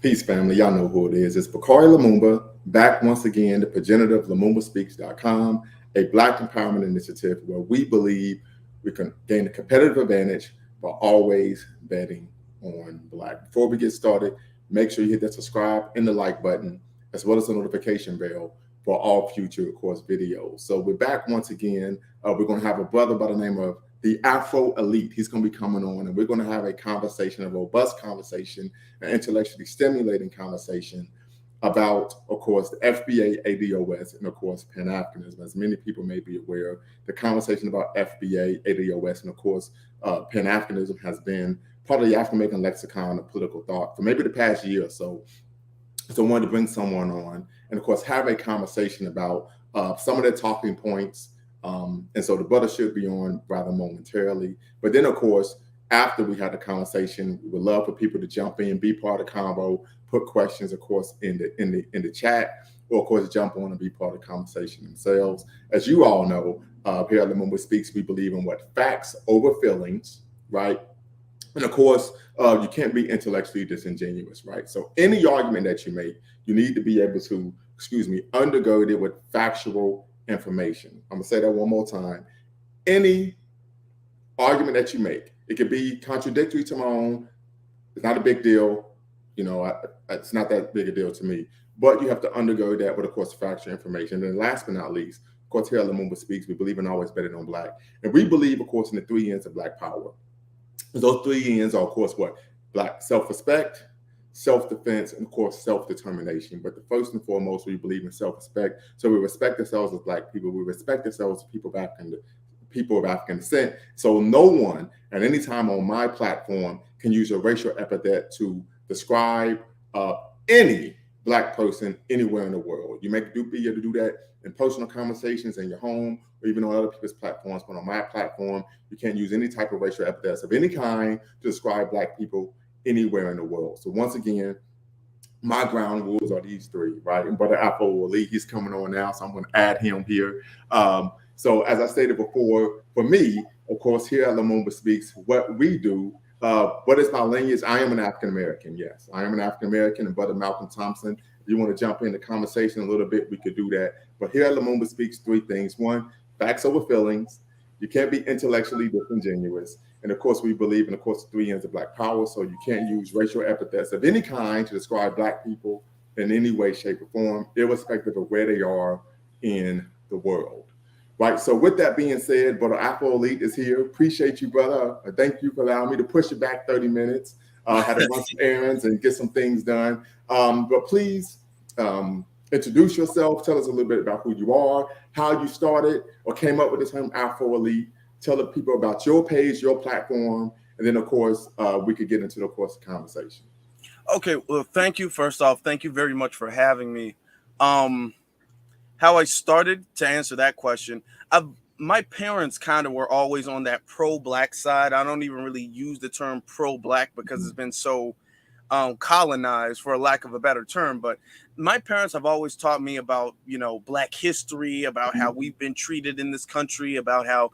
Peace, family. Y'all know who it is. It's Bakari Lumumba, back once again, the progenitor of LumumbaSpeaks.com, a Black empowerment initiative where we believe we can gain a competitive advantage by always betting on Black. Before we get started, make sure you hit that subscribe and the like button, as well as the notification bell for all future, of course, videos. So we're back once again. We're going to have a brother by the name of the Afro Elite. He's going to be coming on, and we're going to have a conversation, a robust conversation, an intellectually stimulating conversation about, of course, the FBA, ADOS, and of course, Pan-Africanism. As many people may be aware, the conversation about FBA, ADOS, and of course, Pan-Africanism has been part of the African-American lexicon of political thought for maybe the past year or so. So I wanted to bring someone on and, of course, have a conversation about some of their talking points. And so the brother should be on rather momentarily. But then, of course, after we had the conversation, we would love for people to jump in, be part of the convo, put questions, of course, in the chat, or of course, jump on and be part of the conversation themselves. As you all know, here at Lumumba Speaks, we believe in what? Facts over feelings, right? And of course, you can't be intellectually disingenuous, right? So any argument that you make, you need to be able to, undergird it with factual information. I'm gonna say that one more time. Any argument that you make, it could be contradictory to my own. It's not a big deal. It's not that big a deal to me. But you have to undergird that with, of course, factual information. And last but not least, of course, here at Lumumba Speaks, we believe in always betting on Black. And we believe, of course, in the 3 N's of Black power. Those 3 N's are, of course, what? Black self-respect, self-defense, and of course, self-determination. But the first and foremost, we believe in self-respect. So we respect ourselves as Black people. We respect ourselves as people of African descent. So no one at any time on my platform can use a racial epithet to describe any Black person anywhere in the world. You may be able to do that in personal conversations in your home or even on other people's platforms, but on my platform, you can't use any type of racial epithets of any kind to describe Black people anywhere in the world. So once again, my ground rules are these 3, right? And Brother Afro Elite, he's coming on now, so I'm going to add him here. So as I stated before, for me, of course, here at Lumumba Speaks, what we do, what is my lineage? I am an African-American, yes. I am an African-American, and Brother Malcolm Thompson, if you want to jump in the conversation a little bit, we could do that. But here at Lumumba Speaks, 3 things. 1, facts over feelings. You can't be intellectually disingenuous. And of course, we believe in, of course, the 3 N's of Black power. So you can't use racial epithets of any kind to describe Black people in any way, shape, or form, irrespective of where they are in the world. Right. So with that being said, Brother Afro Elite is here. Appreciate you, brother. Thank you for allowing me to push it back 30 minutes. Had a bunch of errands and get some things done. But please introduce yourself. Tell us a little bit about who you are, how you started or came up with the term Afro Elite. Tell the people about your page, your platform, and then, of course, we could get into, of course, the conversation. Okay, well, thank you. First off, thank you very much for having me. How I started, to answer that question, my parents kind of were always on that pro-Black side. I don't even really use the term pro-Black because it's been so colonized, for a lack of a better term. But my parents have always taught me about, Black history, about how we've been treated in this country, about how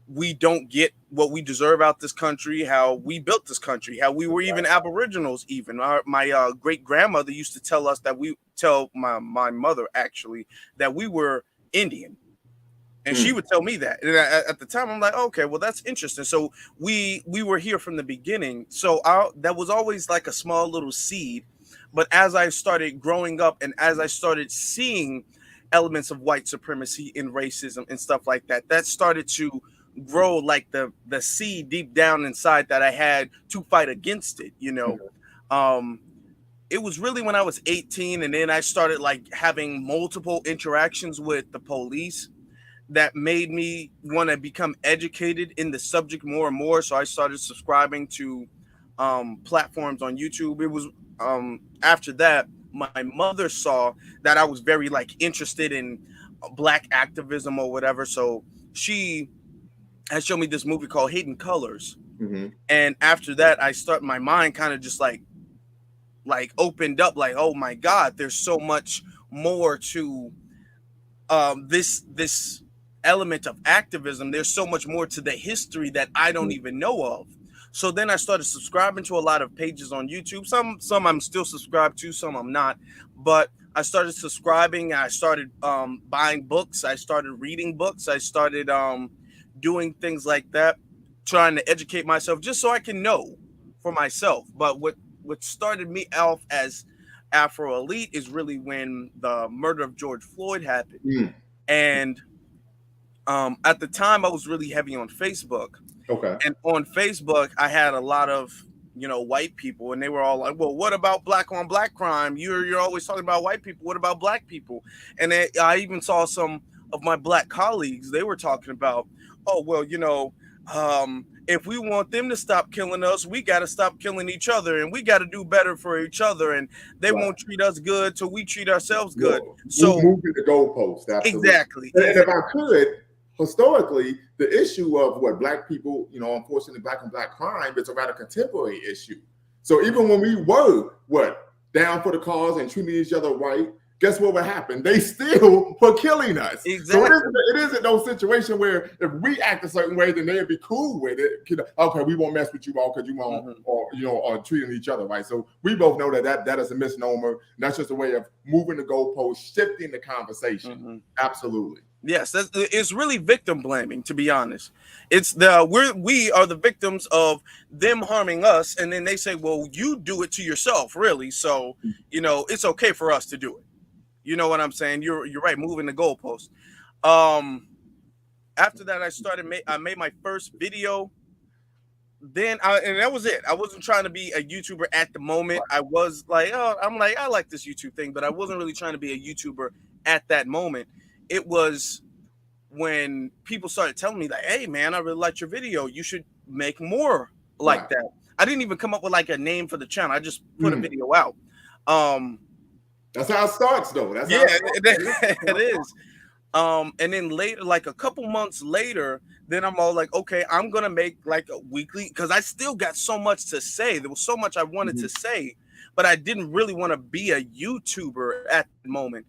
we don't get what we deserve out this country, how we built this country, how we were even Aboriginals. Even my great grandmother used to tell us tell my mother actually that we were Indian. And she would tell me that. And at the time, I'm like, okay, well, that's interesting. So we were here from the beginning. So that was always like a small little seed. But as I started growing up and as I started seeing elements of white supremacy and racism and stuff like that, that started to grow like the seed deep down inside that I had to fight against it, It was really when I was 18 and then I started like having multiple interactions with the police that made me want to become educated in the subject more and more. So I started subscribing to platforms on YouTube. It was after that, my mother saw that I was very interested in Black activism or whatever. So she had shown me this movie called Hidden Colors. Mm-hmm. And after that, my mind kind of just like opened up, like, oh my God, there's so much more to this element of activism. There's so much more to the history that I don't even know of. So then I started subscribing to a lot of pages on YouTube. Some I'm still subscribed to, some I'm not. But I started subscribing. I started buying books. I started reading books. I started doing things like that, trying to educate myself just so I can know for myself. But what started me off as Afro Elite is really when the murder of George Floyd happened. Mm. And at the time I was really heavy on Facebook. Okay. And on Facebook, I had a lot of, white people, and they were all like, well, what about black on black crime? You're always talking about white people. What about black people? And I even saw some of my black colleagues, they were talking about, oh, well, if we want them to stop killing us, we got to stop killing each other, and we got to do better for each other, and they won't treat us good till we treat ourselves good. So moving the goalpost, absolutely. Exactly. And if I could, historically, the issue of what black people, unfortunately, black on black crime is a rather contemporary issue. So even when we were down for the cause and treating each other right, guess what would happen? They still were killing us. Exactly. So it isn't no situation where if we act a certain way, then they'd be cool with it. Okay, we won't mess with you all because you won't, or treating each other right. So we both know that is a misnomer. And that's just a way of moving the goalpost, shifting the conversation. Absolutely. Yes, it's really victim blaming, to be honest. It's we are the victims of them harming us, and then they say, well, you do it to yourself, really. So, it's okay for us to do it. You know what I'm saying? You're right, moving the goalpost. After that, I made my first video. And that was it. I wasn't trying to be a YouTuber at the moment. I was like, I like this YouTube thing, but I wasn't really trying to be a YouTuber at that moment. It was when people started telling me like, hey man, I really liked your video. You should make more like that. I didn't even come up with like a name for the channel. I just put a video out. That's how it starts though. It is. And then later, like a couple months later, then I'm all like, okay, I'm gonna make like a weekly, because I still got so much to say. There was so much I wanted to say, but I didn't really want to be a YouTuber at the moment.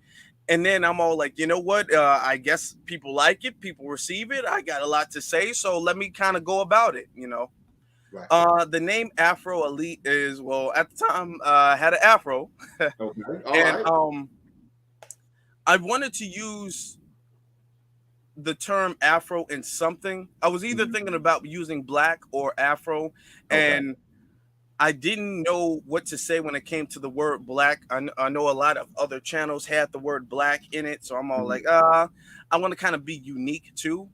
And then I'm all like, you know what? I guess people like it, people receive it. I got a lot to say, so let me kind of go about it, Right. The name Afro Elite is, well, at the time, I had an afro. Okay. And I wanted to use the term Afro in something. I was either thinking about using black or Afro, and I didn't know what to say when it came to the word black. I know a lot of other channels had the word black in it, so I'm all like, I want to kind of be unique too,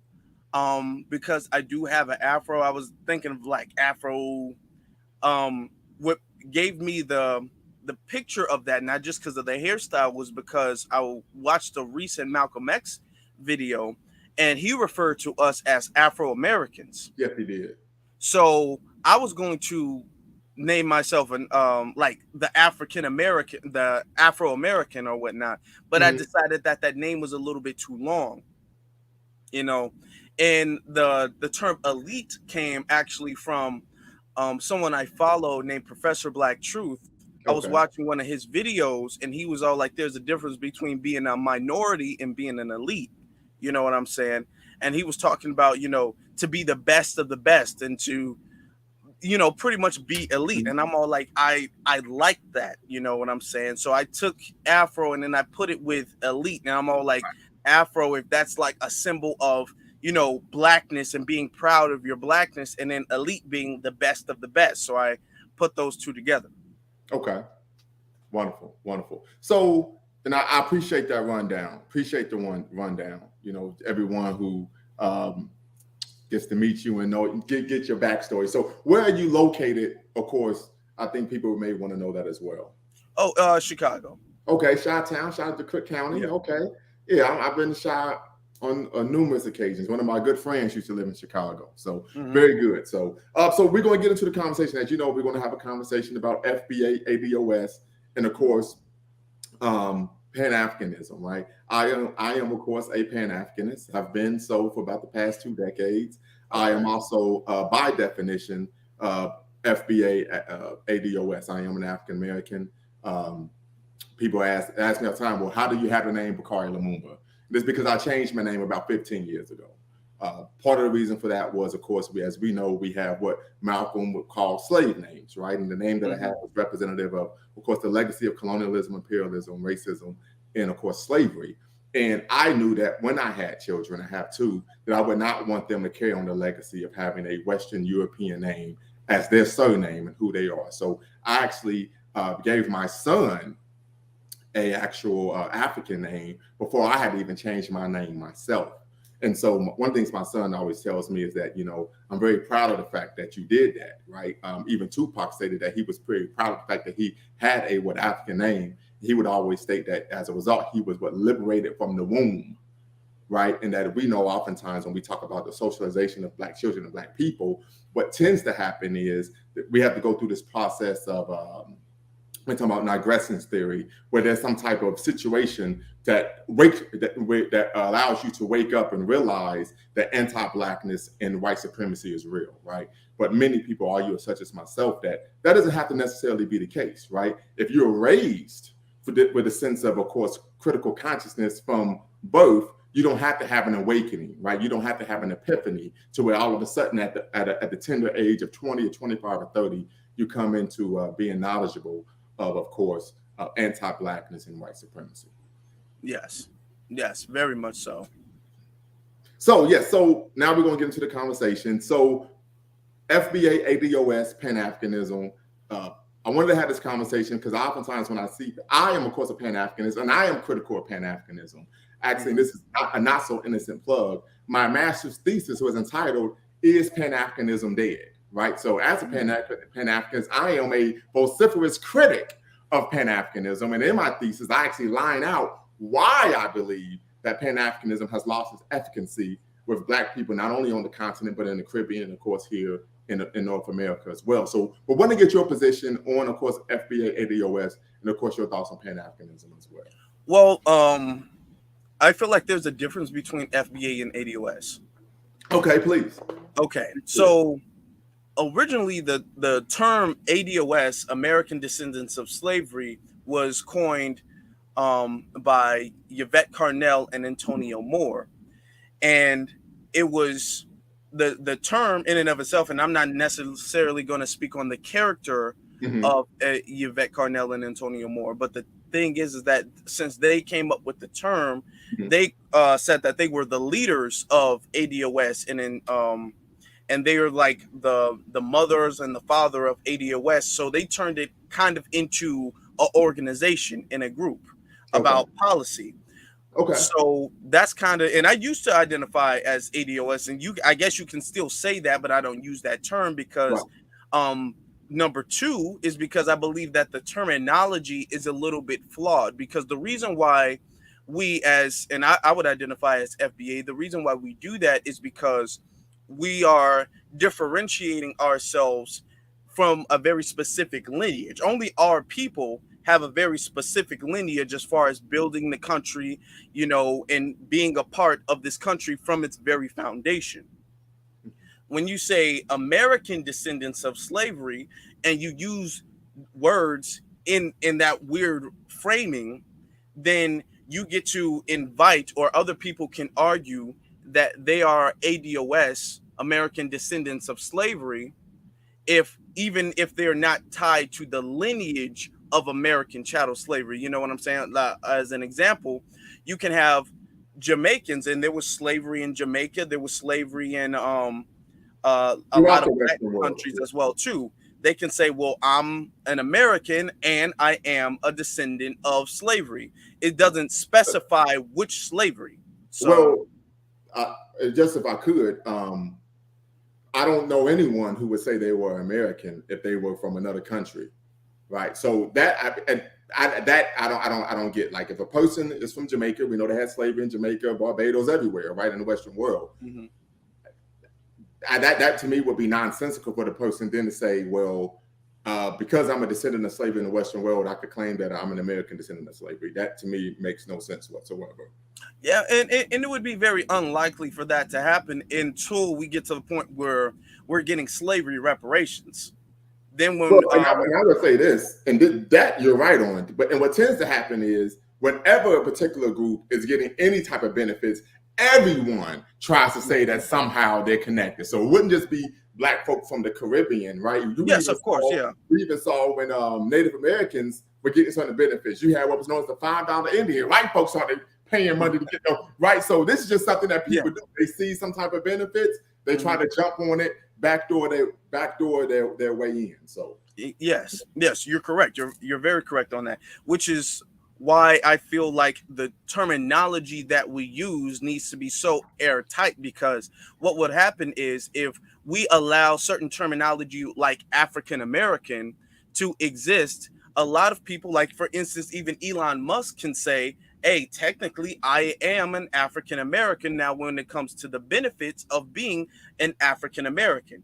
because I do have an afro. I was thinking of like Afro. What gave me the picture of that, not just because of the hairstyle, was because I watched a recent Malcolm X video, and he referred to us as Afro Americans. Yes, he did. So I was going to name myself an like the African American, the Afro American or whatnot, but I decided that name was a little bit too long, and the term elite came actually from someone I follow named Professor Black Truth. I was watching one of his videos, and he was all like, there's a difference between being a minority and being an elite. You know what I'm saying? And he was talking about, to be the best of the best and to, pretty much be elite. And I'm all like, I like that, you know what I'm saying? So I took Afro and then I put it with elite. And I'm all like, Afro, if that's like a symbol of, blackness and being proud of your blackness, and then elite being the best of the best. So I put those two together. Okay. Wonderful. Wonderful. So, and I appreciate that rundown. Appreciate the rundown. Everyone who gets to meet you and get your backstory. So where are you located? Of course, I think people may want to know that as well. Oh, Chicago. Okay, Chi-Town, shout out to Cook County. Yeah. Okay. Yeah, I've been to Chi on numerous occasions. One of my good friends used to live in Chicago. So very good. So so we're going to get into the conversation. As you know, we're going to have a conversation about FBA, ADOS, and of course, Pan-Africanism, right? I am, of course, a Pan-Africanist. I've been so for about the past 2 decades. I am also, by definition, FBA, ADOS. I am an African-American. People ask me all the time, well, how do you have the name Bakari Lumumba? It's because I changed my name about 15 years ago. Part of the reason for that was, of course, as we know, we have what Malcolm would call slave names, right? And the name that I have was representative of course, the legacy of colonialism, imperialism, racism, and of course, slavery. And I knew that when I had children, I have two, that I would not want them to carry on the legacy of having a Western European name as their surname and who they are. So I actually gave my son a actual African name before I had even changed my name myself. And so one of the things my son always tells me is that, I'm very proud of the fact that you did that, right? Even Tupac stated that he was pretty proud of the fact that he had a African name. He would always state that as a result, he was liberated from the womb, right? And that we know oftentimes when we talk about the socialization of Black children and Black people, what tends to happen is that we have to go through this process of, we're talking about nigrescence theory, where there's some type of situation that allows you to wake up and realize that anti-Blackness and white supremacy is real, right? But many people argue, such as myself, that doesn't have to necessarily be the case, right? If you're raised with a sense of course, critical consciousness from birth, you don't have to have an awakening, right? You don't have to have an epiphany to where all of a sudden at the tender age of 20 or 25 or 30, you come into being knowledgeable of course, anti-Blackness and white supremacy. Yes, very much so. So now we're going to get into the conversation. So FBA, ADOS, Pan-Africanism. I wanted to have this conversation because oftentimes when I am of course a Pan-Africanist and I am critical of Pan-Africanism. Actually, this is a not so innocent plug. My master's thesis was entitled, "Is Pan-Africanism Dead?" Right. So as a Pan-Africanist, I am a vociferous critic of Pan-Africanism. And in my thesis, I actually line out why I believe that Pan-Africanism has lost its efficacy with Black people, not only on the continent, but in the Caribbean, and of course, here in North America as well. So we want to get your position on, of course, FBA, ADOS, and of course, your thoughts on Pan-Africanism as well. Well, I feel like there's a difference between FBA and ADOS. Okay, please. Okay, so originally the term ADOS, American Descendants of Slavery, was coined by Yvette Carnell and Antonio Moore. And it was the term in and of itself, and I'm not necessarily going to speak on the character of Yvette Carnell and Antonio Moore, but the thing is that since they came up with the term, they said that they were the leaders of ADOS, and they are like the mothers and the father of ADOS. So they turned it kind of into an organization in a group about policy. Okay. So that's kind of, and I used to identify as ADOS, and I guess you can still say that, but I don't use that term because number two is because I believe that the terminology is a little bit flawed, because the reason why we I would identify as FBA, the reason why we do that is because we are differentiating ourselves from a very specific lineage. Only our people have a very specific lineage as far as building the country, and being a part of this country from its very foundation. When you say American descendants of slavery and you use words in that weird framing, then you get to invite, or other people can argue that they are ADOS, American descendants of slavery, even if they're not tied to the lineage of American chattel slavery. You know what I'm saying? As an example, you can have Jamaicans, and there was slavery in Jamaica. There was slavery in a lot of Black countries as well too. They can say, well, I'm an American and I am a descendant of slavery. It doesn't specify which slavery. So, just if I could, I don't know anyone who would say they were American if they were from another country, right? So I don't get. Like, if a person is from Jamaica, we know they had slavery in Jamaica, Barbados, everywhere, right, in the Western world. That to me would be nonsensical for the person then to say, well, because I'm a descendant of slavery in the Western world, I could claim that I'm an American descendant of slavery. That to me makes no sense whatsoever. Yeah, and it would be very unlikely for that to happen until we get to the point where we're getting slavery reparations. Then when I would say this, and that you're right on. And what tends to happen is whenever a particular group is getting any type of benefits, everyone tries to say that somehow they're connected. So it wouldn't just be Black folk from the Caribbean, right? Yes, of course, yeah. We even saw when Native Americans were getting some of the benefits. You had what was known as the $5 Indian. White folks started paying money to get them, right? So this is just something that people do. They see some type of benefits, they try to jump on it, backdoor their way in. So yes, you're correct. You're very correct on that, which is why I feel like the terminology that we use needs to be so airtight, because what would happen is if we allow certain terminology like African American to exist, a lot of people, like for instance, even Elon Musk can say, hey, technically I am an African American now when it comes to the benefits of being an African American,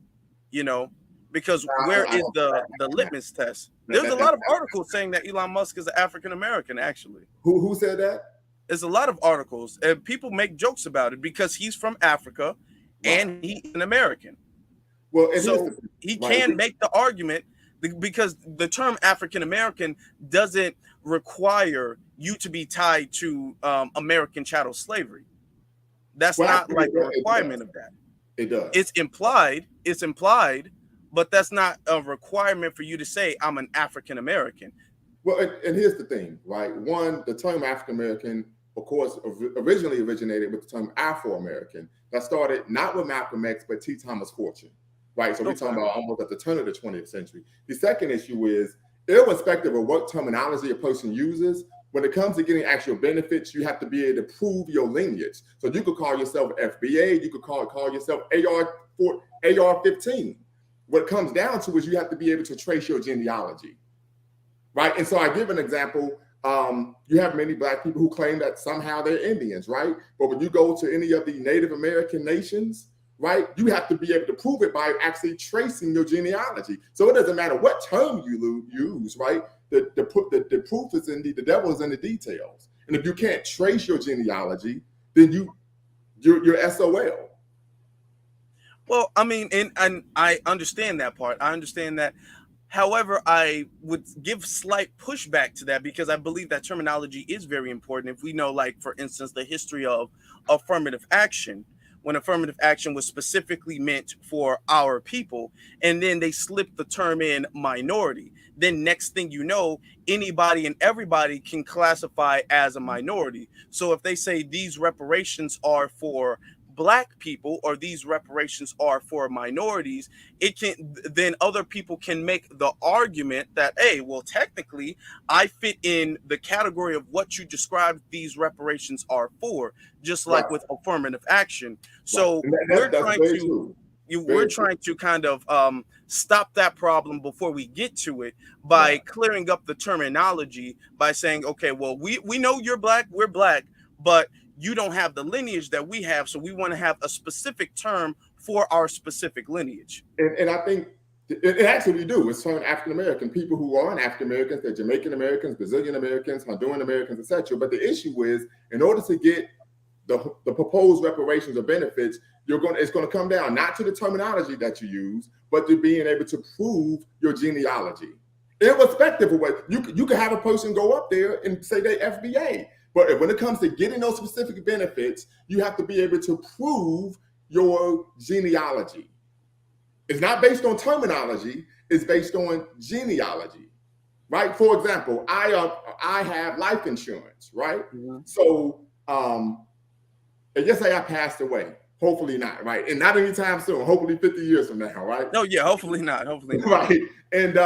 because where is the litmus test? There's a lot of articles saying that Elon Musk is an African American, actually. Who said that? There's a lot of articles, and people make jokes about it because he's from Africa and he's an American. Well, so he can make the argument, because the term African American doesn't require you to be tied to American chattel slavery. That's not like a requirement of that. It does. It's implied, but that's not a requirement for you to say I'm an African American. Well, and here's the thing, right? One, the term African American, of course, originally originated with the term Afro American. That started not with Malcolm X, but T. Thomas Fortune, right? So we're talking about almost at the turn of the 20th century. The second issue is, irrespective of what terminology a person uses, when it comes to getting actual benefits, you have to be able to prove your lineage. So you could call yourself FBA, you could call yourself AR-15. What it comes down to is you have to be able to trace your genealogy, right? And so I give an example. You have many Black people who claim that somehow they're Indians, right? But when you go to any of the Native American nations, right, you have to be able to prove it by actually tracing your genealogy. So it doesn't matter what term you use, right? The proof is the devil is in the details. And if you can't trace your genealogy, then you're SOL. Well, I mean, and I understand that part. I understand that. However, I would give slight pushback to that, because I believe that terminology is very important. If we know, like, for instance, the history of affirmative action, when affirmative action was specifically meant for our people, and then they slipped the term in minority, then next thing you know, anybody and everybody can classify as a minority. So if they say these reparations are for Black people or these reparations are for minorities, then other people can make the argument that, hey, well, technically I fit in the category of what you described these reparations are for, just like with affirmative action. So we're trying to kind of stop that problem before we get to it by clearing up the terminology, by saying, okay, well, we know you're Black, we're Black, but you don't have the lineage that we have, so we want to have a specific term for our specific lineage. And I think it actually we do. It's termed African American. People who aren't African Americans, they're Jamaican Americans, Brazilian Americans, Honduran Americans, etc. But the issue is, in order to get the proposed reparations or benefits, it's going to come down not to the terminology that you use, but to being able to prove your genealogy. Irrespective of what you could have a person go up there and say they FBA. But when it comes to getting those specific benefits, you have to be able to prove your genealogy. It's not based on terminology, it's based on genealogy, right? For example, I have life insurance, right? Mm-hmm. So, and just say I passed away. Hopefully not, right? And not anytime soon, hopefully 50 years from now, right? No, yeah, hopefully not. Right. And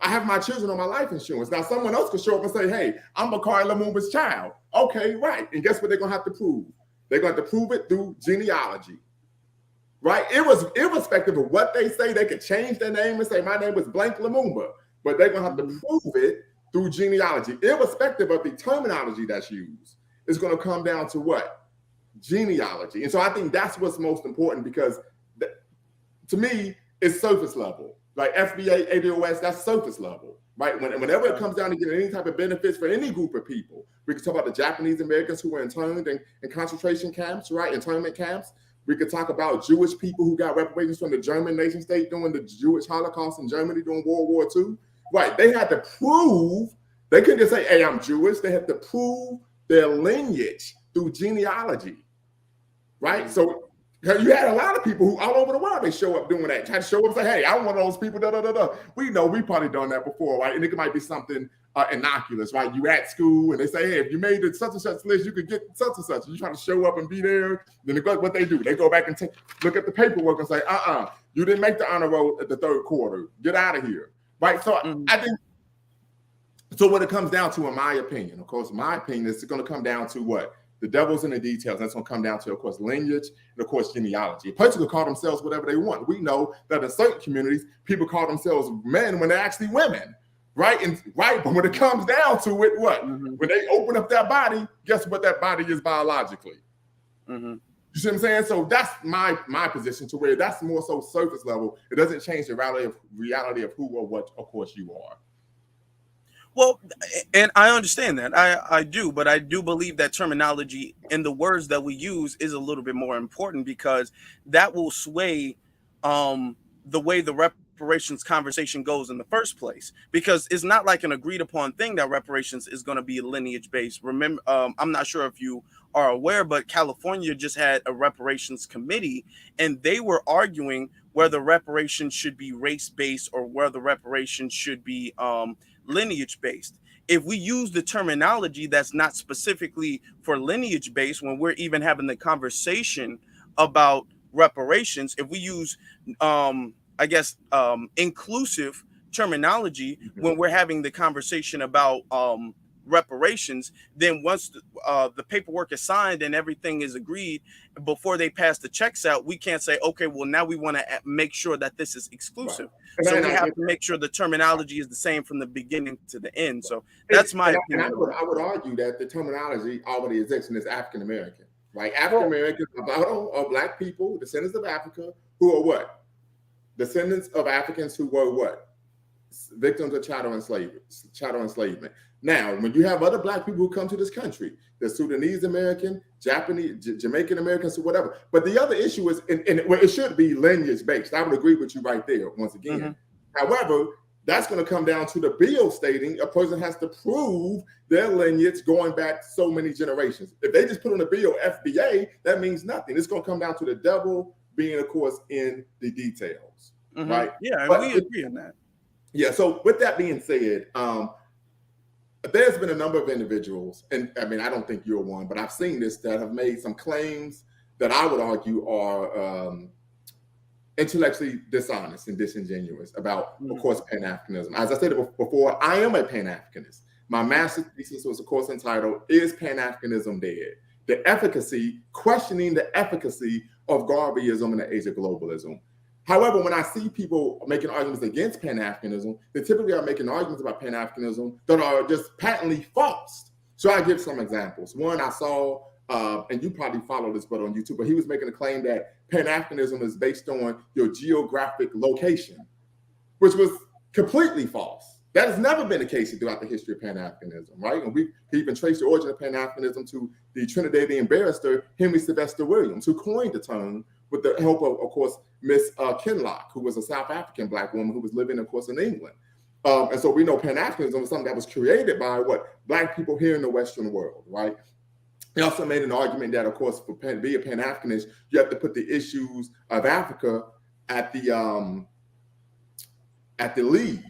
I have my children on my life insurance. Now, someone else could show up and say, hey, I'm Bakari Lumumba's child. Okay, right. And guess what they're going to have to prove? They're going to have to prove it through genealogy, right? It was irrespective of what they say. They could change their name and say, my name was blank Lumumba, but they're going to have to prove it through genealogy, irrespective of the terminology that's used. It's going to come down to what? Genealogy. And so I think that's what's most important, because to me, it's surface level. Like FBA, ADOS, that's surface level, right? Whenever it comes down to getting any type of benefits for any group of people, we could talk about the Japanese Americans who were interned in concentration camps, right? Internment camps. We could talk about Jewish people who got reparations from the German nation state during the Jewish Holocaust in Germany during World War II, right? They had to prove, they couldn't just say, hey, I'm Jewish. They had to prove their lineage through genealogy, right? So you had a lot of people who all over the world, they show up doing that, try to show up and say, hey, I'm one of those people, da, da, da, da. We know we probably done that before, right? And it might be something innocuous, right? You at school and they say, hey, if you made the such and such list, you could get such and such. You try to show up and be there. Then what they do, they go back and look at the paperwork and say, you didn't make the honor roll at the third quarter. Get out of here, right? So I think, so what it comes down to, in my opinion, of course, my opinion is going to come down to what? The devil's in the details. That's going to come down to, of course, lineage and, of course, genealogy. A person could call themselves whatever they want. We know that in certain communities, people call themselves men when they're actually women, right? But when it comes down to it, what? When they open up that body, guess what that body is biologically? You see what I'm saying? So that's my position, to where that's more so surface level. It doesn't change the reality of who or what, of course, you are. Well, and I understand that. I do, but I do believe that terminology and the words that we use is a little bit more important, because that will sway the way the reparations conversation goes in the first place. Because it's not like an agreed upon thing that reparations is going to be lineage based. Remember, I'm not sure if you are aware, but California just had a reparations committee, and they were arguing whether reparations should be race based or whether reparations should be lineage based. If we use the terminology that's not specifically for lineage based, when we're even having the conversation about reparations, if we use inclusive terminology when we're having the conversation about reparations, then once the paperwork is signed and everything is agreed, before they pass the checks out, we can't say, okay, well, now we want to make sure that this is exclusive. Right. So we have to make sure the terminology is the same from the beginning to the end. So that's my opinion. I would argue that the terminology already exists, and it's African American, right? African Americans are Black people, descendants of Africa, who are what? Descendants of Africans who were what? Victims of chattel enslavement. Now, when you have other Black people who come to this country, the Sudanese American, Japanese, Jamaican Americans, or whatever. But the other issue is, and it should be lineage based. I would agree with you right there, once again. However, that's going to come down to the bill stating a person has to prove their lineage going back so many generations. If they just put on the bill FBA, that means nothing. It's going to come down to the devil being, of course, in the details, right? Yeah, and we agree on that. Yeah, so with that being said, there's been a number of individuals, and I mean, I don't think you're one, but I've seen this, that have made some claims that I would argue are intellectually dishonest and disingenuous about, of course, Pan-Africanism. As I said before, I am a Pan-Africanist. My master's thesis was, of course, entitled, Is Pan-Africanism Dead? Questioning the efficacy of Garveyism in the age of globalism. However, when I see people making arguments against Pan-Africanism, they typically are making arguments about Pan-Africanism that are just patently false. So I give some examples. One I saw, and you probably follow this, but on YouTube, but he was making a claim that Pan-Africanism is based on your geographic location, which was completely false. That has never been the case throughout the history of Pan-Africanism, right? And we even trace the origin of Pan-Africanism to the Trinidadian barrister, Henry Sylvester Williams, who coined the term with the help of course, Miss Kinloch, who was a South African Black woman who was living, of course, in England. And so we know Pan-Africanism is something that was created by Black people here in the Western world, right? He also made an argument that, of course, to be a Pan-Africanist, you have to put the issues of Africa at the lead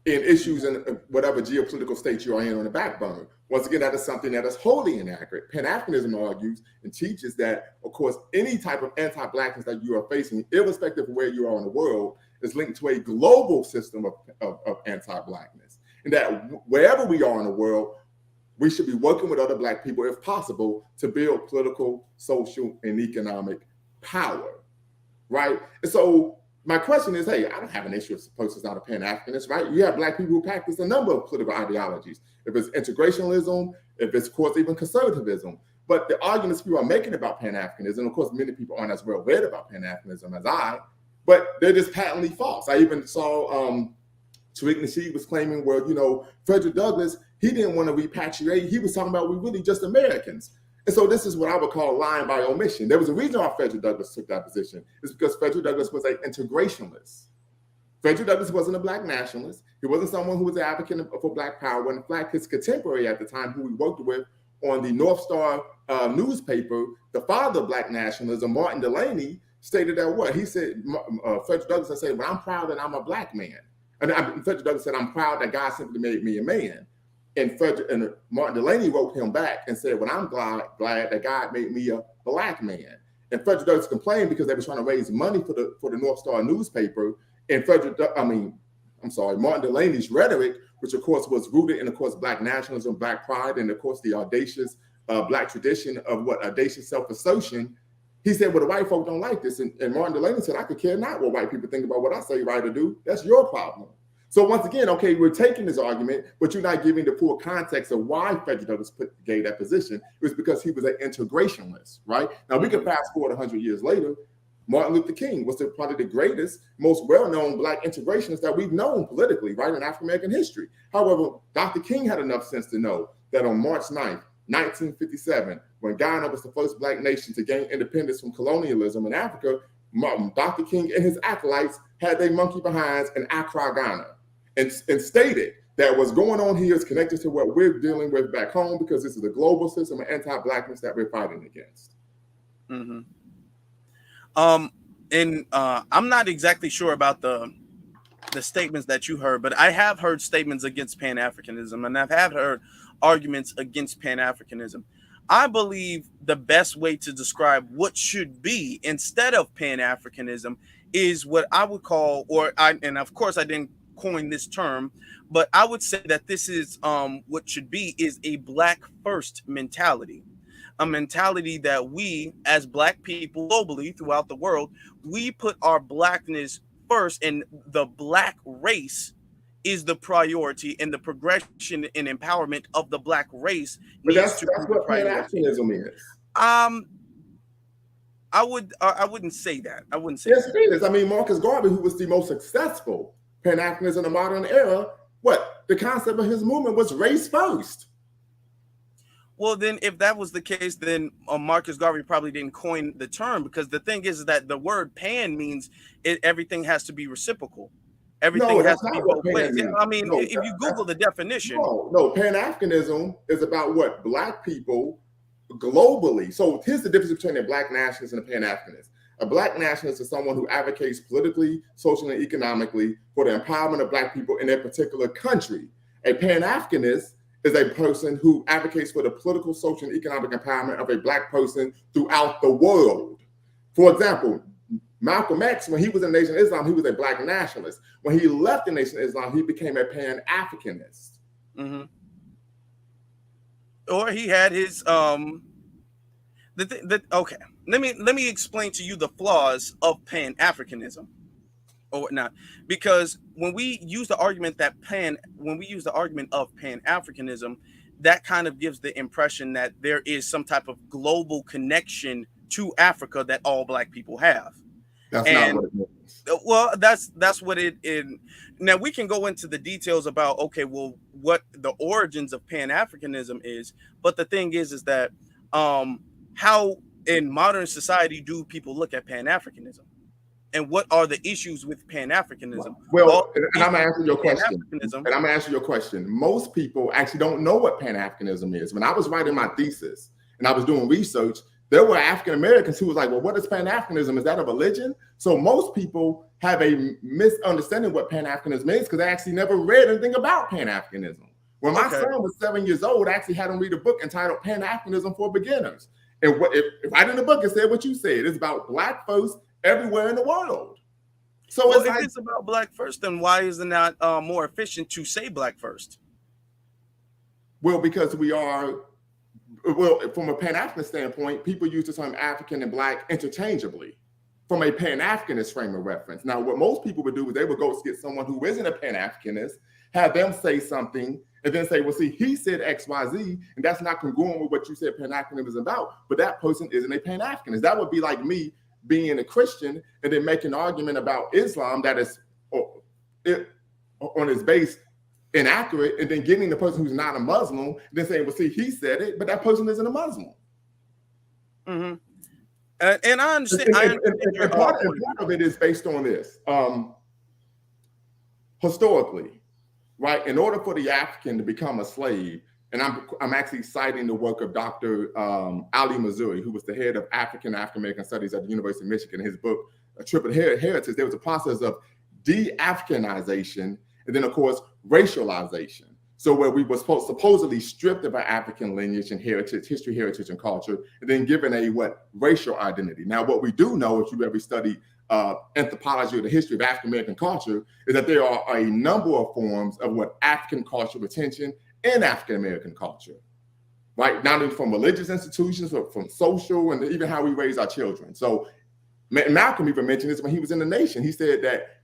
in issues in whatever geopolitical state you are in on the back burner. Once again, that is something that is wholly inaccurate. Pan-Africanism argues and teaches that, of course, any type of anti-Blackness that you are facing, irrespective of where you are in the world, is linked to a global system of anti-Blackness. And that wherever we are in the world, we should be working with other Black people, if possible, to build political, social, and economic power, right? And so my question is, hey, I don't have an issue with persons not a Pan-Africanist, right? You have Black people who practice a number of political ideologies. If it's integrationism, if it's, of course, even conservatism. But the arguments people are making about Pan-Africanism, of course, many people aren't as well read about Pan-Africanism as I, but they're just patently false. I even saw Tariq Nasheed was claiming, well, you know, Frederick Douglass, he didn't want to repatriate. He was talking about, we're really just Americans. And so this is what I would call lying by omission. There was a reason why Frederick Douglass took that position. It's because Frederick Douglass was an integrationalist. Frederick Douglass wasn't a Black nationalist. He wasn't someone who was an advocate for Black power. In fact, his contemporary at the time, who he worked with, on the North Star newspaper, the father of Black nationalism, Martin Delany, stated that what? He said, Frederick Douglass said, well, I'm proud that I'm a Black man. And Frederick Douglass said, I'm proud that God simply made me a man. And Martin Delany wrote him back and said, well, I'm glad that God made me a Black man. And Frederick Douglass complained because they were trying to raise money for the North Star newspaper. And Martin Delany's rhetoric, which of course was rooted in, of course, Black nationalism, Black pride, and of course the audacious Black tradition of audacious self-assertion. He said, well, the white folk don't like this. And Martin Delany said, I could care not what white people think about what I say right or do. That's your problem. So once again, okay, we're taking this argument, but you're not giving the full context of why Frederick Douglass gave that position. It was because he was an integrationist, right? Now we can fast forward 100 years later. Martin Luther King was probably the greatest, most well-known Black integrationist that we've known politically, right, in African-American history. However, Dr. King had enough sense to know that on March 9th, 1957, when Ghana was the first Black nation to gain independence from colonialism in Africa, Dr. King and his acolytes had their monkey behinds in Accra, Ghana, and stated that what's going on here is connected to what we're dealing with back home, because this is a global system of anti-Blackness that we're fighting against. Mm-hmm. I'm not exactly sure about the statements that you heard, but I have heard statements against Pan-Africanism, and I have heard arguments against Pan-Africanism. I believe the best way to describe what should be instead of Pan-Africanism is what I would call, and of course I didn't coin this term, but I would say that this is what should be is a Black first mentality. A mentality that we as Black people globally throughout the world, we put our Blackness first, and the Black race is the priority, and the progression and empowerment of the Black race. But that's what Pan-Africanism is. I wouldn't say that. I wouldn't say yes, that. It is. I mean, Marcus Garvey, who was the most successful Pan-Africanist in the modern era, the concept of his movement was race first. Well, then, if that was the case, then Marcus Garvey probably didn't coin the term, because the thing is that the word pan means everything has to be reciprocal. Everything has to be both ways. I mean, if you Google the definition. No, Pan-Africanism is about what Black people globally. So here's the difference between a Black nationalist and a Pan-Africanist. A Black nationalist is someone who advocates politically, socially, and economically for the empowerment of Black people in their particular country. A Pan-Africanist is a person who advocates for the political, social, and economic empowerment of a Black person throughout the world. For example, Malcolm X, when he was in the Nation of Islam, he was a Black nationalist. When he left the Nation of Islam, he became a Pan-Africanist. Mm-hmm. Or he had his okay. Let me explain to you the flaws of Pan-Africanism or whatnot, because when we use the argument of Pan-Africanism, that kind of gives the impression that there is some type of global connection to Africa that all Black people have. That's not what it means. Well, that's what it is. Now we can go into the details about, okay, well, what the origins of Pan-Africanism is, but the thing is that how in modern society do people look at Pan-Africanism? And what are the issues with Pan-Africanism? Well, and I'm going to answer your question. Most people actually don't know what Pan-Africanism is. When I was writing my thesis and I was doing research, there were African Americans who was like, well, what is Pan-Africanism? Is that a religion? So most people have a misunderstanding of what Pan-Africanism is because they actually never read anything about Pan-Africanism. When my son was 7 years old, I actually had him read a book entitled Pan-Africanism for Beginners. And if right in the book, it said what you said. It's about Black folks everywhere in the world. So if it's about Black first, then why is it not more efficient to say Black first? Well, because from a Pan-African standpoint, people use the term African and Black interchangeably from a Pan-Africanist frame of reference. Now, what most people would do is they would go get someone who isn't a Pan-Africanist, have them say something, and then say, well, see, he said X, Y, Z, and that's not congruent with what you said Pan-Africanism is about, but that person isn't a Pan-Africanist. That would be like me being a Christian and then making an argument about Islam that is on its base inaccurate, and then getting the person who's not a Muslim, and then saying, well, see, he said it, but that person isn't a Muslim. Mm-hmm. And I understand. And part of it is based on this. Historically, right, in order for the African to become a slave, and I'm actually citing the work of Dr. Ali Mazuri, who was the head of African American Studies at the University of Michigan. In his book, A Triple Heritage, there was a process of de-Africanization and then, of course, racialization. So where we were supposedly stripped of our African lineage and heritage, history, heritage, and culture, and then given a racial identity. Now, what we do know, if you ever study anthropology or the history of African American culture, is that there are a number of forms of African cultural retention in African American culture, right? Not only from religious institutions, but from social and even how we raise our children. So Malcolm even mentioned this when he was in the nation. He said that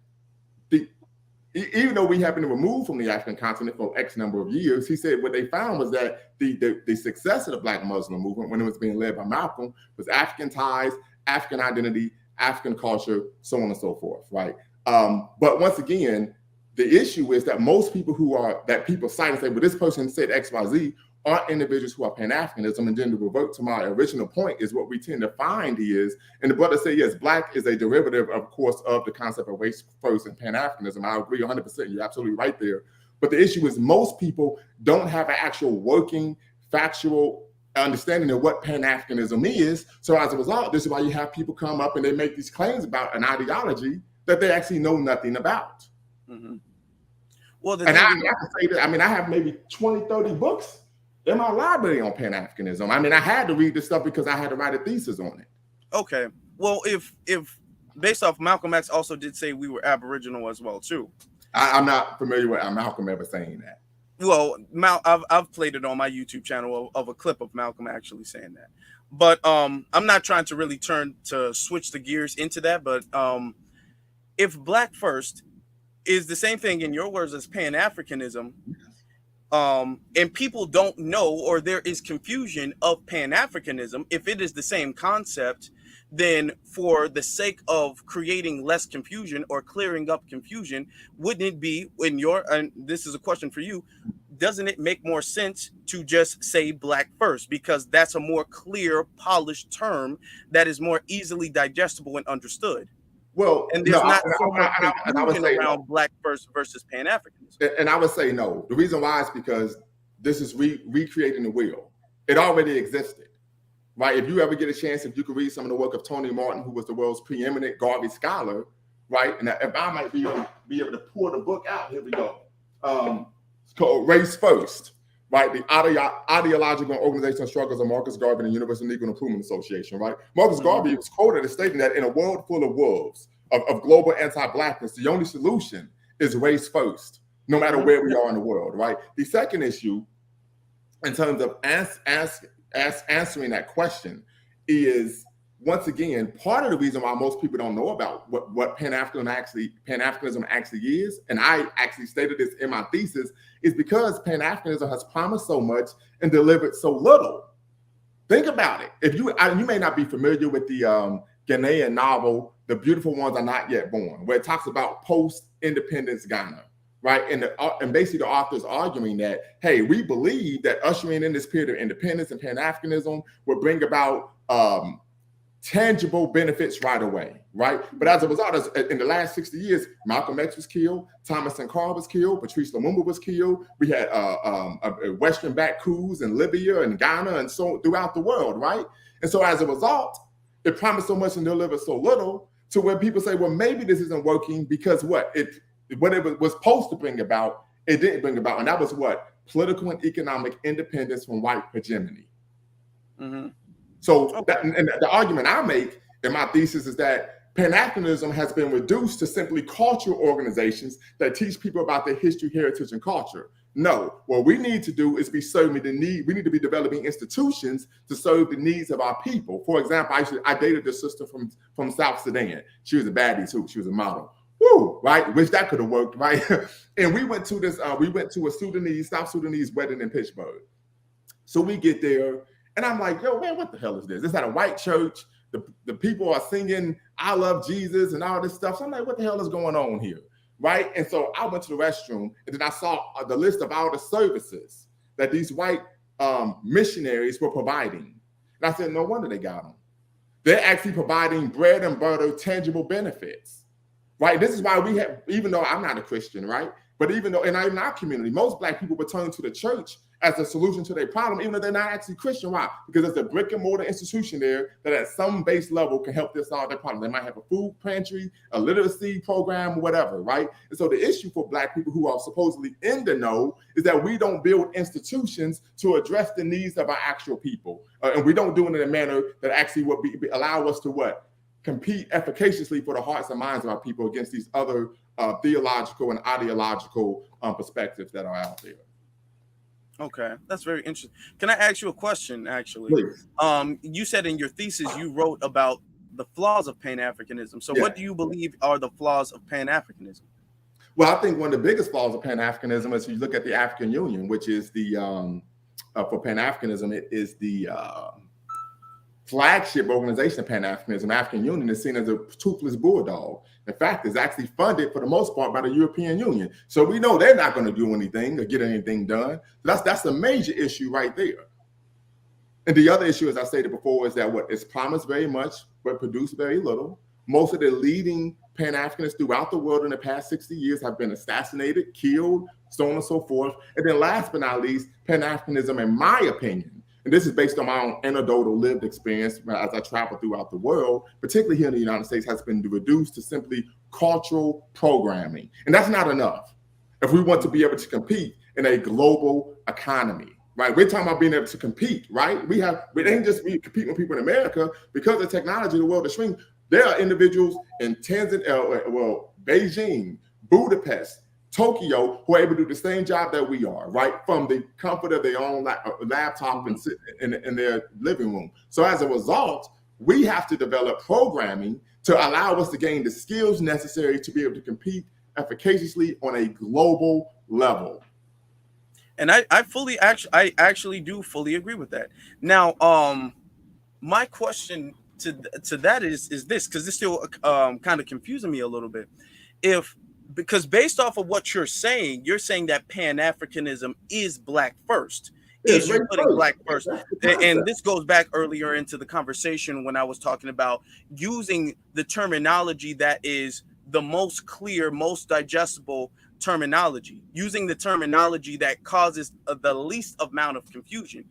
even though we have been removed from the African continent for X number of years, he said what they found was that the success of the Black Muslim movement, when it was being led by Malcolm, was African ties, African identity, African culture, so on and so forth, right? But once again, the issue is that most people that people cite and say, well, this person said X, Y, Z, are individuals who are Pan-Africanism. And then to revert to my original point is what we tend to find is, and the brother said, yes, Black is a derivative, of course, of the concept of race first and Pan-Africanism. I agree 100%. You're absolutely right there. But the issue is most people don't have an actual working, factual understanding of what Pan-Africanism is. So as a result, this is why you have people come up and they make these claims about an ideology that they actually know nothing about. Mm-hmm. Well, and I have to say that, I mean, I have maybe 20, 30 books in my library on Pan-Africanism. I mean, I had to read this stuff because I had to write a thesis on it. Okay. Well, if based off Malcolm X also did say we were Aboriginal as well, too. I'm not familiar with Malcolm ever saying that. Well, I've played it on my YouTube channel of a clip of Malcolm actually saying that. But I'm not trying to really switch the gears into that. But if Black first is the same thing in your words as Pan-Africanism, and people don't know, or there is confusion of Pan-Africanism, if it is the same concept, then for the sake of creating less confusion or clearing up confusion, wouldn't it be, and this is a question for you, doesn't it make more sense to just say Black first? Because that's a more clear, polished term that is more easily digestible and understood. Well, and there's not so much confusion around Black first versus Pan-Africanism. And I would say no. The reason why is because this is recreating the wheel. It already existed, right? If you ever get a chance, if you could read some of the work of Tony Martin, who was the world's preeminent Garvey scholar, right? And if I might be able to pull the book out, here we go. It's called Race First, right? The Ideological and Organizational Struggles of Marcus Garvey and the Universal Negro Improvement Association, right? Marcus Garvey was quoted as stating that in a world full of wolves, of global anti-Blackness, the only solution is race first, no matter where we are in the world, right? The second issue, in terms of answering that question, is, once again, part of the reason why most people don't know about what Pan-Africanism actually is, and I actually stated this in my thesis, is because Pan-Africanism has promised so much and delivered so little. Think about it. You may not be familiar with the Ghanaian novel, The Beautiful Ones Are Not Yet Born, where it talks about post-independence Ghana, right? And basically the author's arguing that, hey, we believe that ushering in this period of independence and Pan-Africanism will bring about tangible benefits right away, right? But as a result, in the last 60 years, Malcolm X was killed, Thomas Sankara was killed, Patrice Lumumba was killed. We had Western-backed coups in Libya and Ghana and so throughout the world, right? And so as a result, it promised so much and delivered so little to where people say, well, maybe this isn't working because what it was supposed to bring about, it didn't bring about. And that was what? Political and economic independence from white hegemony. Mm-hmm. So and the argument I make in my thesis is that Pan-Africanism has been reduced to simply cultural organizations that teach people about their history, heritage, and culture. No, what we need to do is we need to be developing institutions to serve the needs of our people. For example, I dated this sister from South Sudan. She was a baddie too. She was a model. Woo, right? Wish that could have worked, right? And we went to a South Sudanese wedding in Pittsburgh. So we get there, and I'm like, yo, man, what the hell is this? It's at a white church. The people are singing, I love Jesus and all this stuff. So I'm like, what the hell is going on here? Right? And so I went to the restroom, and then I saw the list of all the services that these white missionaries were providing. And I said, no wonder they got them. They're actually providing bread and butter, tangible benefits. Right? This is why we have, even though I'm not a Christian, right? But even though in our community, most Black people return to the church as a solution to their problem, even though they're not actually Christian. Why? Because there's a brick and mortar institution there that at some base level can help them solve their problem. They might have a food pantry, a literacy program, whatever, right? And so the issue for Black people who are supposedly in the know is that we don't build institutions to address the needs of our actual people. And we don't do it in a manner that actually would allow us to what? Compete efficaciously for the hearts and minds of our people against these other theological and ideological perspectives that are out there. Okay, that's very interesting. Can I ask you a question, actually? Please. You said in your thesis you wrote about the flaws of Pan-Africanism. So what do you believe are the flaws of Pan-Africanism? Well, I think one of the biggest flaws of Pan-Africanism is you look at the African Union, which is the, for Pan-Africanism, it is the flagship organization of Pan-Africanism. African Union is seen as a toothless bulldog. In fact, it's actually funded for the most part by the European Union. So we know they're not going to do anything or get anything done. So that's a major issue right there. And the other issue, as I stated before, is that what it's promised very much, but produced very little. Most of the leading Pan-Africanists throughout the world in the past 60 years have been assassinated, killed, so on and so forth. And then last but not least, Pan-Africanism, in my opinion, and this is based on my own anecdotal lived experience as I travel throughout the world, particularly here in the United States, has been reduced to simply cultural programming. And that's not enough if we want to be able to compete in a global economy, right? We're talking about being able to compete, right? We ain't just competing with people in America. Because of technology, the world is shrinking. There are individuals in Beijing, Budapest, Tokyo, who are able to do the same job that we are, right? From the comfort of their own laptop and sit in their living room. So as a result, we have to develop programming to allow us to gain the skills necessary to be able to compete efficaciously on a global level. And I actually do fully agree with that. Now, my question to that is this, because it's still kind of confusing me a little bit. Because based off of what you're saying that Pan-Africanism is Black first. Is you putting Black first? And this goes back earlier into the conversation when I was talking about using the terminology that is the most clear, most digestible terminology, using the terminology that causes the least amount of confusion.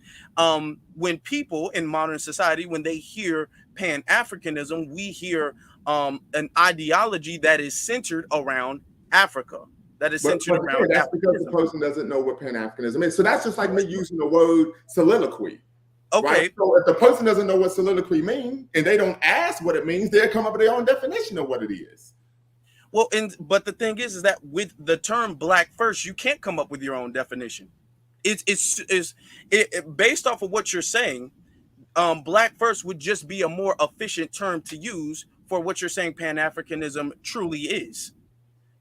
When people in modern society, when they hear Pan-Africanism, we hear an ideology that is centered around Africa, that is centered around that's because the person doesn't know what Pan-Africanism is. So that's just like me using the word soliloquy. Okay. Right? So if the person doesn't know what soliloquy means and they don't ask what it means, they'll come up with their own definition of what it is. Well, but the thing is that with the term Black first, you can't come up with your own definition. It's based off of what you're saying. Black first would just be a more efficient term to use for what you're saying Pan-Africanism truly is.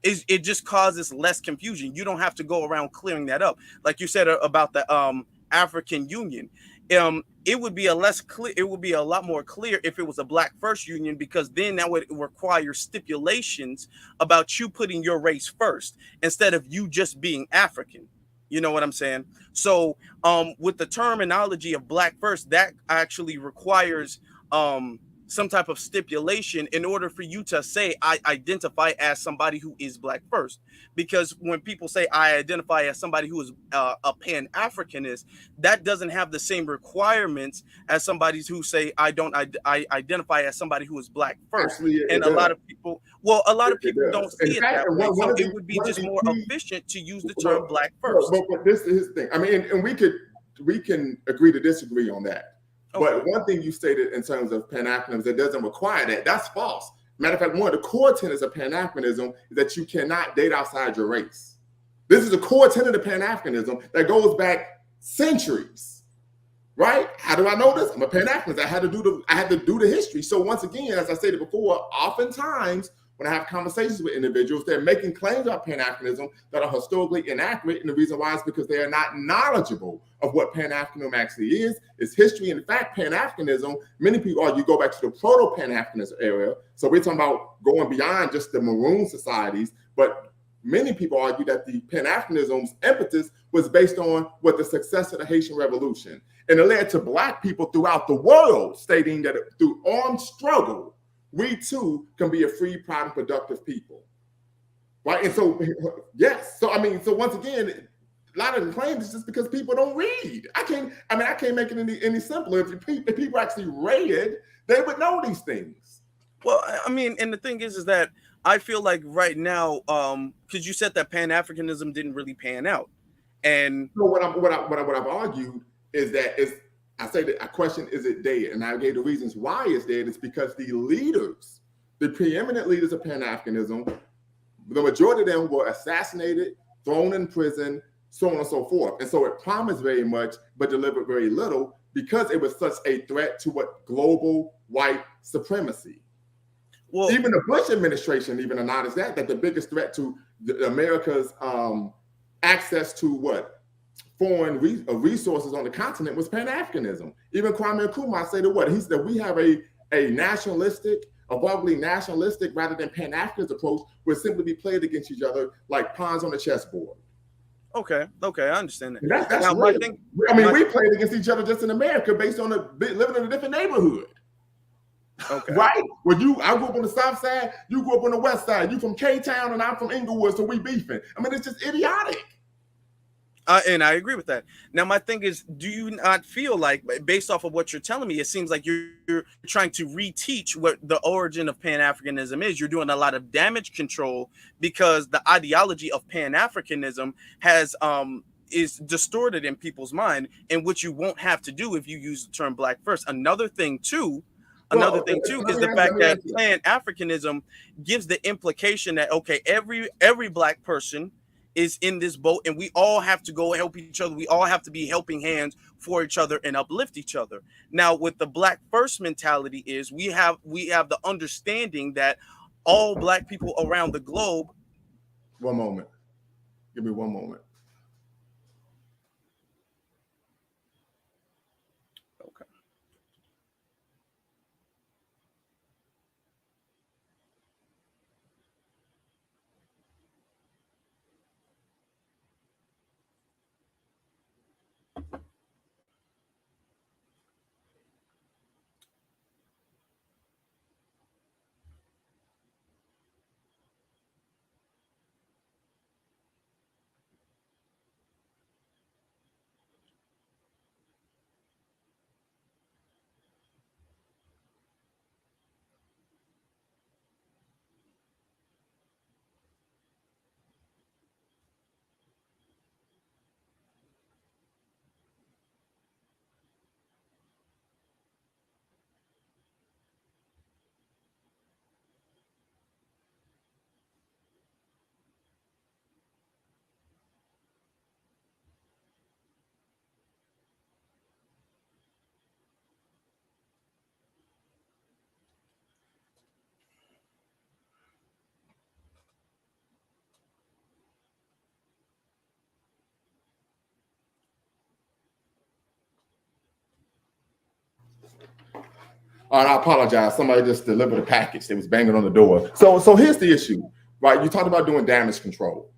It just causes less confusion. You don't have to go around clearing that up. Like you said about the African Union. It would be a lot more clear if it was a Black first union, because then that would require stipulations about you putting your race first instead of you just being African. You know what I'm saying? So with the terminology of Black first, that actually requires some type of stipulation in order for you to say, I identify as somebody who is Black first. Because when people say I identify as somebody who is a Pan-Africanist, that doesn't have the same requirements as somebody who say I identify as somebody who is Black first. Actually, and a lot of people don't see it that way. So it would be just more efficient to use the term Black first. But this is his thing. I mean, and we can agree to disagree on that. Okay. But one thing you stated in terms of Pan-Africanism that doesn't require that, that's false. Matter of fact, one of the core tenets of Pan-Africanism is that you cannot date outside your race. This is a core tenet of Pan-Africanism that goes back centuries, right? How do I know this? I'm a Pan-Africanist. I had to do the history. So once again, as I stated before, oftentimes when I have conversations with individuals, they're making claims about Pan-Africanism that are historically inaccurate. And the reason why is because they are not knowledgeable of what Pan-Africanism actually is. It's history. In fact, Pan-Africanism, many people argue, go back to the proto-Pan-Africanist era. So we're talking about going beyond just the maroon societies. But many people argue that the Pan-Africanism's impetus was based on what the success of the Haitian Revolution. And it led to Black people throughout the world stating that through armed struggle, we too can be a free, proud, and productive people, right? And so, yes. So I mean, so once again, a lot of the claims is just because people don't read. I can't make it any simpler. If people actually read, they would know these things. Well, I mean, and the thing is that I feel like right now, because you said that Pan-Africanism didn't really pan out, and so what I've argued is that I say that a question, is it dead? And I gave the reasons why it's dead. It's because the leaders, the preeminent leaders of Pan-Africanism, the majority of them were assassinated, thrown in prison, so on and so forth. And so it promised very much, but delivered very little because it was such a threat to what global white supremacy. Well, even the Bush administration even acknowledged that the biggest threat to America's access to what foreign resources on the continent was Pan-Africanism. Even Kwame Nkrumah said what he said, we have a nationalistic, abovely nationalistic rather than Pan-Africanist approach, would simply be played against each other like pawns on a chessboard. Okay, I understand that. That's now, we played against each other just in America based on living in a different neighborhood. Okay. Right? I grew up on the South Side, you grew up on the West Side, you from K-Town and I'm from Inglewood, so we beefing. I mean, it's just idiotic. And I agree with that. Now, my thing is, do you not feel like, based off of what you're telling me, it seems like you're trying to reteach what the origin of Pan-Africanism is? You're doing a lot of damage control because the ideology of Pan-Africanism is distorted in people's mind, and which you won't have to do if you use the term Black first. Another thing too is the fact that Pan-Africanism gives the implication that, okay, every Black person is in this boat and we all have to go help each other. We all have to be helping hands for each other and uplift each other. Now, with the Black first mentality is we have the understanding that all Black people around the globe. One moment. Give me one moment. All right, I apologize. Somebody just delivered a package. They was banging on the door. So here's the issue, right? You talked about doing damage control.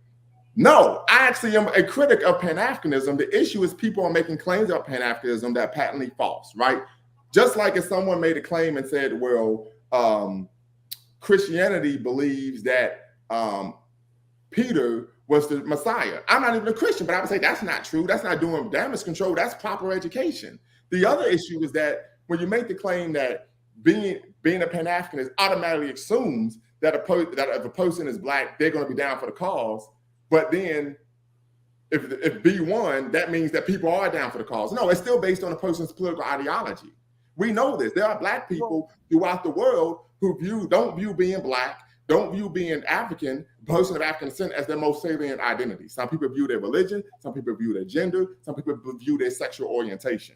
No, I actually am a critic of Pan-Africanism. The issue is people are making claims about Pan-Africanism that are patently false, right? Just like if someone made a claim and said, well, Christianity believes that Peter was the Messiah. I'm not even a Christian, but I would say that's not true. That's not doing damage control. That's proper education. The other issue is that when you make the claim that being a Pan-Africanist automatically assumes that if a person is Black, they're going to be down for the cause. But then if B won, that means that people are down for the cause. No, it's still based on a person's political ideology. We know this. There are Black people throughout the world who don't view being Black, don't view being African, person of African descent as their most salient identity. Some people view their religion, some people view their gender, some people view their sexual orientation.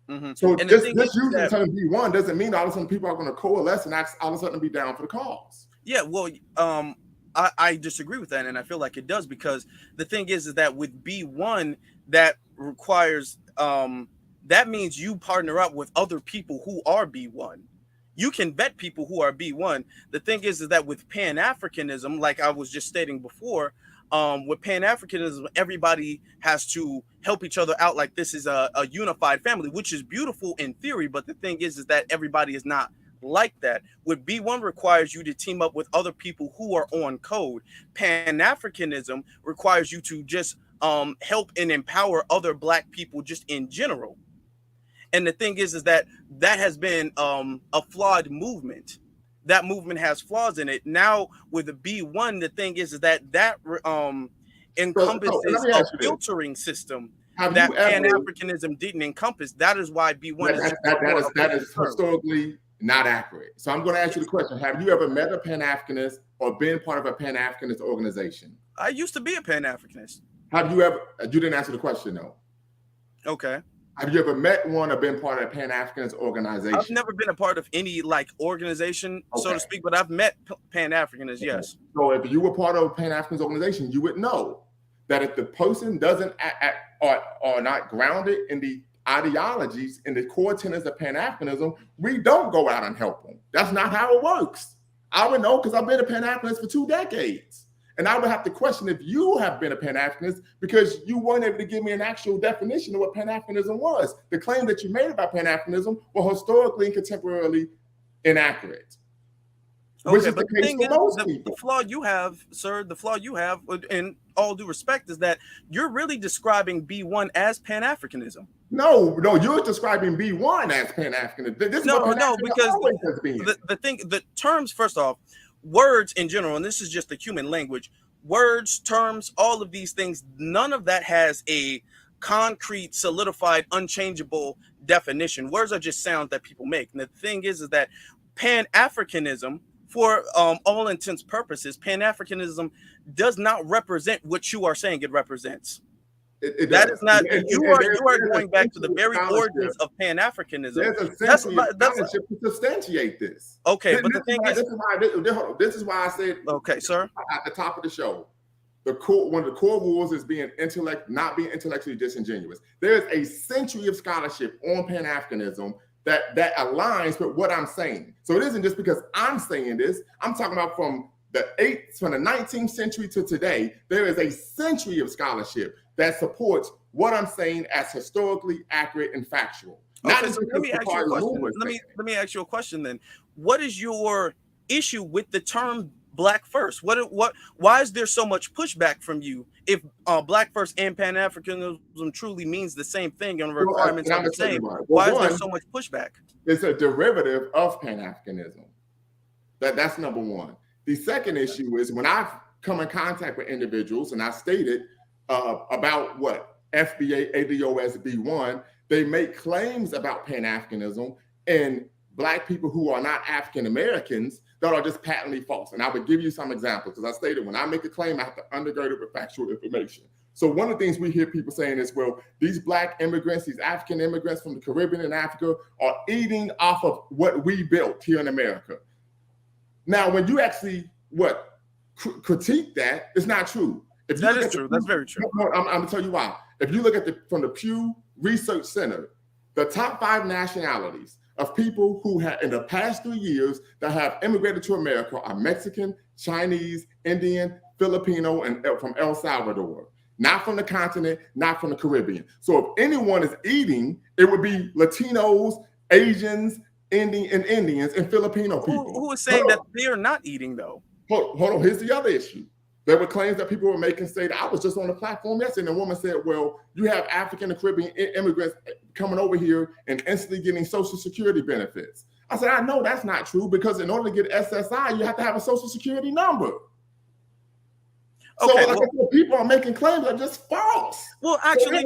Mm-hmm. So just using the term B1 doesn't mean all of a sudden people are going to coalesce and all of a sudden be down for the cause. Yeah, well, I disagree with that, and I feel like it does, because the thing is that with B1, that requires that means you partner up with other people who are B1. You can vet people who are B1. The thing is that with Pan-Africanism, like I was just stating before, with Pan-Africanism, everybody has to help each other out like this is a unified family, which is beautiful in theory. But the thing is that everybody is not like that. With B1 requires you to team up with other people who are on code. Pan-Africanism requires you to just help and empower other Black people just in general. And the thing is that has been a flawed movement. That movement has flaws in it. Now with the B1, the thing is that encompasses a filtering system that Pan-Africanism didn't encompass. That is why B1 that is historically not accurate. So I'm going to ask you the question: have you ever met a Pan-Africanist or been part of a Pan-Africanist organization? I used to be a Pan-Africanist. Have you ever? You didn't answer the question though. Okay. Have you ever met one or been part of a Pan-Africanist organization? I've never been a part of any like organization, so to speak, but I've met Pan-Africanists, yes. So if you were part of a Pan-Africanist organization, you would know that if the person doesn't are not grounded in the ideologies and the core tenets of Pan-Africanism, we don't go out and help them. That's not how it works. I would know because I've been a Pan-Africanist for 2 decades. And I would have to question if you have been a Pan-Africanist because you weren't able to give me an actual definition of what Pan-Africanism was. The claim that you made about Pan-Africanism were historically and contemporarily inaccurate. Okay, but the thing is, the flaw you have, sir, the flaw you have, in all due respect, is that you're really describing B1 as Pan-Africanism. No, you're describing B1 as Pan-Africanism. Because the terms, first off, words in general, and this is just the human language, words, terms, all of these things, none of that has a concrete, solidified, unchangeable definition. Words are just sounds that people make. And the thing is that Pan-Africanism, for all intents and purposes, Pan-Africanism does not represent what you are saying it represents. That is not. You are going back to the very origins of Pan-Africanism. There's a to substantiate this. Okay, but the thing is, this is why I said. Okay, sir. At the top of the show, one of the core rules is not being intellectually disingenuous. There is a century of scholarship on Pan-Africanism that aligns with what I'm saying. So it isn't just because I'm saying this. I'm talking about from the 19th century to today. There is a century of scholarship that supports what I'm saying as historically accurate and factual. Okay, so let me ask you a question. Let me ask you a question then. What is your issue with the term Black First? Why is there so much pushback from you if Black First and Pan-Africanism truly means the same thing and the requirements are the same? Why is there so much pushback? It's a derivative of Pan-Africanism. That's number one. The second issue is when I've come in contact with individuals and I stated about what FBA, ADOS, B1, they make claims about Pan-Africanism and Black people who are not African Americans that are just patently false. And I would give you some examples because I stated when I make a claim, I have to undergird it with factual information. So one of the things we hear people saying is, well, these Black immigrants, these African immigrants from the Caribbean and Africa are eating off of what we built here in America. Now, when you actually critique that, it's not true. That is true. That's very true. I'm going to tell you why. If you look at from the Pew Research Center, the top 5 nationalities of people who have in the past 3 years that have immigrated to America are Mexican, Chinese, Indian, Filipino, and from El Salvador. Not from the continent, not from the Caribbean. So if anyone is eating, it would be Latinos, Asians, Indians, and Filipino people. Who is saying that they are not eating though? Hold on. Here's the other issue. There were claims that people were making say that I was just on the platform yesterday, and a woman said, well, you have African and Caribbean immigrants coming over here and instantly getting Social Security benefits. I said, I know that's not true because in order to get SSI, you have to have a Social Security number. Okay, so people are making claims that are just false. Well, actually,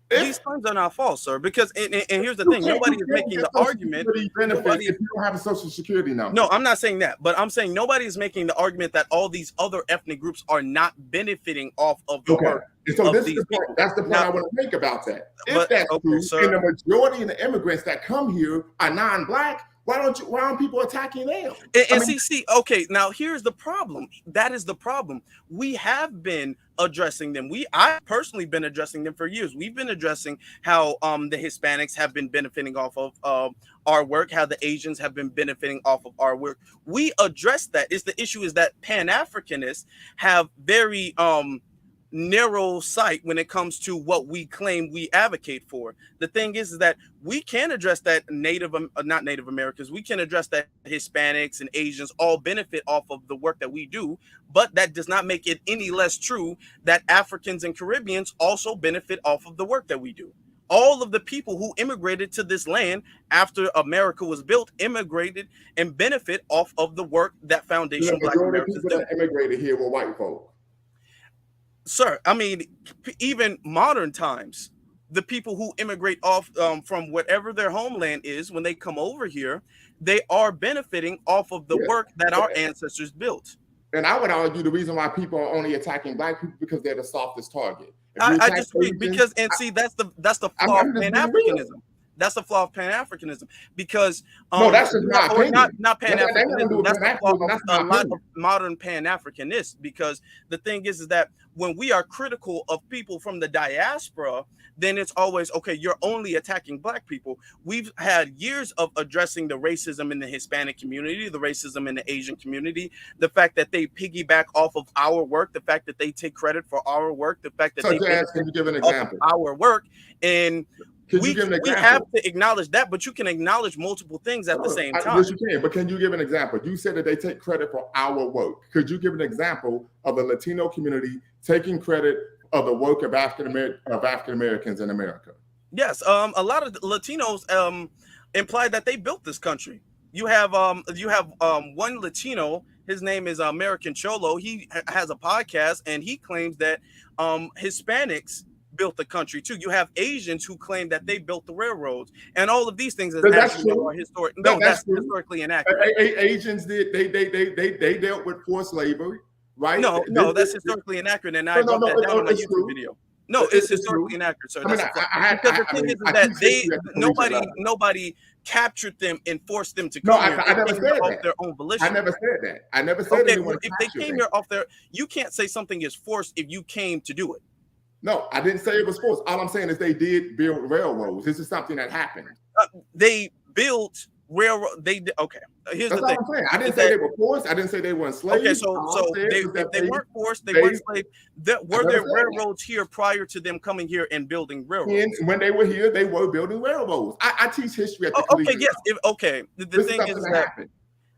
these claims are not false, sir, because and here's the thing, nobody is making the argument if you don't have a Social Security number. No, I'm not saying that, but I'm saying nobody is making the argument that all these other ethnic groups are not benefiting off of the work. And so that's the point I want to make about that. If that's true, sir, and the majority of the immigrants that come here are non-Black, why aren't people attacking them? Okay, now here's the problem. That is the problem. We have been addressing them. I've personally been addressing them for years. We've been addressing how the Hispanics have been benefiting off of our work, how the Asians have been benefiting off of our work. We address that. The issue is that Pan-Africanists have very narrow sight when it comes to what we claim we advocate for. The thing is that we can address that not Native Americans, we can address that Hispanics and Asians all benefit off of the work that we do, but that does not make it any less true that Africans and Caribbeans also benefit off of the work that we do. All of the people who immigrated to this land after America was built immigrated and benefit off of the work that foundational Black Americans do. That immigrated here were white folk. Sir, I mean, even modern times, the people who immigrate off from whatever their homeland is, when they come over here, they are benefiting off of the work that our ancestors built. And I would argue the reason why people are only attacking Black people because they're the softest target. I disagree because, and see, that's the flaw of Pan-Africanism. That's the flaw of Pan-Africanism because no, that's just not Pan-Africanism. That's the flaw of a lot of modern Pan-Africanists. Because the thing is that when we are critical of people from the diaspora, then it's always okay. You're only attacking Black people. We've had years of addressing the racism in the Hispanic community, the racism in the Asian community, the fact that they piggyback off of our work, the fact that they take credit for our work, the fact that can you give an example of our work and. We have to acknowledge that, but you can acknowledge multiple things at the same time. Yes, you can. But can you give an example? You said that they take credit for our work. Could you give an example of the Latino community taking credit of the work of African Americans in America? Yes, a lot of Latinos imply that they built this country. You have one Latino. His name is American Cholo. He has a podcast, and he claims that Hispanics built the country too. You have Asians who claim that they built the railroads, and all of these things that's true. Are historic. No, that's historically inaccurate. Asians did they dealt with forced labor, right? No, that's historically inaccurate, and I wrote that down in my YouTube video. No, it's historically inaccurate, sir. Because the thing is that nobody captured them and forced them to come here. I never said that. Off their own volition. I never said that. I never said anyone. If they came here off their, you can't say something is forced if you came to do it. No, I didn't say it was forced. All I'm saying is they did build railroads. This is something that happened. They built railroad. They did. Okay, here's That's the thing. I'm saying. I didn't say they were forced. I didn't say they were enslaved. Okay, so they weren't forced. They weren't enslaved. Were there railroads here prior to them coming here and building railroads? And when they were here, they were building railroads. I teach history at the okay, yes.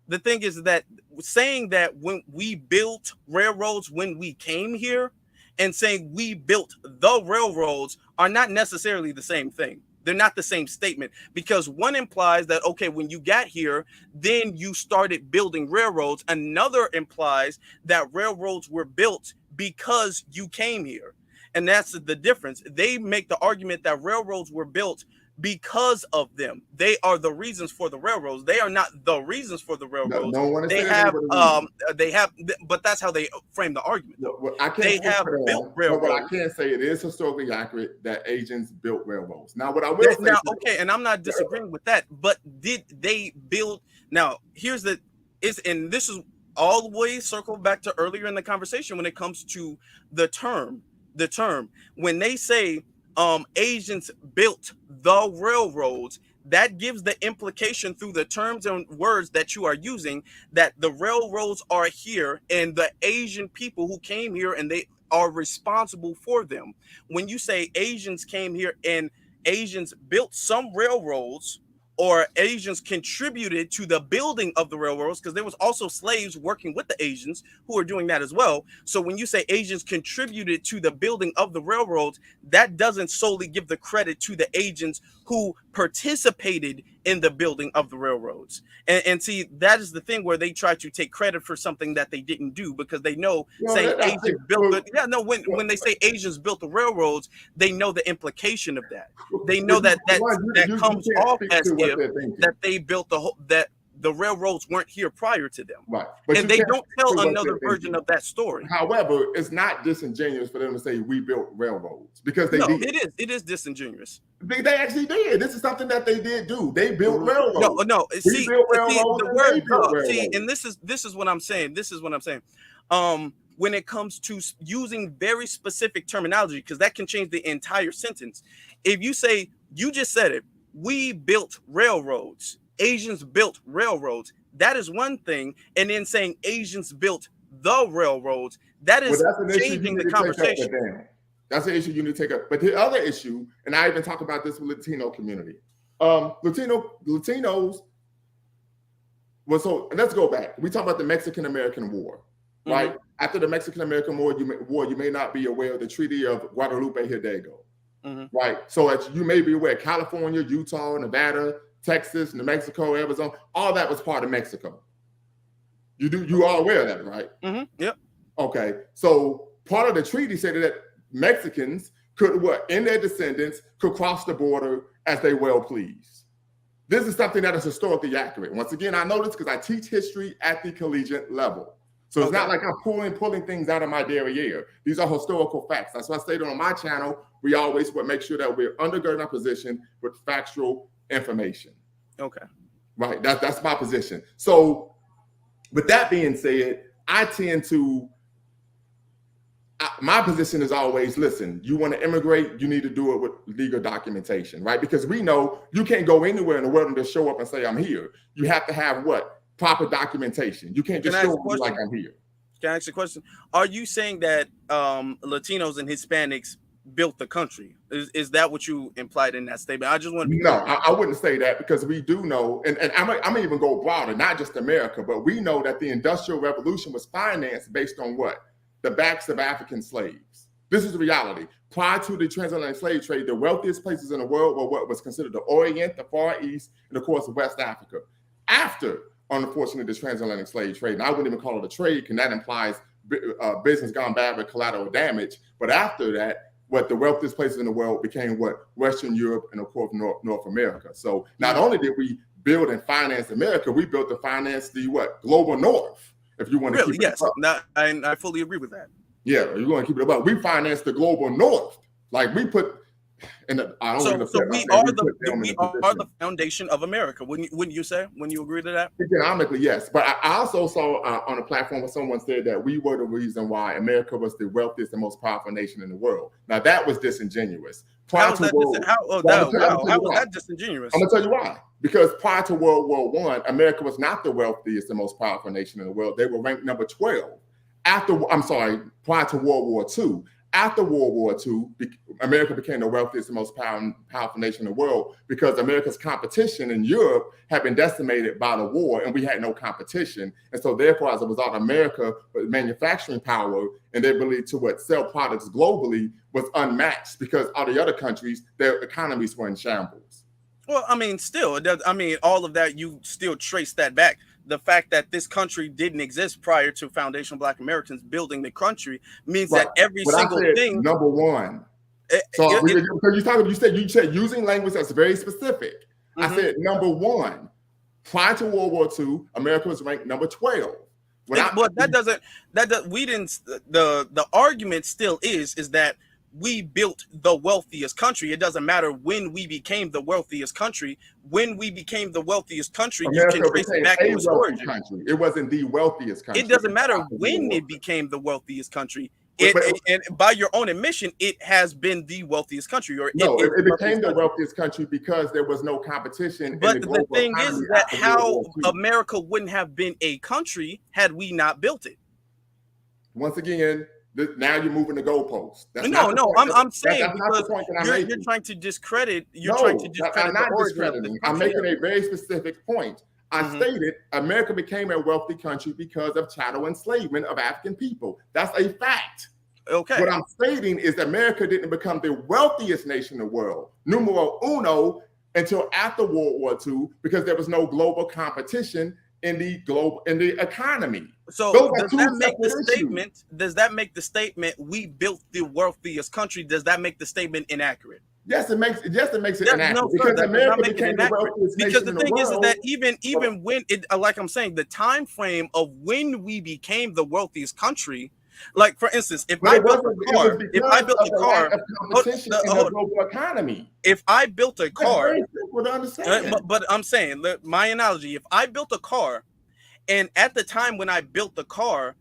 The thing is that saying that when we built railroads when we came here and saying we built the railroads are not necessarily the same thing. They're not the same statement because one implies that, okay, when you got here, then you started building railroads. Another implies that railroads were built because you came here. And that's the difference. They make the argument that railroads were built because of them. They are the reasons for the railroads. They are not the reasons for the railroads. They have, but that's how they frame the argument. They have built railroads. But what I can say, it is historically accurate that Asians built railroads. Now, what I will say, okay, and I'm not disagreeing with that, but did they build? Now, here's the and this is all the way circle back to earlier in the conversation when it comes to the term. When they say Asians built the railroads, that gives the implication through the terms and words that you are using that the railroads are here and the Asian people who came here and they are responsible for them. When you say Asians came here and Asians built some railroads or Asians contributed to the building of the railroads, because there was also slaves working with the Asians who are doing that as well. So when you say Asians contributed to the building of the railroads, that doesn't solely give the credit to the Asians who participated in the building of the railroads. And see, that is the thing where they try to take credit for something that they didn't do because they know saying Asians built when they say Asians built the railroads, they know the implication of that. They know that comes off as if that they built that the railroads weren't here prior to them. Right. And they don't tell another version of that story. However, it's not disingenuous for them to say we built railroads because they did. It is disingenuous. They actually did. This is something that they did do. They built railroads. No. See, the word see, and this is what I'm saying. This is what I'm saying. When it comes to using very specific terminology, because that can change the entire sentence. If you say, you just said it, we built railroads. Asians built railroads. That is one thing. And then saying Asians built the railroads, that Well, is that's an issue you changing need the to take up conversation. with them. That's an issue you need to take up. But the other issue, and I even talk about this with Latino community. Latinos. Well, so let's go back. We talk about the Mexican-American War, right? Mm-hmm. After the Mexican-American War, you may not be aware of the Treaty of Guadalupe Hidalgo, Mm-hmm. right? So as you may be aware, California, Utah, Nevada, Texas, New Mexico, Arizona, all that was part of Mexico. You are aware of that, right? Mm-hmm. Yep. Okay. So part of the treaty said that Mexicans could, and their descendants could cross the border as they well please. This is something that is historically accurate. Once again, I know this because I teach history at the collegiate level. So it's not like I'm pulling things out of my derriere. These are historical facts. That's why I stated on my channel, we always would make sure that we're undergirding our position with factual information. Okay. Right. That's my position. So with that being said, my position is always, listen, you want to immigrate, you need to do it with legal documentation, right? Because we know you can't go anywhere in the world and just show up and say, I'm here. You have to have what? Proper documentation. You can't just show up like I'm here. Can I ask you a question? Are you saying that Latinos and Hispanics built the country? Is that what you implied in that statement? I just want to be clear. I wouldn't say that, because we do know, and I'm gonna even go broader, not just America, but we know that the Industrial Revolution was financed based on what? The backs of African slaves. This is the reality. Prior to the transatlantic slave trade, the wealthiest places in the world were what was considered the Orient, the Far East, and of course, West Africa. After, unfortunately, the transatlantic slave trade, and I wouldn't even call it a trade, because that implies business gone bad with collateral damage. But after that, what the wealthiest places in the world became what? Western Europe and of course North America. So not only did we build and finance America, we built to finance the what? Global North. If you want to keep it up. I fully agree with that. Yeah, you want to keep it up. We financed the Global North. Like we put in the, I don't So we are the foundation of America. Wouldn't you say, when you agree to that? Economically, yes. But I also saw on a platform where someone said that we were the reason why America was the wealthiest and most powerful nation in the world. Now that was disingenuous. How was that disingenuous? I'm gonna tell you why. Because prior to World War I, America was not the wealthiest and most powerful nation in the world. They were ranked number 12. Prior to World War II. After World War II, America became the wealthiest and most powerful nation in the world, because America's competition in Europe had been decimated by the war, and we had no competition. And so therefore, as a result, America, manufacturing power and their ability to sell products globally was unmatched, because all the other countries, their economies were in shambles. Well, I mean, still, all of that, you still trace that back. The fact that this country didn't exist prior to foundational Black Americans building the country means that every single thing. Number one. You said using language that's very specific. Mm-hmm. I said number one. Prior to World War II, America was ranked number 12. The argument still is that we built the wealthiest country. It doesn't matter when we became the wealthiest country. When we became the wealthiest country, America, you can trace it back to its origin. Country. It wasn't the wealthiest country. It doesn't matter when it became the wealthiest country. And by your own admission, it has been the wealthiest country. It became the wealthiest country because there was no competition. But the thing is that how America wouldn't have been a country had we not built it. Once again, now you're moving the goalposts. I'm saying because you're trying to discredit. I'm not discrediting. I'm making a very specific point. I stated America became a wealthy country because of chattel enslavement of African people. That's a fact. Okay. What I'm stating is that America didn't become the wealthiest nation in the world, numero uno, until after World War II, because there was no global competition in the economy. So does that make the statement we built the wealthiest country? Does that make the statement inaccurate? Yes, it makes it inaccurate, because America became the wealthiest nation in the world. Because the thing is that even when it, like I'm saying, the time frame of when we became the wealthiest country, like for instance, if I built a car, if I built a car, very simple to understand. But I'm saying my analogy: if I built a car, and at the time when I built the car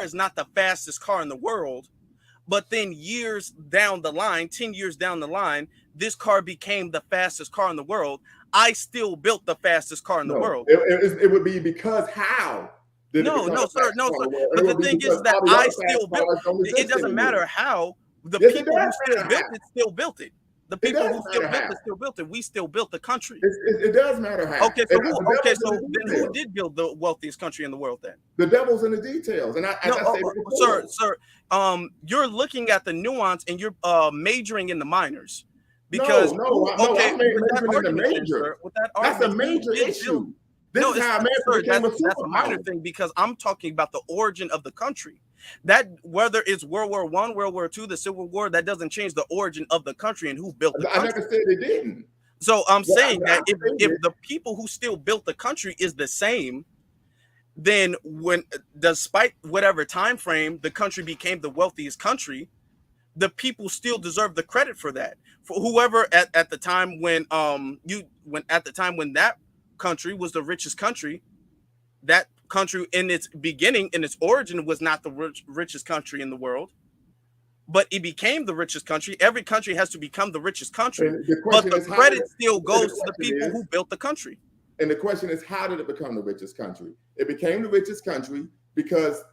is not the fastest car in the world. But then 10 years down the line, this car became the fastest car in the world. I still built the fastest car in the world. It would be because No, sir. But the thing is that I still built it. It doesn't matter how the people who still built it still built it. The people who still built it still built it. We still built the country. It does matter how. Okay, so then who did build the wealthiest country in the world then? The devil's in the details. And Sir, you're looking at the nuance and you're majoring in the minors. Because I'm majoring in the major. That's a major issue. This is how America became a superpower. That's a minor thing, because I'm talking about the origin of the country. That whether it's World War I, World War II, the Civil War, that doesn't change the origin of the country and who built the country. I never said it didn't. So I'm saying that if the people who still built the country is the same, then despite whatever time frame the country became the wealthiest country, the people still deserve the credit for that. For whoever at the time when that country was the richest country, that country in its beginning, in its origin, was not the richest country in the world, but it became the richest country. Every country has to become the richest country, but the credit still goes to the people who built the country. And the question is, how did it become the richest country? It became the richest country because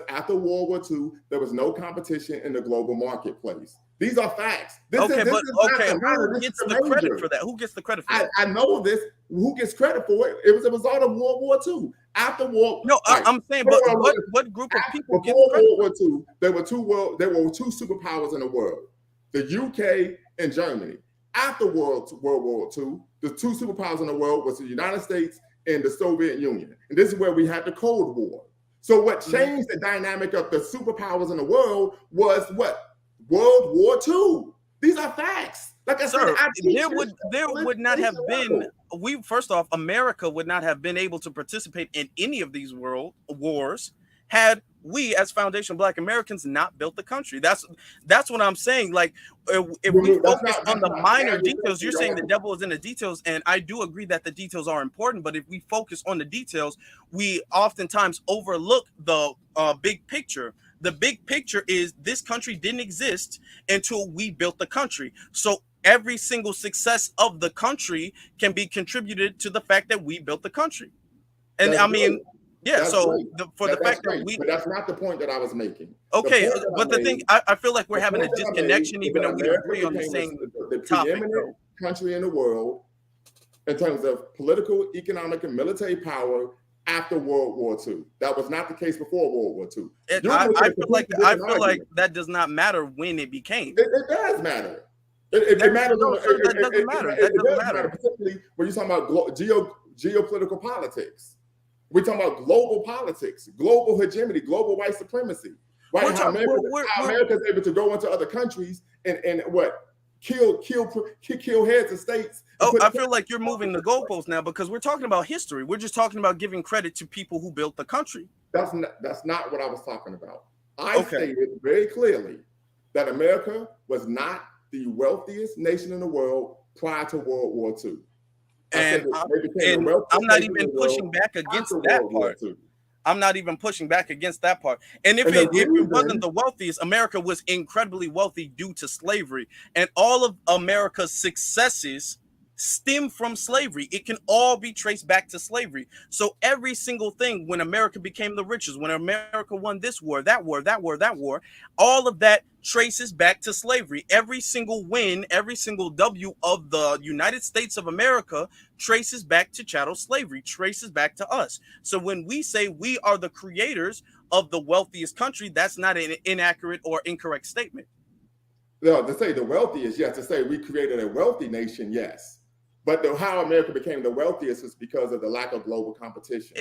after World War II, there was no competition in the global marketplace. These are facts. Who gets the credit for that? Who gets the credit for that? I know this. Who gets credit for it? It was a result of World War II. After World, I'm saying, but what group of people get before credit? World War II, there were two superpowers in the world: the UK and Germany. After World War II, the two superpowers in the world was the United States and the Soviet Union, and this is where we had the Cold War. So what changed the dynamic of the superpowers in the world was what? World War II. These are facts. Like I said, there would not have been. First off, America would not have been able to participate in any of these world wars had we, as foundational Black Americans, not built the country. That's what I'm saying. Like, if we focus on the minor details, you're saying the devil is in the details, and I do agree that the details are important. But if we focus on the details, we oftentimes overlook the big picture. The big picture is this country didn't exist until we built the country. So every single success of the country can be contributed to the fact that we built the country. And that's great. But that's not the point that I was making. Okay, but the thing, I feel like we're having a disconnection, even though we agree on the same topic. The preeminent country in the world in terms of political, economic, and military power after World War II. That was not the case before World War II. I feel like that does not matter when it became. It does matter. It matters. That doesn't matter. That doesn't matter. Particularly when you're talking about geopolitical politics. We're talking about global politics, global hegemony, global white supremacy. Right? How America is able to go into other countries and kill heads of states. I feel like you're moving the goalposts now, because we're talking about history. We're just talking about giving credit to people who built the country. That's not what I was talking about. I stated very clearly that America was not the wealthiest nation in the world prior to World War II. And I'm not even pushing back against that part. I'm not even pushing back against that part. And if it wasn't the wealthiest, America was incredibly wealthy due to slavery. And all of America's successes stem from slavery. It can all be traced back to slavery. So every single thing, when America became the richest, when America won this war, that war, all of that traces back to slavery. Every single win, every single W of the United States of America traces back to chattel slavery, traces back to us. So when we say we are the creators of the wealthiest country, that's not an inaccurate or incorrect statement. No, to say the wealthiest, yes. To say we created a wealthy nation, yes. But how America became the wealthiest is because of the lack of global competition.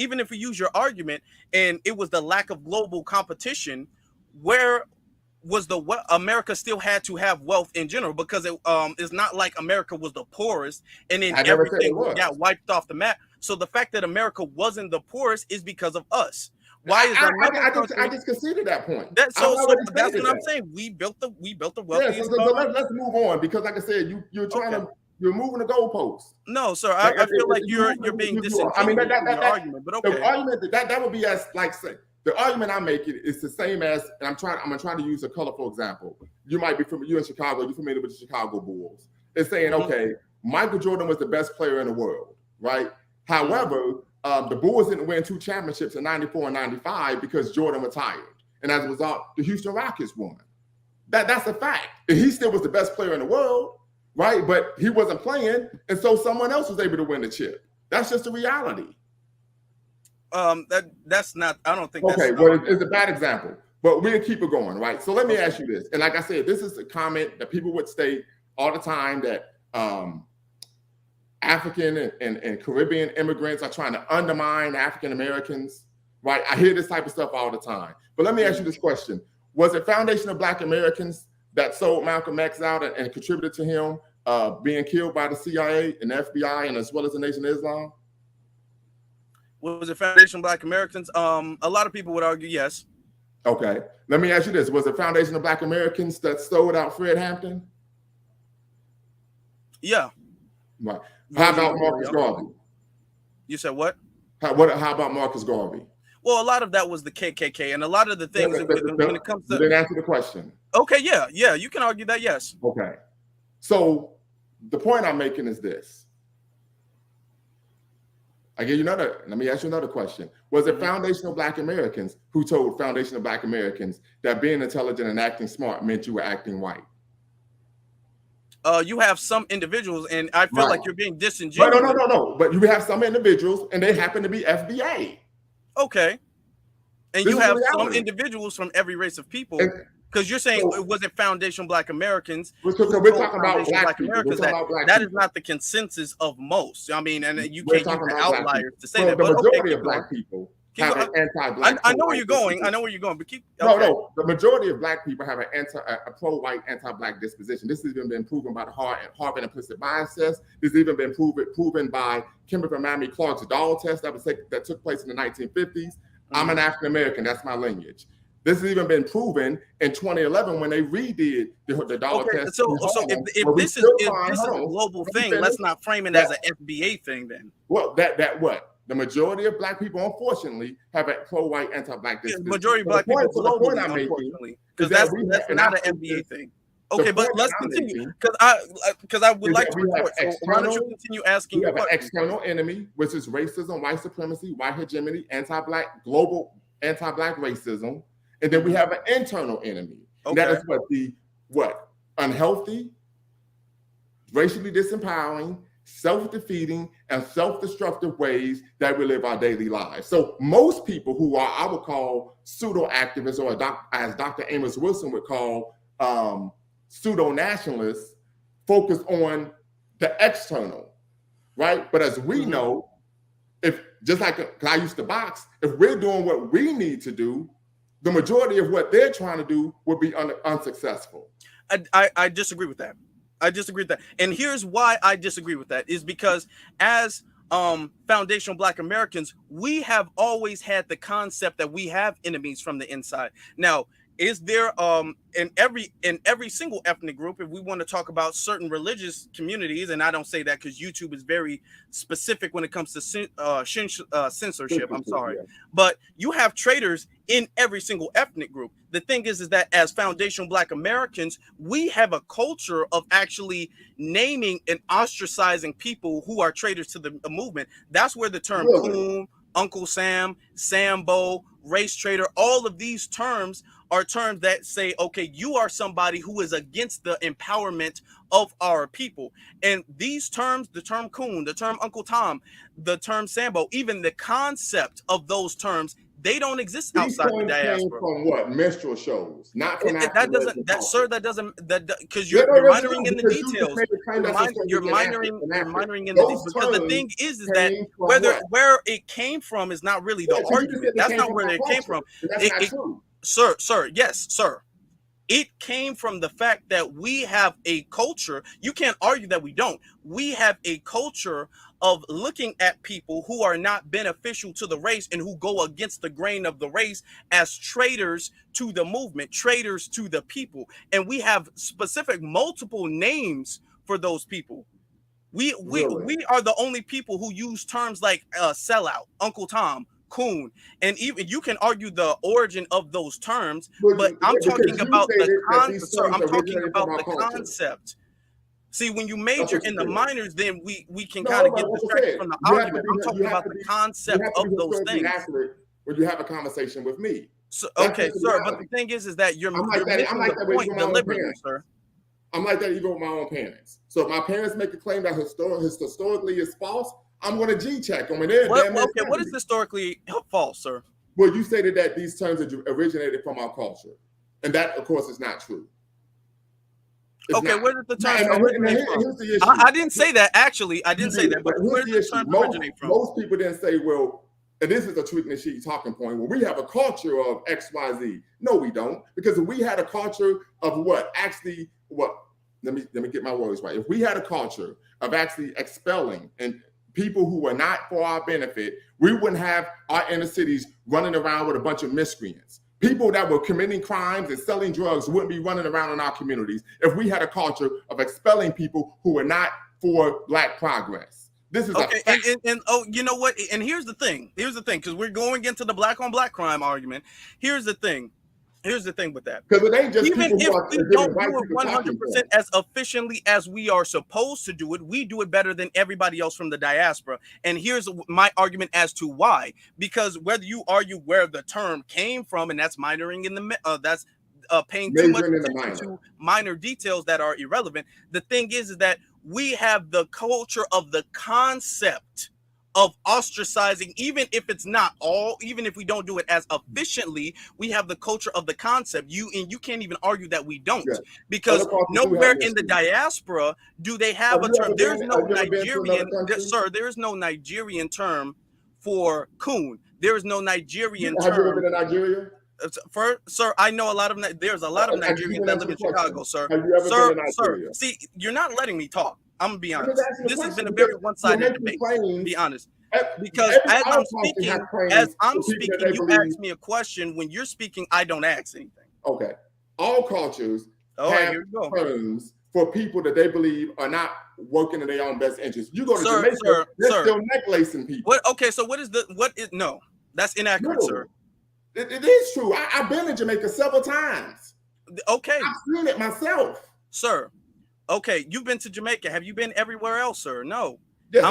Even if we use your argument, and it was the lack of global competition, where was America still had to have wealth in general? Because it's not like America was the poorest and then everything got wiped off the map. So the fact that America wasn't the poorest is because of us. Why is I just conceded that point. That's what I'm saying. We built the wealthiest. So let's move on, because like I said, you're moving the goalposts. No, sir. I feel like you're being disingenuous. I mean, that argument, but okay. The argument that would be as like say the argument I'm making is the same as, and I'm trying to use a colorful example. You might be you're in Chicago. You're familiar with the Chicago Bulls. They're saying, okay, Michael Jordan was the best player in the world, right? However, the Bulls didn't win 2 championships in 94 and 95 because Jordan retired. And as a result, the Houston Rockets won. That's a fact. And he still was the best player in the world, right? But he wasn't playing, and so someone else was able to win the chip. That's just the reality. That's not, I don't think that's okay. Well, it's a bad example, but we'll keep it going, right? So let me ask you this. And like I said, this is a comment that people would state all the time, that African and Caribbean immigrants are trying to undermine African Americans, right? I hear this type of stuff all the time. But let me ask you this question. Was it Foundation of Black Americans that sold Malcolm X out and contributed to him being killed by the CIA and the FBI and as well as the Nation of Islam? Was it Foundation of Black Americans? A lot of people would argue yes. Okay. Let me ask you this. Was it Foundation of Black Americans that sold out Fred Hampton? Yeah. Right. How about Marcus Garvey? You said what? How about Marcus Garvey? Well, a lot of that was the KKK, and a lot of the things when it comes to. You didn't answer the question. Okay, yeah, you can argue that, yes. Okay. So the point I'm making is this. Let me ask you another question. Was it Foundation of Black Americans who told Foundation of Black Americans that being intelligent and acting smart meant you were acting white? You have some individuals, and I feel like you're being disingenuous. No. But you have some individuals, and they happen to be FBA. Okay. And you have some individuals from every race of people. Because you're saying, was it Foundation Black Americans? We're talking about Black Americans. That is not the consensus of most. I mean, and you can't use the outliers to say that. The majority of Black people have an anti-Black. I know where you're going. But keep. No. The majority of Black people have a pro-white, anti-Black disposition. This has even been proven by the Harvard implicit bias test. This has even been proven by Kimberly Mamie Clark's doll test that took place in the 1950s. I'm an African American. That's my lineage. This has even been proven in 2011 when they redid the doll test. So if this is a global thing, let's not frame it as an FBA thing then. Well, the majority of Black people, unfortunately, have a pro-white, anti-Black disposition. Majority of Black people globally, unfortunately, because that's not an FBA thing. Okay, but let's continue because I would like to report. So why don't you continue asking? We have an external enemy, which is racism, white supremacy, white hegemony, anti-Black, global anti-Black racism. And then we have an internal enemy. Okay. That is unhealthy, racially disempowering, self-defeating, and self-destructive ways that we live our daily lives. So most people who are, I would call pseudo-activists, or as Dr. Amos Wilson would call pseudo-nationalists, focus on the external, right? But as we know, cause I used to box, if we're doing what we need to do, the majority of what they're trying to do will be unsuccessful. I disagree with that. And here's why I disagree with that is because as foundational Black Americans, we have always had the concept that we have enemies from the inside. Now, is there in every single ethnic group, if we want to talk about certain religious communities, and I don't say that because YouTube is very specific when it comes to censorship, I'm sorry, but you have traitors in every single ethnic group. The thing is that as foundational Black Americans, we have a culture of actually naming and ostracizing people who are traitors to the movement. That's where the term Coon, Uncle Sam, Sambo, race traitor, all of these terms are terms that say, okay, you are somebody who is against the empowerment of our people. And these terms, the term Coon, the term Uncle Tom, the term Sambo, even the concept of those terms, they don't exist outside the diaspora. Came from what? Minstrel shows, not from because you're minoring in the details. You're minoring in the details. Because the thing is that where it came from is not really the argument. That's not where it came from. Sir, yes, sir. It came from the fact that we have a culture. You can't argue that we don't. We have a culture of looking at people who are not beneficial to the race and who go against the grain of the race as traitors to the movement, traitors to the people. And we have specific multiple names for those people. We are the only people who use terms like sellout, Uncle Tom, Coon, and even you can argue the origin of those terms, but I'm talking about the concept. See, when you That's major what you in the said. minors, then we can No, kind of but get like I distracted said, from the you have to argument. be, I'm talking about the you concept have to of be those historically things. accurate when you have a conversation with me. So, That's okay, just the sir, but reality. the thing is that you're I'm like that. I'm missing like the that with point my own deliberately, parents. sir. I'm like that even with my own parents. So if my parents make a claim that historically is false, I'm going to G-check them. And they're damn near Okay, what is me. historically false, sir? Well, you stated that these terms originated from our culture. And that, of course, is not true. It's Okay, not. where did the terms And originate from? here's the issue. I didn't say that, actually. I didn't say that, but where did the terms originate from? Most people didn't say, well, and this is a tweet in the sheet talking point, well, we have a culture of X, Y, Z. No, we don't. Because if we had a culture of what? Actually, what? Let me get my words right. If we had a culture of actually expelling and people who were not for our benefit, we wouldn't have our inner cities running around with a bunch of miscreants. People that were committing crimes and selling drugs wouldn't be running around in our communities if we had a culture of expelling people who were not for Black progress. This is okay, and oh, you know what? And here's the thing, because we're going into the black on black crime argument. Here's the thing with that. Because it ain't just Even people if who are we giving don't white do it people talking 100% points. as efficiently as we are supposed to do it, we do it better than everybody else from the diaspora. And here's my argument as to why. Because whether you argue where the term came from, and that's minoring in the that's paying too much attention to minor details that are irrelevant. The thing is that we have the culture of the concept of ostracizing, even if it's not all, even if we don't do it as efficiently, we have the culture of the concept. You can't even argue that we don't, because nowhere in the diaspora do they have a term. There's no Nigerian, sir. There is no Nigerian term for coon. There is no Nigerian term. Have you ever been in Nigeria? Sir, I know there's a lot of Nigerians that live in Chicago, sir. Have you ever been in Nigeria? See, you're not letting me talk. I'm gonna be honest. This has been a very one-sided debate, to be honest. Because as I'm speaking, you ask me a question. When you're speaking, I don't ask anything. Okay. All cultures have terms for people that they believe are not working in their own best interest. You go to Jamaica, they're still necklacing people. Okay, so no, that's inaccurate, sir. It is true. I've been to Jamaica several times. Okay. I've seen it myself. Sir, okay, you've been to Jamaica. Have you been everywhere else, sir? No. Yes,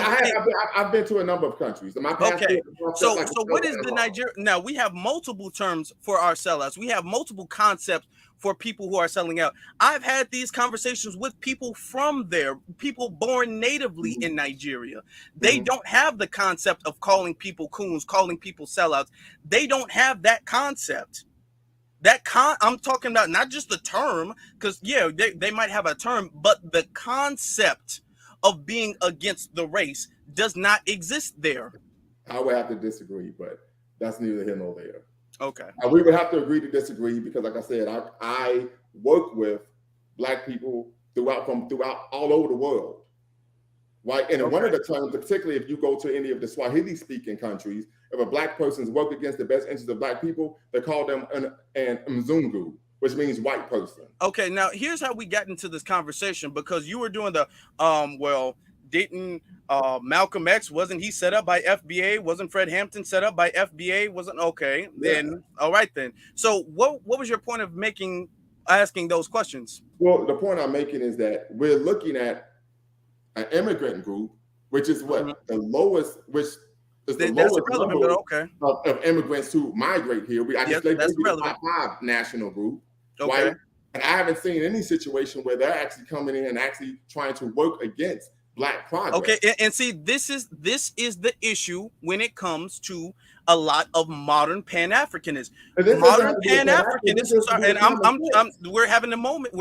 I've been to a number of countries. Okay. So what is the Nigeria? Now, we have multiple terms for our sellouts. We have multiple concepts for people who are selling out. I've had these conversations with people from there, people born natively in Nigeria. They don't have the concept of calling people coons, calling people sellouts. They don't have that concept. I'm talking about not just the term, because they might have a term, but the concept of being against the race does not exist there. I would have to disagree, but that's neither here nor there. Okay. We would have to agree to disagree because, like I said, I work with Black people throughout all over the world. Right? And one of the terms, particularly if you go to any of the Swahili-speaking countries, if a Black person's work against the best interests of Black people, they call them an Mzungu, which means white person. Okay, now here's how we got into this conversation, because you were doing the didn't Malcolm X, wasn't he set up by FBA? Wasn't Fred Hampton set up by FBA? Wasn't okay? Then all right then. So what was your point of asking those questions? Well, the point I'm making is that we're looking at an immigrant group, which is what the lowest, which is the lowest level of immigrants who migrate here. That's the top 5 national group. Okay. Right? And I haven't seen any situation where they're actually coming in and actually trying to work against Black progress. Okay, and see, this is the issue when it comes to a lot of modern Pan-Africanism. Modern Pan-Africanists, and we're having a moment.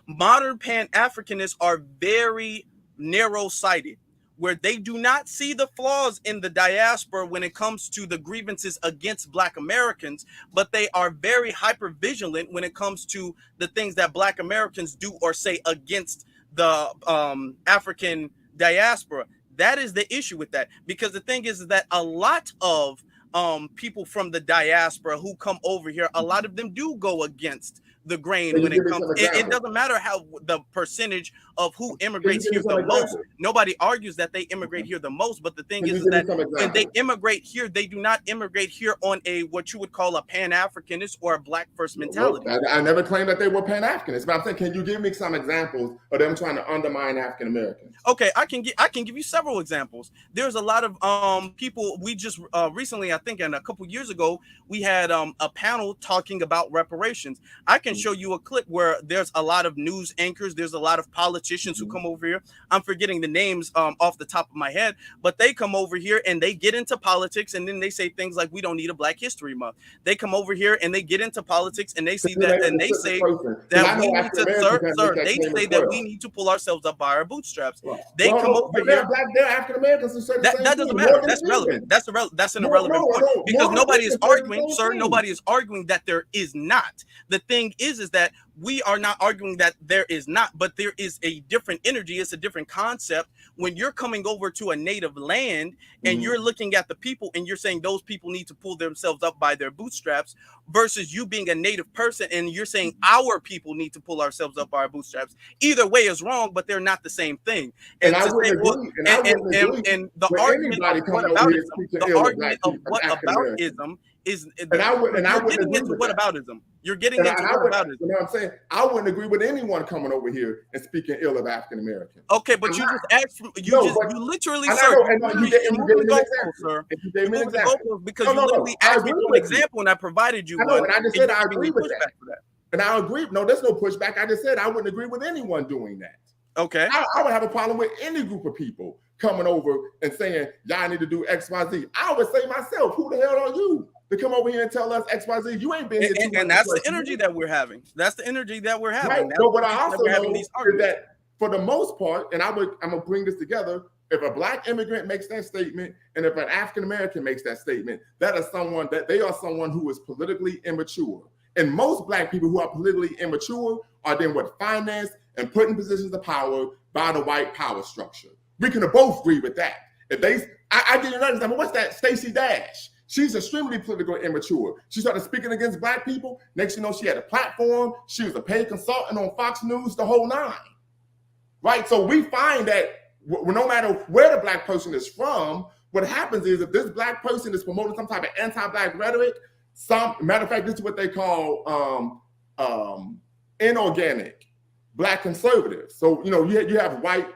Modern Pan-Africanists are very narrow-sighted, where they do not see the flaws in the diaspora when it comes to the grievances against Black Americans, but they are very hyper-vigilant when it comes to the things that Black Americans do or say against the African diaspora. That is the issue with that, because the thing is that a lot of people from the diaspora who come over here, a lot of them do go against the grain when it comes. It doesn't matter how the percentage of who immigrates here the most. Nobody argues that they immigrate here the most, but the thing is that when they immigrate here, they do not immigrate here on a what you would call a Pan-Africanist or a Black first mentality. Look, I never claimed that they were Pan-Africanists, but I'm saying, can you give me some examples of them trying to undermine African Americans? Okay, I can give you several examples. There's a lot of people. We just recently, I think, and a couple years ago, we had a panel talking about reparations. I can show you a clip where there's a lot of news anchors, there's a lot of politicians who come over here. I'm forgetting the names off the top of my head, but they come over here and they get into politics, and then they say things like, we don't need a Black History Month. They come over here and they get into politics and they see that, and they say that we need to, they say that we need to pull ourselves up by our bootstraps. They come over here. They're African Americans who say the same that doesn't matter. That's relevant. That's an irrelevant point, because nobody is arguing, sir. Nobody is arguing that there is not. The thing is that we are not arguing that there is not, but there is a different energy. It's a different concept when you're coming over to a native land and you're looking at the people and you're saying those people need to pull themselves up by their bootstraps, versus you being a native person and you're saying our people need to pull ourselves up by our bootstraps. Either way is wrong, but they're not the same thing. And the argument of whataboutism is, and I wouldn't agree with whataboutism. You're getting into whataboutism. You know what I'm saying? I wouldn't agree with anyone coming over here and speaking ill of African Americans. Okay, but you just asked. You literally, sir. You gave me an example because you literally asked me for an example, and I provided you one. And I just said I agree with that. And I agree. No, there's no pushback. I just said I wouldn't agree with anyone doing that. Okay. I would have a problem with any group of people coming over and saying, y'all need to do X, Y, Z. I would say myself, who the hell are you to come over here and tell us X, Y, Z? You ain't been here. And that's the energy that we're having. That's the energy that we're having. Right. But what I also know is that for the most part, and I'm going to bring this together, if a Black immigrant makes that statement, and if an African American makes that statement, they are someone who is politically immature. And most Black people who are politically immature are then financed and put in positions of power by the white power structure. We can both agree with that. If I didn't understand, what's that? Stacey Dash. She's extremely politically immature. She started speaking against Black people. Next, you know, she had a platform. She was a paid consultant on Fox News, the whole nine. Right? So we find that no matter where the Black person is from, what happens is if this Black person is promoting some type of anti-Black rhetoric, matter of fact, this is what they call inorganic Black conservatives. So, you know, you have white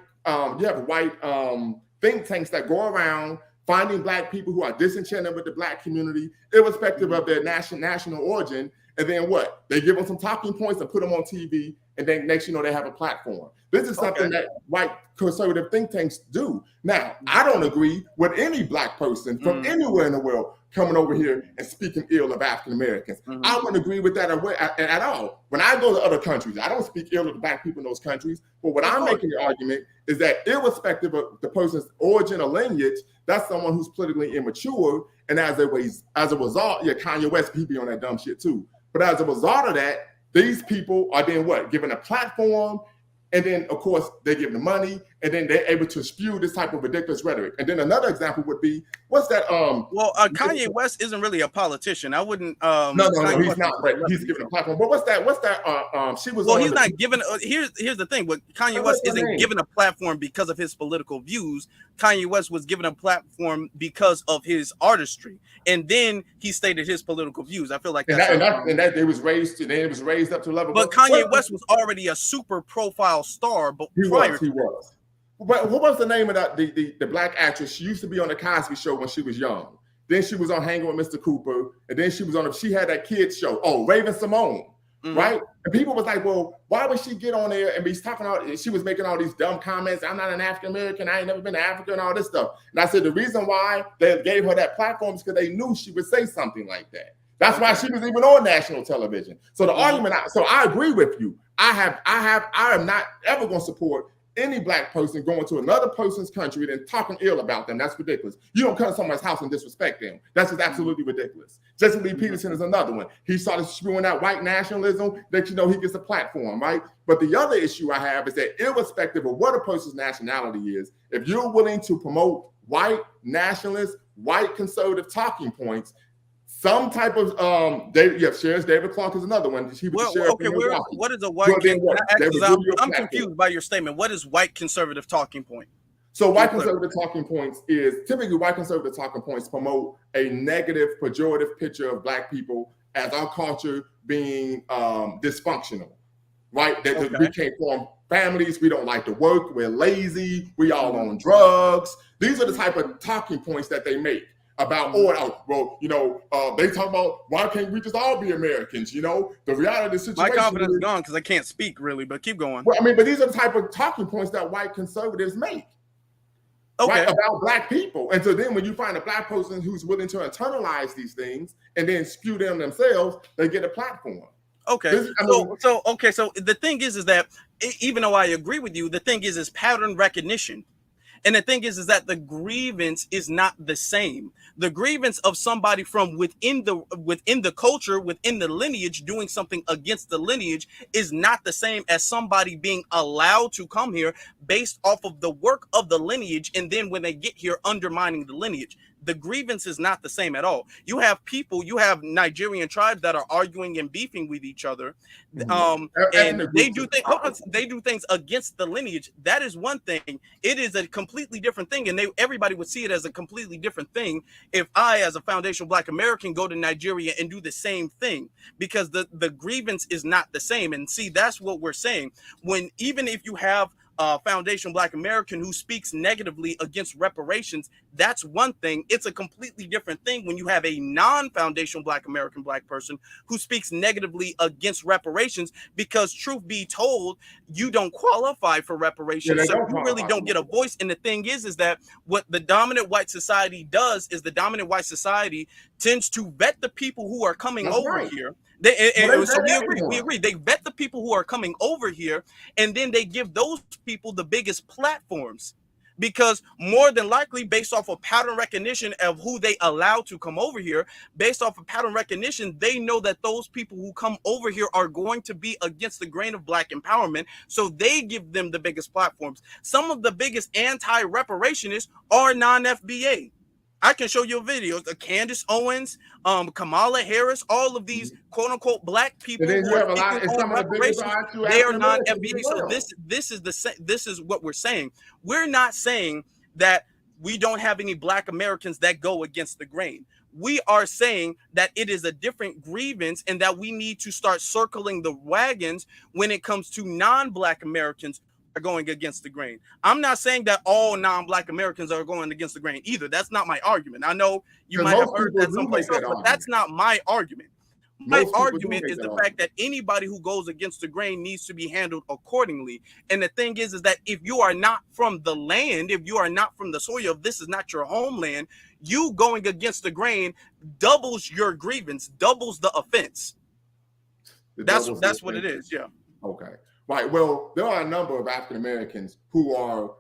think tanks that go around finding Black people who are disenchanted with the Black community, irrespective of their national origin. And then what? They give them some talking points and put them on TV. And then next, you know, they have a platform. This is something that white conservative think tanks do. Now, I don't agree with any Black person from anywhere in the world coming over here and speaking ill of African Americans. I wouldn't agree with that at all. When I go to other countries, I don't speak ill of the Black people in those countries. But what I'm making the argument is that irrespective of the person's origin or lineage, that's someone who's politically immature. And as a result, Kanye West, he be on that dumb shit too. But as a result of that, these people are then given a platform, and then of course they give them money, and then they're able to spew this type of ridiculous rhetoric. And then another example would be, what's that? Kanye West isn't really a politician. I wouldn't. No, he's not. But he's given a platform. But what's that? She was. Well, he's not given. Here's the thing. But Kanye West isn't given a platform because of his political views. Kanye West was given a platform because of his artistry, and then he stated his political views. I feel like that it was raised up to level. But Kanye West was already a super profile star. But he was. But what was the name of the Black actress? She used to be on the Cosby Show when she was young. Then she was on Hanging with Mr. Cooper, and then she had that kids show. Oh, Raven Simone, right? And people was like, well, why would she get on there and be talking she was making all these dumb comments. I'm not an African American. I ain't never been to Africa and all this stuff. And I said the reason why they gave her that platform is because they knew she would say something like that. That's why she was even on national television. So the argument, so I agree with you. I am not ever going to support any Black person going to another person's country and talking ill about them. That's ridiculous. You don't come to someone's house and disrespect them. That's just absolutely ridiculous. Jesse Lee Peterson is another one. He started spewing that white nationalism that, you know, he gets a platform, right? But the other issue I have is that irrespective of what a person's nationality is, if you're willing to promote white nationalist, white conservative talking points, some type of Sheriff David Clark is another one. He was the sheriff in Milwaukee. What is a white? I'm confused by your statement. What is white conservative talking point? So white conservative talking points is typically white conservative talking points promote a negative, pejorative picture of Black people as our culture being dysfunctional, right? That we can't form families, we don't like to work, we're lazy, we all on drugs. These are the type of talking points that they make about, they talk about why can't we just all be Americans? You know, the reality of the situation. My confidence is gone because I can't speak really, but keep going. Well, I mean, but these are the type of talking points that white conservatives make. Right, about Black people. And so then when you find a Black person who's willing to internalize these things and then spew them themselves, they get a platform. Okay. So the thing is that even though I agree with you, the thing is pattern recognition. And the thing is that the grievance is not the same. The grievance of somebody from within the culture, within the lineage, doing something against the lineage is not the same as somebody being allowed to come here based off of the work of the lineage. And then when they get here, undermining the lineage. The grievance is not the same at all. You have Nigerian tribes that are arguing and beefing with each other. And they do things against the lineage. That is one thing. It is a completely different thing. And everybody would see it as a completely different thing if I, as a foundational Black American, go to Nigeria and do the same thing, because the grievance is not the same. And see, that's what we're saying. Even if you have foundational Black American who speaks negatively against reparations, that's one thing. It's a completely different thing when you have a non-foundational Black American Black person who speaks negatively against reparations, because truth be told, you don't qualify for reparations. So you really don't get a voice. And the thing is that what the dominant white society does is the dominant white society tends to vet the people who are coming over here. So we agree. They vet the people who are coming over here, and then they give those people the biggest platforms, because more than likely, based off of pattern recognition of who they allow to come over here, based off of pattern recognition, they know that those people who come over here are going to be against the grain of Black empowerment. So they give them the biggest platforms. Some of the biggest anti-reparationists are non-FBA. I can show you videos of Candace Owens, Kamala Harris, all of these quote unquote Black people who are on reparations. They are non-FBA. So this is what we're saying. We're not saying that we don't have any Black Americans that go against the grain. We are saying that it is a different grievance, and that we need to start circling the wagons when it comes to non-Black Americans are going against the grain. I'm not saying that all non-Black Americans are going against the grain either. That's not my argument. I know you might have heard that someplace else, but that's not my argument. My argument is the fact that anybody who goes against the grain needs to be handled accordingly. And the thing is that if you are not from the land, if you are not from the soil, if this is not your homeland, you going against the grain doubles your grievance, doubles the offense. That's what it is. Yeah. Okay. Right. Well, there are a number of African Americans who are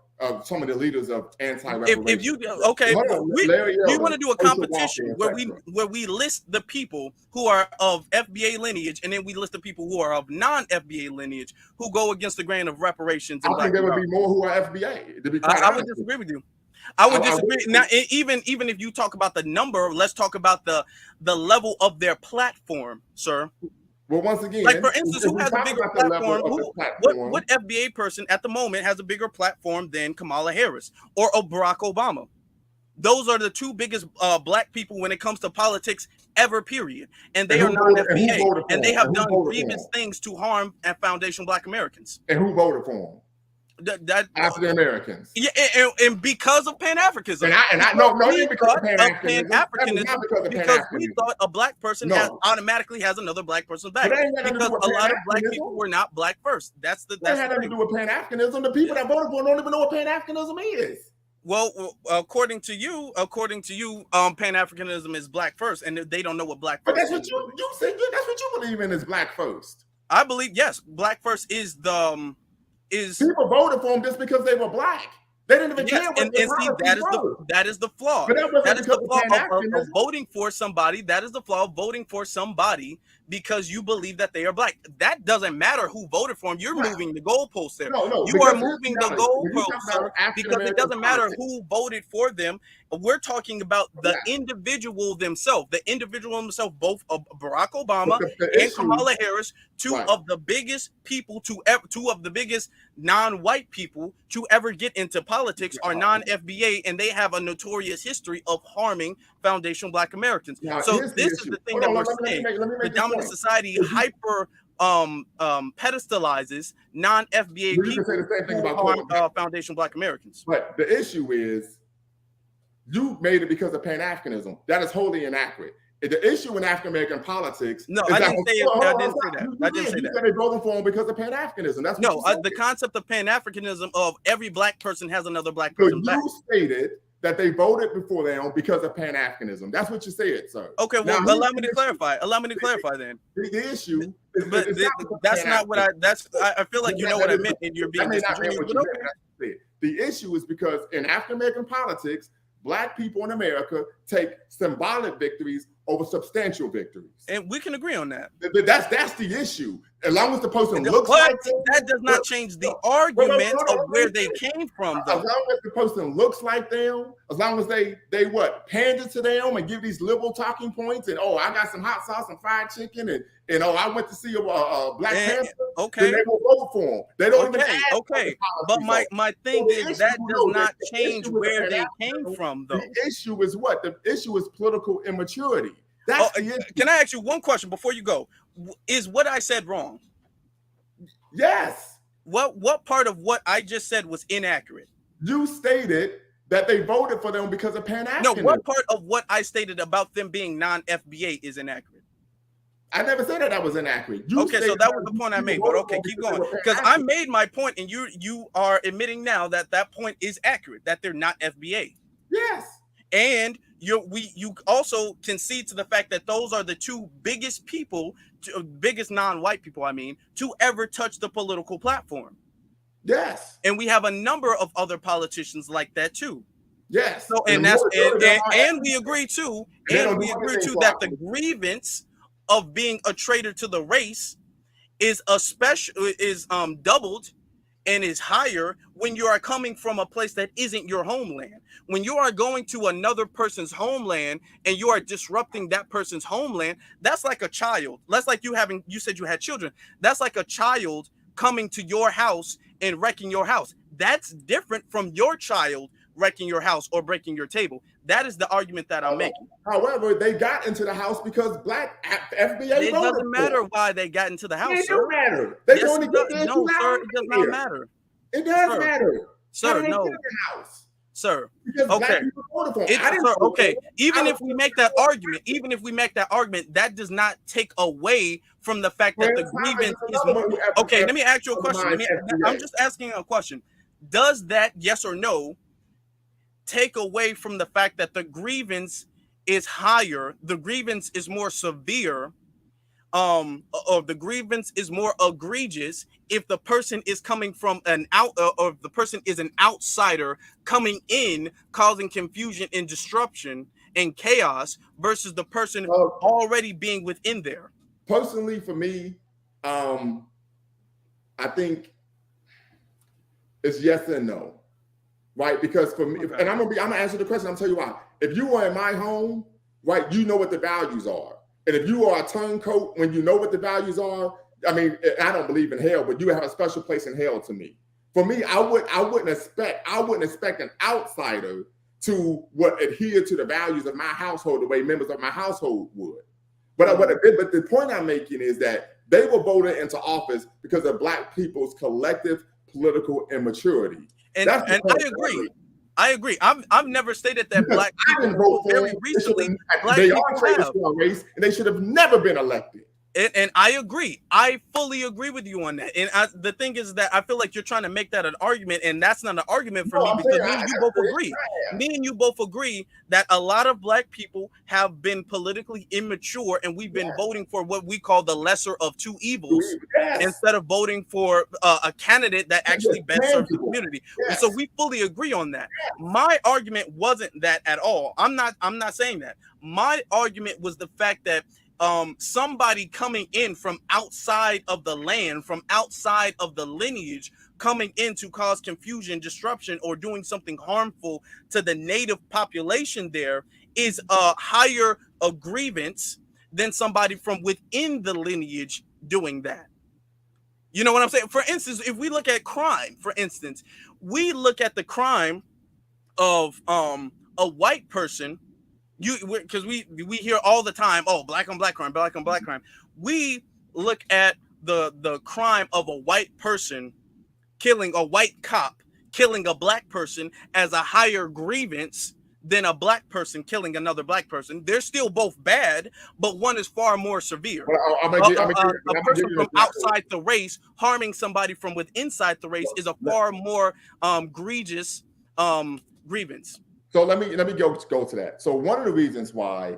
some of the leaders of anti-reparations. If you we want to do a competition where we list the people who are of FBA lineage, and then we list the people who are of non-FBA lineage who go against the grain of reparations. I think there would be more who are FBA. To be I would disagree with you. I would disagree. Now, even if you talk about the number, let's talk about the level of their platform, sir. Well, once again, like for instance, who has a bigger platform? What FBA person at the moment has a bigger platform than Kamala Harris or Barack Obama? Those are the two biggest Black people when it comes to politics ever, period. And they are non-FBA, and they have done grievous things to harm and foundational Black Americans. And who voted for them? African Americans. Yeah, and because of Pan-Africanism. Because of Pan-Africanism. Because we thought a Black person automatically has another Black person's back. Because a lot of Black people were not Black first. That had nothing to do with Pan-Africanism. The people that voted for it don't even know what Pan-Africanism is. Well, according to you, Pan-Africanism is Black first, and they don't know what Black first is. But that's what you said. That's what you believe in is Black first. I believe, yes, Black first is people voted for them just because they were Black. They didn't even Yes, care what and the see, that is the flaw. But that wasn't That is the because flaw of of Pan-Africanism. voting for somebody. That is the flaw of voting for somebody because you believe that they are black. That doesn't matter who voted for them. You're Right. moving the goalpost there. No, You because are here's moving the the reality. When you goalpost, talk sir, about because it African-American doesn't matter politics, who voted for them. We're talking about the yeah. individual themselves. The individual themselves, both of Barack Obama But the and issue, Kamala Harris, two right. of the biggest people two of the biggest non-white people to ever get into politics are non-FBA, and they have a notorious history of harming foundational Black Americans. Now, So here's this the is issue. the thing Hold that on, we're let me saying. make The this dominant point. society hyper pedestalizes non-FBA You can people say the same thing who about harm foundational Black Americans. But the issue is, you made it because of Pan-Africanism. That is wholly inaccurate. The issue in African American politics. No, is I that, didn't say it. I didn't say that. I didn't say you that. said they voted for him because of Pan-Africanism. That's what No, you said. the concept of Pan-Africanism of every Black person has another Black So person back. you stated that they voted before them because of Pan-Africanism. That's what you said, sir. Okay, well, Now, allow me to clarify. Allow me to clarify then. The issue is, But that's not what I feel like you know what I meant, and you're being disingenuous. But okay. The issue is because in African American politics, Black people in America take symbolic victories over substantial victories, and we can agree on that. That's the issue. As long as the person looks like them, that does not change the argument of where they came from, though. As long as the person looks like them, as long as they pander to them and give these liberal talking points, and I got some hot sauce and fried chicken, and I went to see a Black Panther. Okay, then they will vote for them. They don't even ask. Okay, but my thing is that does not change where they came from, though. The issue is what? The issue is political immaturity. That's the issue. Can I ask you one question before you go? Is what I said wrong? Yes. What part of what I just said was inaccurate? You stated that they voted for them because of Pan-Africanism. No, what part of what I stated about them being non-FBA is inaccurate? I never said that was inaccurate. Okay, so that was the point I made. But okay, keep going, because I made my point, and you are admitting now that point is accurate, that they're not FBA. Yes. And you also concede to the fact that those are the two biggest people, biggest non-white people, to ever touch the political platform. Yes. And we have a number of other politicians like that too. Yes. So and we agree too, that the grievance of being a traitor to the race is doubled and is higher when you are coming from a place that isn't your homeland. When you are going to another person's homeland and you are disrupting that person's homeland, that's like a child. That's like you said you had children. That's like a child coming to your house and wrecking your house. That's different from your child wrecking your house or breaking your table. That is the argument that I'm making. However, they got into the house because Black FBA. It doesn't matter why they got into the house. It doesn't matter. They only get there. No, sir, it does not matter. It does matter. Sir, no. Sir, okay. Okay. Even if we make that argument, that does not take away from the fact that the grievance is more. Okay, let me ask you a question. I'm just asking a question. Does that, yes or no, take away from the fact that the grievance is higher, the grievance is more severe, or the grievance is more egregious if the person is coming from or if the person is an outsider coming in, causing confusion and disruption and chaos versus the person already being within there? Personally, for me, I think it's yes and no. Right, because for me, and I'm gonna answer the question. I'm gonna tell you why. If you are in my home, right, you know what the values are, and if you are a turncoat when you know what the values are, I don't believe in hell, but you have a special place in hell to me. For me, I wouldn't expect an outsider to adhere to the values of my household the way members of my household would. But the point I'm making is that they were voted into office because of Black people's collective political immaturity. And I agree. I've never stated that Black people very recently. They are traitors to our race, and they should have never been elected. And I agree. I fully agree with you on that. And the thing is that I feel like you're trying to make that an argument, and that's not an argument for No, me I'm because saying me and you both agree. Me and you both agree that a lot of black people have been politically immature, and we've been voting for what we call the lesser of two evils instead of voting for a candidate that actually best serves the community. Yes. So we fully agree on that. My argument wasn't that at all. I'm not saying that. My argument was the fact that somebody coming in from outside of the land, from outside of the lineage, coming in to cause confusion, disruption, or doing something harmful to the native population there is a higher a grievance than somebody from within the lineage doing that. You know what I'm saying? For instance, if we look at crime, for instance, we look at the crime of a white person. Because we hear all the time, oh, black on black crime, black on black crime. We look at the crime of a white person killing a white cop, killing a black person as a higher grievance than a black person killing another black person. They're still both bad, but one is far more severe. Well, a person from outside the race harming somebody from within inside the race is a far more egregious grievance. So let me go to that. So one of the reasons why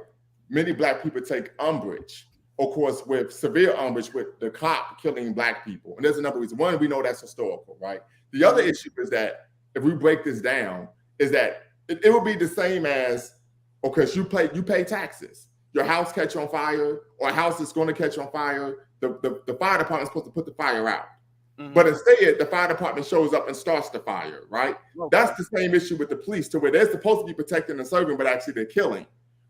many black people take umbrage, of course, with severe umbrage with the cop killing black people, and there's another reason. One, we know that's historical, right? The other issue is that if we break this down, is that it would be the same as, okay, you pay taxes. Your house catch on fire, or a house is going to catch on fire. The fire department is supposed to put the fire out. But instead, the fire department shows up and starts the fire, right? Okay. That's the same issue with the police, to where they're supposed to be protecting and serving, but actually they're killing,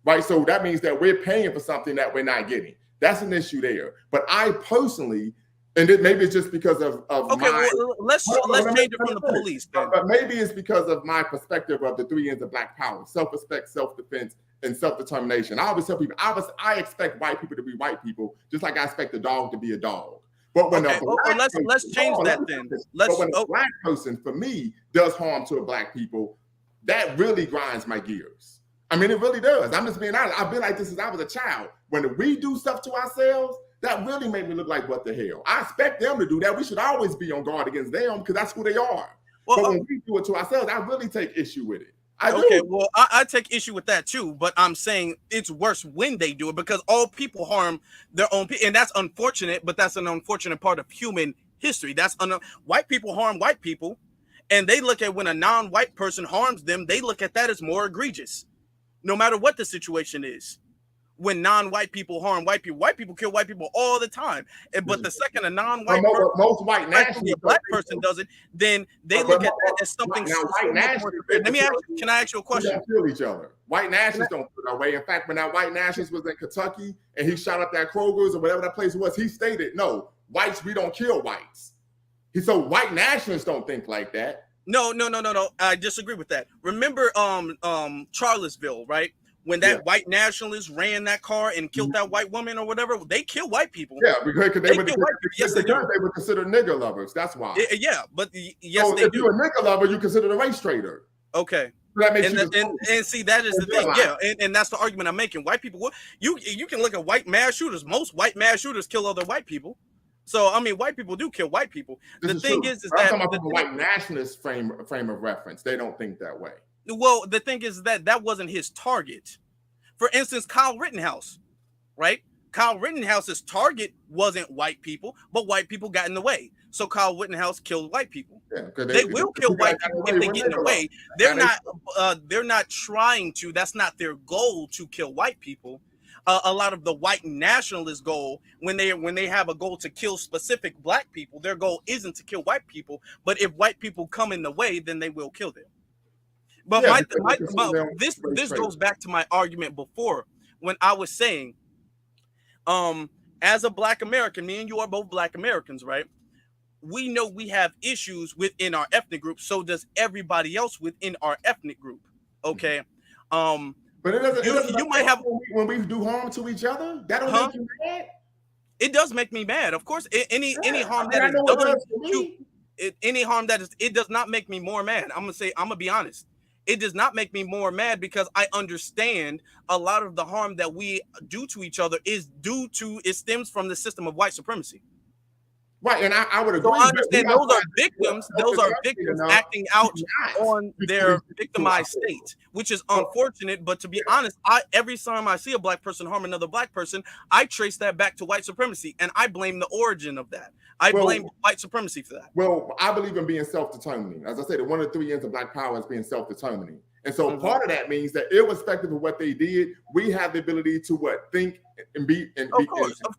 right? So that means that we're paying for something that we're not getting. That's an issue there. But I personally, and maybe it's just because of okay, well, let's change it from the police. But maybe it's because of my perspective of the 3 N's of Black power: self-respect, self-defense, and self-determination. I always tell people, I expect white people to be white people, just like I expect a dog to be a dog. But when let's change that then. But when a black person, for me, does harm to a black people, that really grinds my gears. I mean, it really does. I'm just being honest. I've been like this since I was a child. When we do stuff to ourselves, that really made me look like, what the hell? I expect them to do that. We should always be on guard against them because that's who they are. Well, but when we do it to ourselves, I really take issue with it. Okay, well, I take issue with that too, but I'm saying it's worse when they do it, because all people harm their own people, and that's unfortunate, but that's an unfortunate part of human history. White people harm white people, and they look at when a non-white person harms them, they look at that as more egregious, no matter what the situation is. When non-white people harm white people kill white people all the time. But the second a non-white person, most white nationalists, a black person does it, then they look at that as something. Can I ask you a question? They don't kill each other. White nationalists don't feel that way. In fact, when that white nationalist was in Kentucky and he shot up that Kroger's or whatever that place was, he stated, "No, whites, we don't kill whites." So white nationalists don't think like that. No. I disagree with that. Remember, Charlottesville, right? When that white nationalist ran that car and killed that white woman or whatever, they kill white people. Yeah, because they were considered nigger lovers. That's why. Yeah, but yes, so if you're a nigger lover, you consider a race traitor. Okay. So that makes and see, that is the thing. Yeah, and that's the argument I'm making. White people, you can look at white mass shooters. Most white mass shooters kill other white people. So I mean, white people do kill white people. The thing is that I'm talking about the white nationalist frame of reference. They don't think that way. Well, the thing is that wasn't his target. For instance, Kyle Rittenhouse, right? Kyle Rittenhouse's target wasn't white people, but white people got in the way. So Kyle Rittenhouse killed white people. Yeah, they will kill white people if they get in the way. They're not trying to. That's not their goal, to kill white people. A lot of the white nationalist goal, when they have a goal to kill specific black people, their goal isn't to kill white people. But if white people come in the way, then they will kill them. But this goes back to my argument before, when I was saying, as a Black American, me and you are both Black Americans, right? We know we have issues within our ethnic group. So does everybody else within our ethnic group. Okay. But it doesn't. You might have when we do harm to each other. That don't make you mad. It does make me mad, of course. Any harm that is done, any harm that is, it does not make me more mad. I'm gonna be honest. It does not make me more mad because I understand a lot of the harm that we do to each other it stems from the system of white supremacy. Right, and I would agree. So I understand those are victims. Those are victims acting out on their victimized state, which is unfortunate. But to be honest, every time I see a black person harm another black person, I trace that back to white supremacy, and I blame the origin of that. I blame white supremacy for that. Well, I believe in being self-determining. As I said, one of the 3 ends of Black Power is being self-determining. And so part of that means that irrespective of what they did, we have the ability to think and be think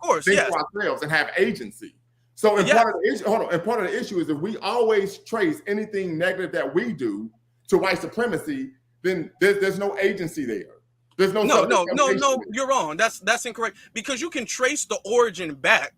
for ourselves and have agency. So part of the issue is if we always trace anything negative that we do to white supremacy, then there's no agency there. There's no. You're wrong. That's incorrect, because you can trace the origin back.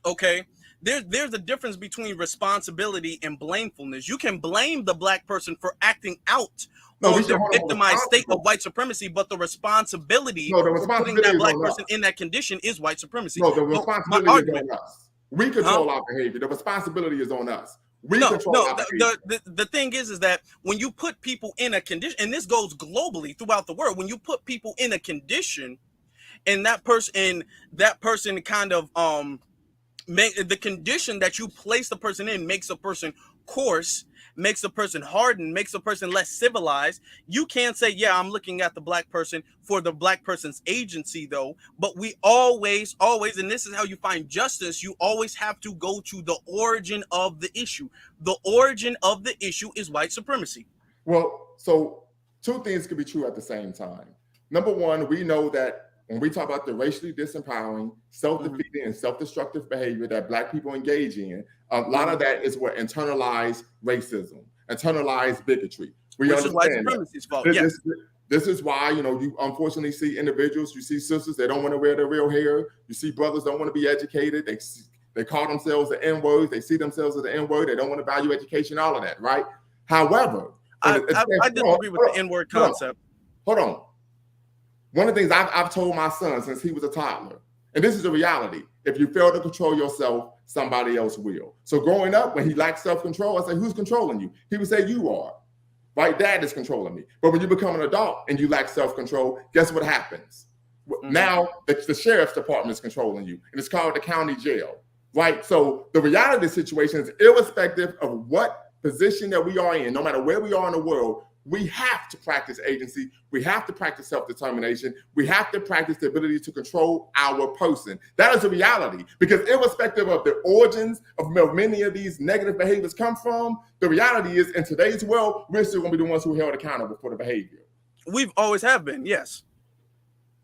Okay. There's a difference between responsibility and blamefulness. You can blame the black person for acting out on the victimized state of white supremacy, but the responsibility for putting that black person in that condition is white supremacy. No, the responsibility is on us. We control our behavior. The responsibility is on us. The thing is that when you put people in a condition, and this goes globally throughout the world, when you put people in a condition, and that person kind of the condition that you place the person in makes a person coarse, makes a person hardened, makes a person less civilized. You can't say, yeah, I'm looking at the black person for the black person's agency, though. But we always, and this is how you find justice, you always have to go to the origin of the issue. The origin of the issue is white supremacy. Well, so 2 things could be true at the same time. Number one, we know that when we talk about the racially disempowering, self-defeating, and self-destructive behavior that black people engage in, a lot of that is what internalized racism, internalized bigotry. We understand this is why, you unfortunately see individuals, you see sisters, they don't want to wear their real hair. You see brothers don't want to be educated. They call themselves the N-word. They see themselves as the N-word. They don't want to value education, all of that, right? However, I disagree with the N-word concept. Hold on. One of the things I've told my son since he was a toddler, and this is a reality, if you fail to control yourself, somebody else will. So growing up, when he lacked self-control, I say, who's controlling you? He would say, you are. Right? Dad is controlling me. But when you become an adult and you lack self-control, guess what happens? Now the sheriff's department is controlling you, and it's called the county jail. Right? So the reality of the situation is, irrespective of what position that we are in, no matter where we are in the world, we have to practice agency. We have to practice self-determination. We have to practice the ability to control our person. That is a reality, because irrespective of the origins of where many of these negative behaviors come from, the reality is in today's world, we're still going to be the ones who are held accountable for the behavior. We've always have been, yes.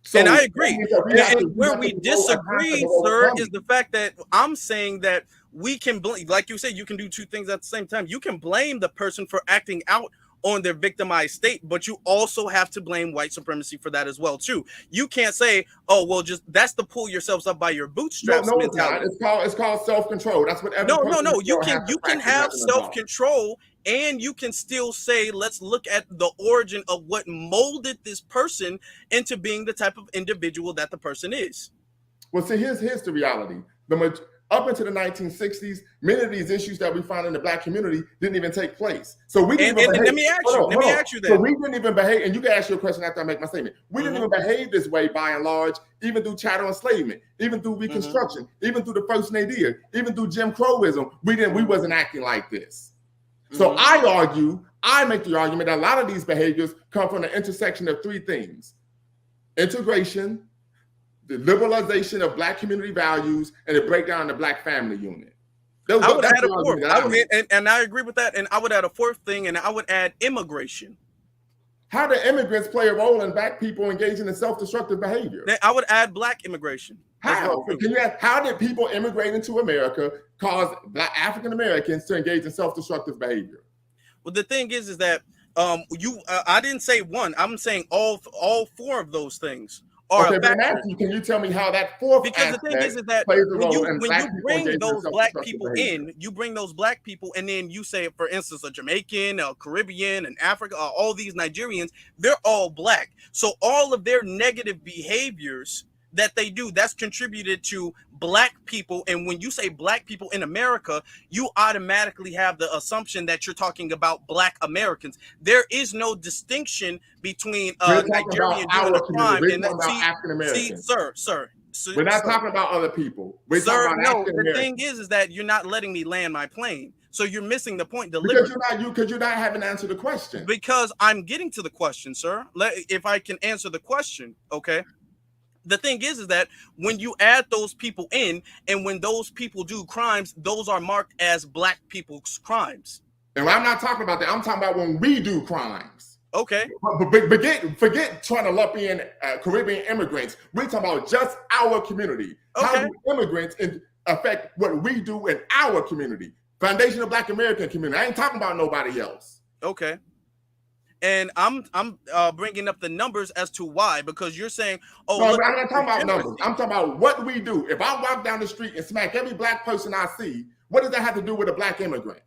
So, and I agree. And where we disagree, sir, is the fact that I'm saying that we can blame, like you said, you can do 2 things at the same time. You can blame the person for acting out on their victimized state, but you also have to blame white supremacy for that as well too. You can't say, oh, well, just that's to pull yourselves up by your bootstraps mentality. It's called self-control. That's what every no. You can have self-control, and you can still say, let's look at the origin of what molded this person into being the type of individual that the person is. Well, see, here's the reality. Up into the 1960s, many of these issues that we find in the black community didn't even take place. So we didn't even behave. Let me ask you that. So we didn't even behave, and you can ask your question after I make my statement. We didn't even behave this way by and large, even through chattel enslavement, even through Reconstruction, even through the First Nadir, even through Jim Crowism. We wasn't acting like this. So I make the argument that a lot of these behaviors come from the intersection of 3 things: integration, the liberalization of black community values, and the breakdown of the black family unit. I would add a 4th, and I agree with that. And I would add a 4th thing, and I would add immigration. How do immigrants play a role in black people engaging in self-destructive behavior? I would add black immigration. How? How did people immigrate into America cause black African Americans to engage in self-destructive behavior? Well, the thing is that I didn't say one. I'm saying all 4 of those things. Okay, but can you tell me how that 4th because the thing is that when you bring those black people in, you bring those black people, and then you say, for instance, a Jamaican, a Caribbean, and Africa, all these Nigerians, they're all black. So all of their negative behaviors that they do that's contributed to black people. And when you say black people in America, you automatically have the assumption that you're talking about black Americans. There is no distinction between Nigerian doing a crime and African Americans. Sir, we're not talking about other people. We're sir, talking about no, the thing is that you're not letting me land my plane. So you're missing the point. Because you're not having answered the question. Because I'm getting to the question, sir. If I can answer the question, okay. The thing is that when you add those people in, and when those people do crimes, those are marked as black people's crimes. And I'm not talking about that. I'm talking about when we do crimes. Okay. But forget trying to lump in Caribbean immigrants. We're talking about just our community. Okay. How do immigrants affect what we do in our community? Foundation of Black American community. I ain't talking about nobody else. Okay. And I'm bringing up the numbers as to why, because you're saying, oh, no, I'm not talking about numbers. I'm talking about what we do. If I walk down the street and smack every black person I see, what does that have to do with a black immigrant?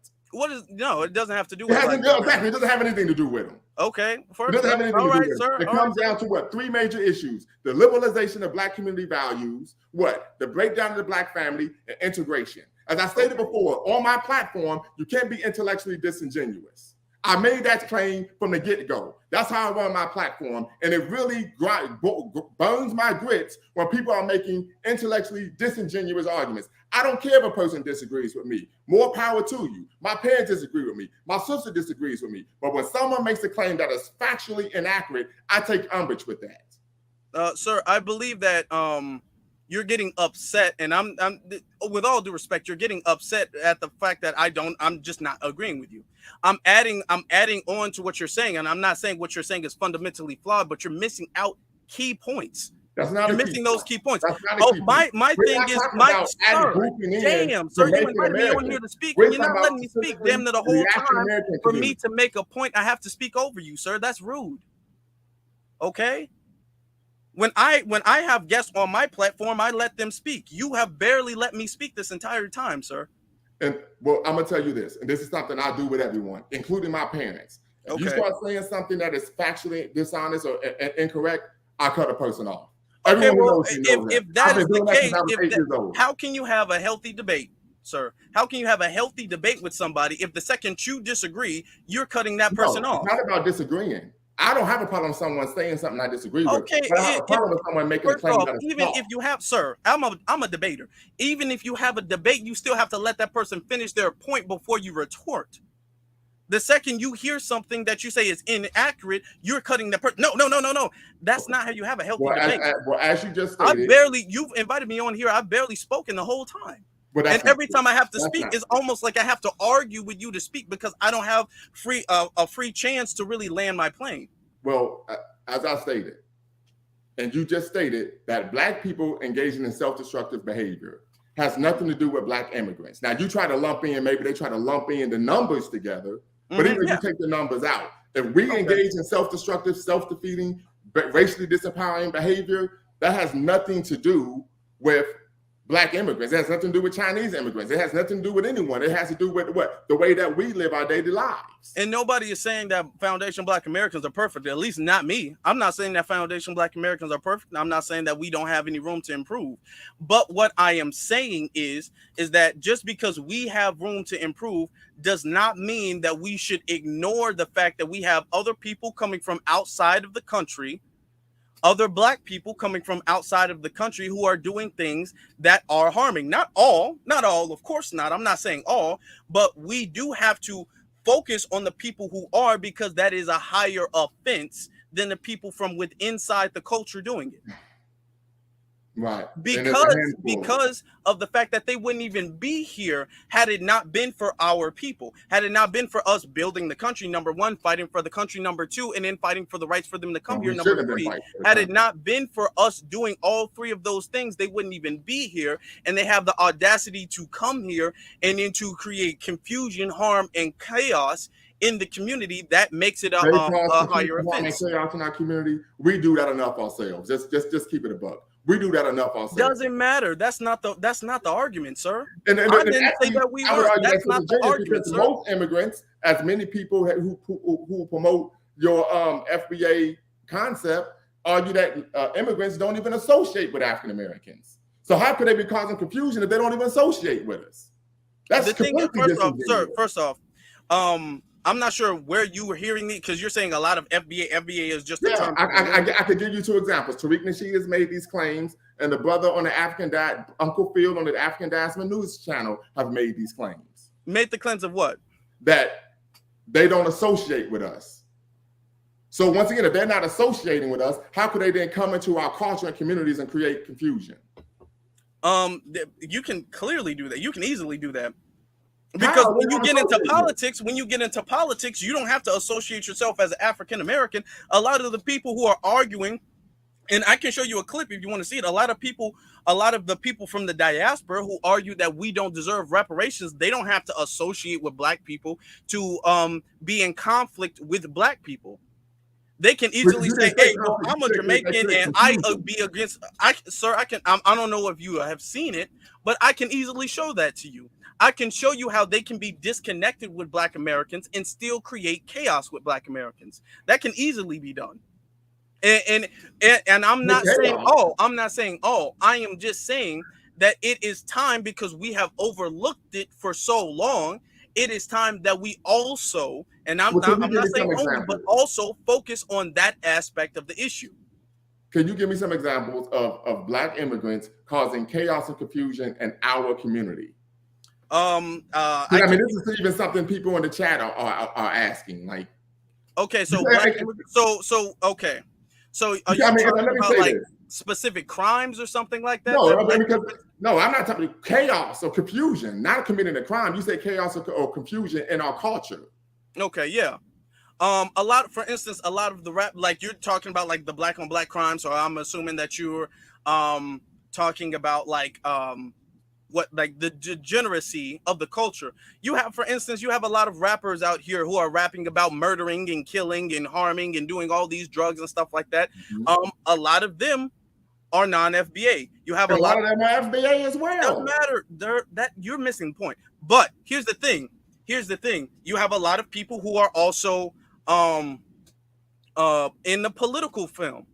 No, it doesn't have to do with it. Exactly. It doesn't have anything to do with them. Okay. It doesn't have anything to do with them. It comes down to what? 3 major issues: the liberalization of black community values, the breakdown of the black family, and integration. As I stated before, on my platform, you can't be intellectually disingenuous. I made that claim from the get-go. That's how I run my platform. And it really burns my grits when people are making intellectually disingenuous arguments. I don't care if a person disagrees with me. More power to you. My parents disagree with me. My sister disagrees with me. But when someone makes a claim that is factually inaccurate, I take umbrage with that. Sir, I believe that you're getting upset, and I'm with all due respect, you're getting upset at the fact that I'm just not agreeing with you. I'm adding on to what you're saying, and I'm not saying what you're saying is fundamentally flawed, but you're missing out key points. That's not you're missing those key points. My thing is, damn, sir, you invited me on here to speak, and you're not letting me speak. Damn, the whole time for me to make a point, I have to speak over you, sir. That's rude. Okay. When I have guests on my platform, I let them speak. You have barely let me speak this entire time, sir. And well, I'm gonna tell you this, and this is something I do with everyone, including my parents. If you start saying something that is factually dishonest or incorrect, I cut a person off. Okay, well, if that is the case, how can you have a healthy debate, sir? How can you have a healthy debate with somebody if the second you disagree, you're cutting that person off? It's not about disagreeing. I don't have a problem with someone saying something I disagree with. Okay, but I have a problem with someone making a claim that is false. If you have, sir, I'm a debater. Even if you have a debate, you still have to let that person finish their point before you retort. The second you hear something that you say is inaccurate, you're cutting the person. No. That's not how you have a healthy debate. As you just stated, you've invited me on here. I've barely spoken the whole time. And every time I have to speak, it's almost like I have to argue with you to speak because I don't have a free chance to really land my plane. Well, as I stated, and you just stated that black people engaging in self-destructive behavior has nothing to do with black immigrants. Now, you try to lump in, maybe they try to lump in the numbers together, but even if you take the numbers out, if we engage in self-destructive, self-defeating, racially disempowering behavior, that has nothing to do with black immigrants. It has nothing to do with Chinese immigrants. It has nothing to do with anyone. It has to do with the way that we live our daily lives. And nobody is saying that Foundation Black Americans are perfect, at least not me. I'm not saying that Foundation Black Americans are perfect. I'm not saying that we don't have any room to improve. But what I am saying is that just because we have room to improve does not mean that we should ignore the fact that we have other people coming from outside of the country, other black people coming from outside of the country who are doing things that are harming. Not all, of course not. I'm not saying all, but we do have to focus on the people who are, because that is a higher offense than the people from inside the culture doing it. Right. Because of the fact that they wouldn't even be here had it not been for our people, had it not been for us building the country, number one, fighting for the country, number two, and then fighting for the rights for them to come here, number three. Had it not been for us doing all three of those things, they wouldn't even be here. And they have the audacity to come here and then to create confusion, harm, and chaos in the community. That makes it a higher offense. Chaos in our community. We do that enough ourselves. Just keep it a buck. We do that enough ourselves. Doesn't matter. That's not the argument, sir. I didn't say that we were. That's not the argument, sir. Most immigrants, as many people who promote your FBA concept, argue that immigrants don't even associate with African Americans. So how could they be causing confusion if they don't even associate with us? That's the thing. completely First off, I'm not sure where you were hearing me because you're saying a lot of FBA. FBA is just a term. I could give you two examples. Tariq Nasheed has made these claims, and the brother on the Uncle Field on the African Diaspora News channel have made these claims. Made the claims of what? That they don't associate with us. So once again, if they're not associating with us, how could they then come into our culture and communities and create confusion? You can clearly do that. You can easily do that. Because when you get into politics, you don't have to associate yourself as an African American. A lot of the people who are arguing, and I can show you a clip if you want to see it. A lot of the people from the diaspora who argue that we don't deserve reparations, they don't have to associate with black people to be in conflict with black people. They can easily say, "Hey, well, I'm a Jamaican and I be against." I don't know if you have seen it, but I can easily show that to you. I can show you how they can be disconnected with Black Americans and still create chaos with Black Americans. That can easily be done. And I'm not saying, I am just saying that it is time, because we have overlooked it for so long. It is time that we also, and I'm not saying only, but also focus on that aspect of the issue. Can you give me some examples of Black immigrants causing chaos and confusion in our community? This is even something people in the chat are asking. Like, okay, so are you talking about like specific crimes or something like that? No, I'm not talking chaos or confusion, not committing a crime. You say chaos or confusion in our culture. Okay, yeah. A lot of the rap, like you're talking about like the black on black crime. So I'm assuming that you're talking about like the degeneracy of the culture. You have, for instance, a lot of rappers out here who are rapping about murdering and killing and harming and doing all these drugs and stuff like that. Mm-hmm. A lot of them are non-FBA. You have a lot of them are FBA as well. Doesn't matter. That you're missing the point. But here's the thing. You have a lot of people who are also in the political film.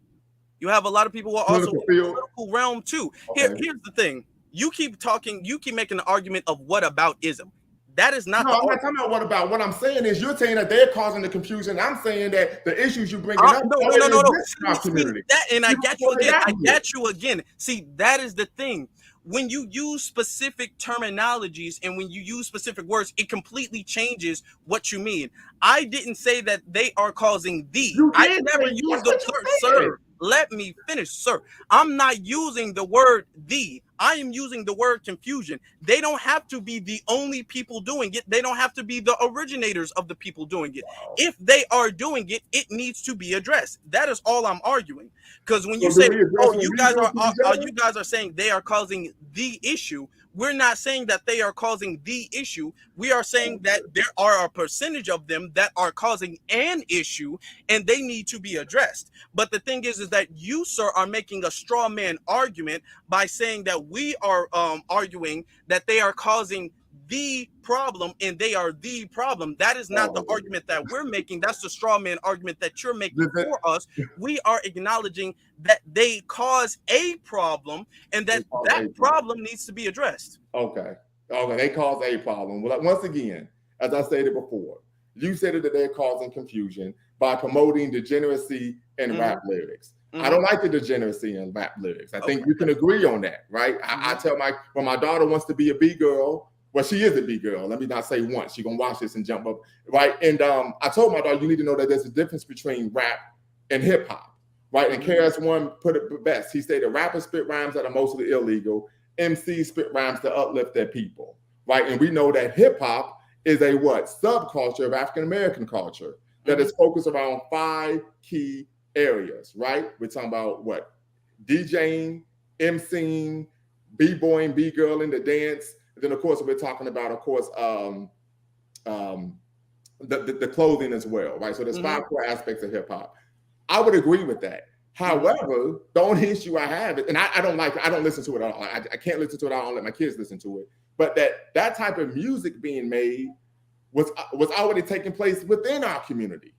You have a lot of people who are also in the political realm too. Okay. Here's the thing. You keep making the argument of whataboutism. That is not. No, I'm not talking about what about. What I'm saying is you're saying that they're causing the confusion. I'm saying that the issues you bring up. No. I got you again. See, that is the thing. When you use specific terminologies and when you use specific words, it completely changes what you mean. I didn't say that they are causing the. I never used the word, sir. Let me finish, sir. I'm not using the word the. I am using the word confusion. They don't have to be the only people doing it. They don't have to be the originators of the people doing it. Wow. If they are doing it, it needs to be addressed. That is all I'm arguing. Because when you say, you guys are saying they are causing the issue, we're not saying that they are causing the issue. We are saying that there are a percentage of them that are causing an issue and they need to be addressed. But the thing is that you, sir, are making a straw man argument by saying that we are arguing that they are causing the problem and they are the problem. That is not the argument that we're making. That's the straw man argument that you're making for us. We are acknowledging that they cause a problem and that problem needs to be addressed. Okay, they cause a problem. Well, once again, as I stated before, you said that they're causing confusion by promoting degeneracy in rap lyrics. I don't like the degeneracy in rap lyrics. I think we can agree on that, right? I tell my daughter wants to be a B-girl. Well, she is a B-girl. Let me not say once. She's going to watch this and jump up, right? And I told my daughter, you need to know that there's a difference between rap and hip-hop, right? And KRS-One put it best. He stated rappers spit rhymes that are mostly illegal. MCs spit rhymes to uplift their people, right? And we know that hip-hop is a subculture of African-American culture that is focused around 5 key areas, right? We're talking about DJing, MCing, B-boying, B-girling, the dance. Then, of course, we're talking about, the clothing as well, right? So there's 5 core aspects of hip hop. I would agree with that. However, the only issue I have, and I don't listen to it at all. I can't listen to it. I don't let my kids listen to it. But that type of music being made was already taking place within our community.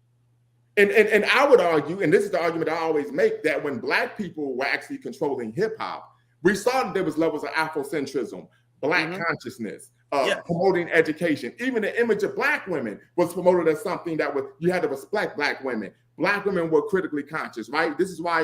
And I would argue, and this is the argument I always make, that when Black people were actually controlling hip hop, we saw that there was levels of Afrocentrism, Black consciousness, promoting education. Even the image of Black women was promoted as something that was, you had to respect Black women. Black women were critically conscious, right? This is why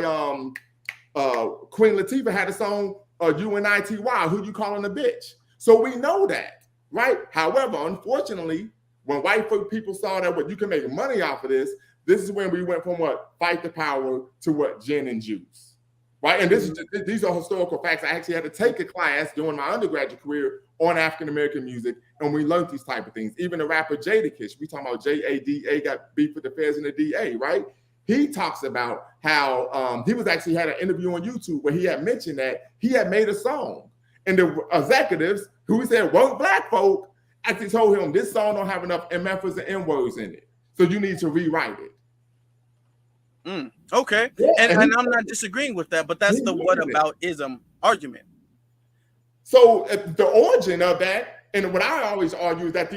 Queen Latifah had a song, UNITY, who you calling a bitch? So we know that, right? However, unfortunately, when white people saw that you can make money off of this is when we went from what fight the power to what gin and juice, right? And these are historical facts. I actually had to take a class during my undergraduate career on African American music, and we learned these type of things. Even the rapper Jadakiss, we talking about JADA, got beef with the feds and the DA, right? He talks about how he was actually had an interview on YouTube where he had mentioned that he had made a song, and the executives who he said weren't Black folk actually told him this song don't have enough MFs and M words in it, so you need to rewrite it. Okay, yeah, and I'm not disagreeing with that, but that's the whataboutism argument. So the origin of that, and what I always argue is that